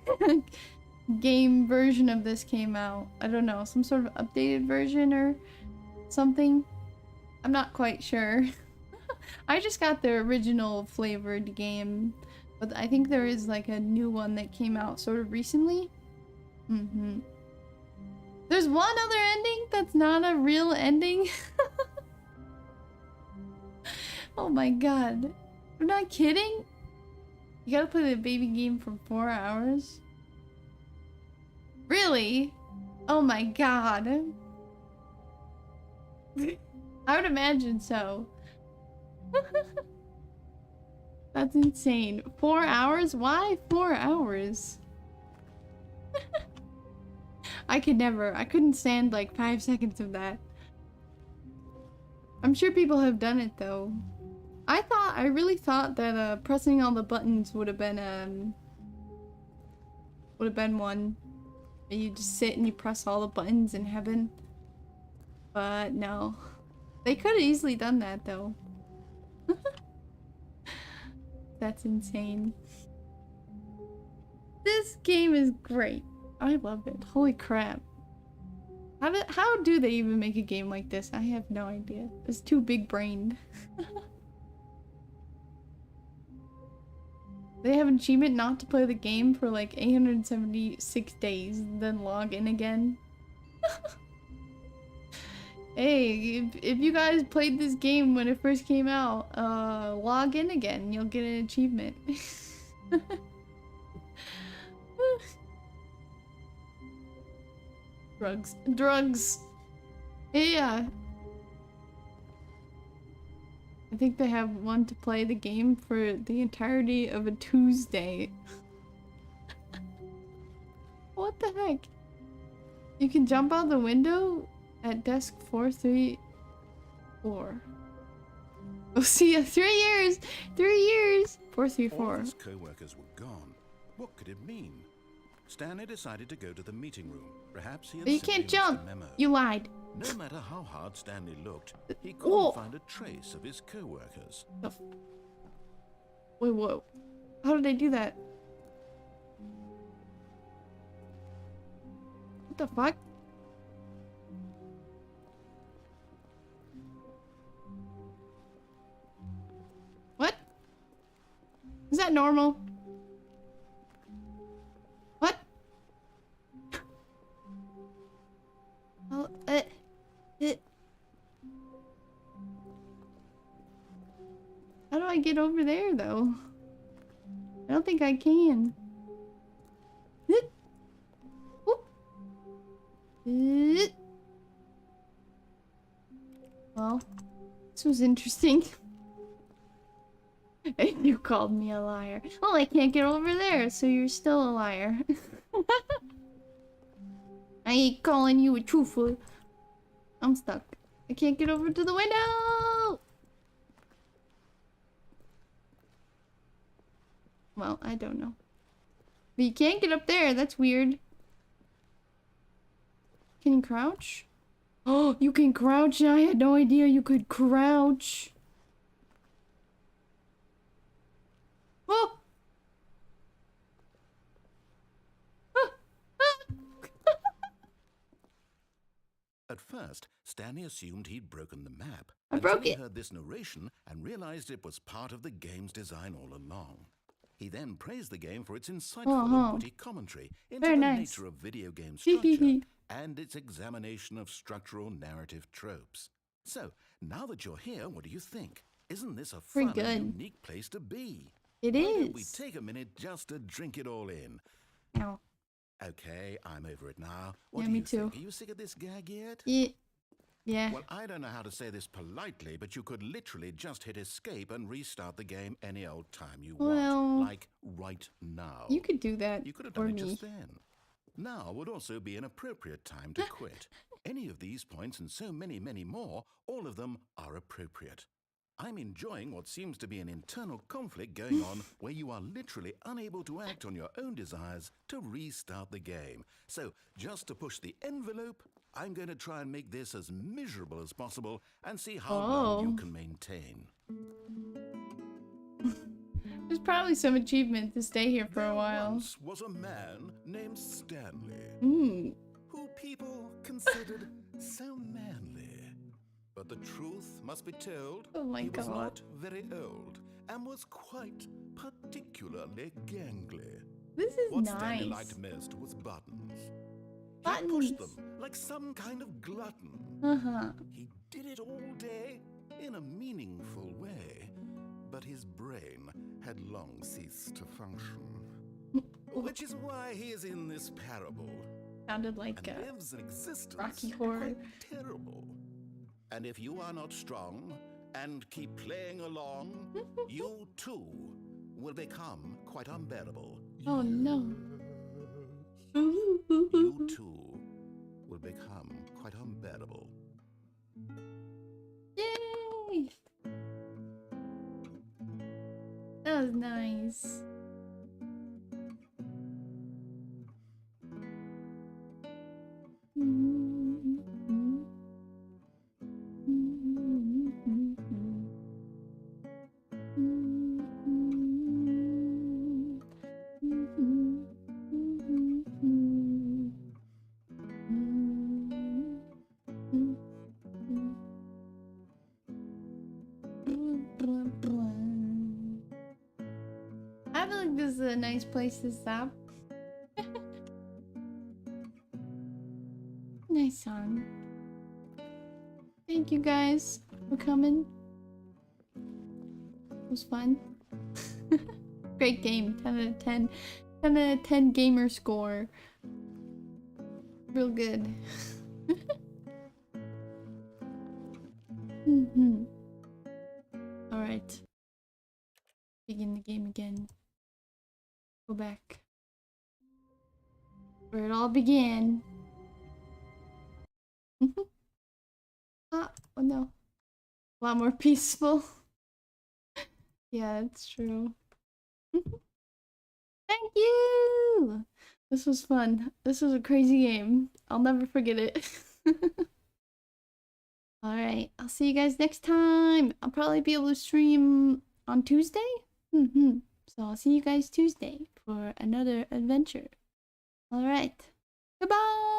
game version of this came out. I don't know, some sort of updated version or something. I'm not quite sure. I just got the original flavored game, but I think there is like a new one that came out sort of recently. There's one other ending that's not a real ending. Oh my god. We're not kidding? You gotta play the baby game for 4 hours? Really? Oh my god. I would imagine so. That's insane. 4 hours? Why 4 hours? I couldn't stand like 5 seconds of that. I'm sure people have done it though. I really thought that pressing all the buttons would have been one. You just sit and you press all the buttons in heaven. But no. They could have easily done that though. That's insane. This game is great. I love it. Holy crap. How do they even make a game like this? I have no idea. It's too big brained. They have an achievement not to play the game for like 876 days, then log in again. Hey, if you guys played this game when it first came out, log in again. You'll get an achievement. Drugs. Yeah. I think they have one to play the game for the entirety of a Tuesday. What the heck? You can jump out the window at desk 434. We'll see you. 3 years! 3 years! 434. All his co-workers were gone. What could it mean? Stanley decided to go to the meeting room. Perhaps he had you can't jump! You lied. No matter how hard Stanley looked, he couldn't find a trace of his co-workers. Wait, whoa. How did they do that? What the fuck? What? Is that normal? What? Oh, How do I get over there, though? I don't think I can. Well, this was interesting. You called me a liar. Well, I can't get over there, so you're still a liar. I ain't calling you a truthful. I'm stuck. I can't get over to the window! Well, I don't know. But you can't get up there. That's weird. Can you crouch? Oh, you can crouch. I had no idea you could crouch. Oh! At first, Stanley assumed he'd broken the map. I broke until it. He heard this narration and realized it was part of the game's design all along. He then praised the game for its insightful and witty commentary into Very the nice. nature of video game structure and its examination of structural narrative tropes. So, now that you're here, what do you think? Isn't this a fun and unique place to be? It Why is. don't we take a minute just to drink it all in? Ow. Okay, I'm over it now. What Yeah, do me you think? too. Are you sick of this gag yet? Yeah. Well, I don't know how to say this politely, but you could literally just hit escape and restart the game any old time you want. Like right now. You could do that. You could have for done it me. just then. Now would also be an appropriate time to quit. Any of these points and so many, many more, all of them are appropriate. I'm enjoying what seems to be an internal conflict going on where you are literally unable to act on your own desires to restart the game. So, just to push the envelope, I'm going to try and make this as miserable as possible and see how long you can maintain. There's probably some achievement to stay here for There a while. once was a man named Stanley, who people considered so manly. But the truth must be told, he was not very old and was quite particularly gangly. This is What nice. Stanley liked most was buttons. Buttons. He pushed them like some kind of glutton. He did it all day in a meaningful way, but his brain had long ceased to function. Which is why he is in this parable. Sounded like and lives an existence Rocky Horror. quite terrible. And if you are not strong and keep playing along, you too will become quite unbearable. Oh no. You too will become quite unbearable. Yay! That was nice. I feel like this is a nice place to stop. Nice song. Thank you guys for coming. It was fun. Great game. 10 out of 10. 10 out of 10 gamer score. Real good. Alright. Begin the game again. Go back. Where it all began. Oh no. A lot more peaceful. Yeah, that's true. Thank you! This was fun. This was a crazy game. I'll never forget it. Alright, I'll see you guys next time. I'll probably be able to stream on Tuesday? So I'll see you guys Tuesday for another adventure. Alright. Goodbye!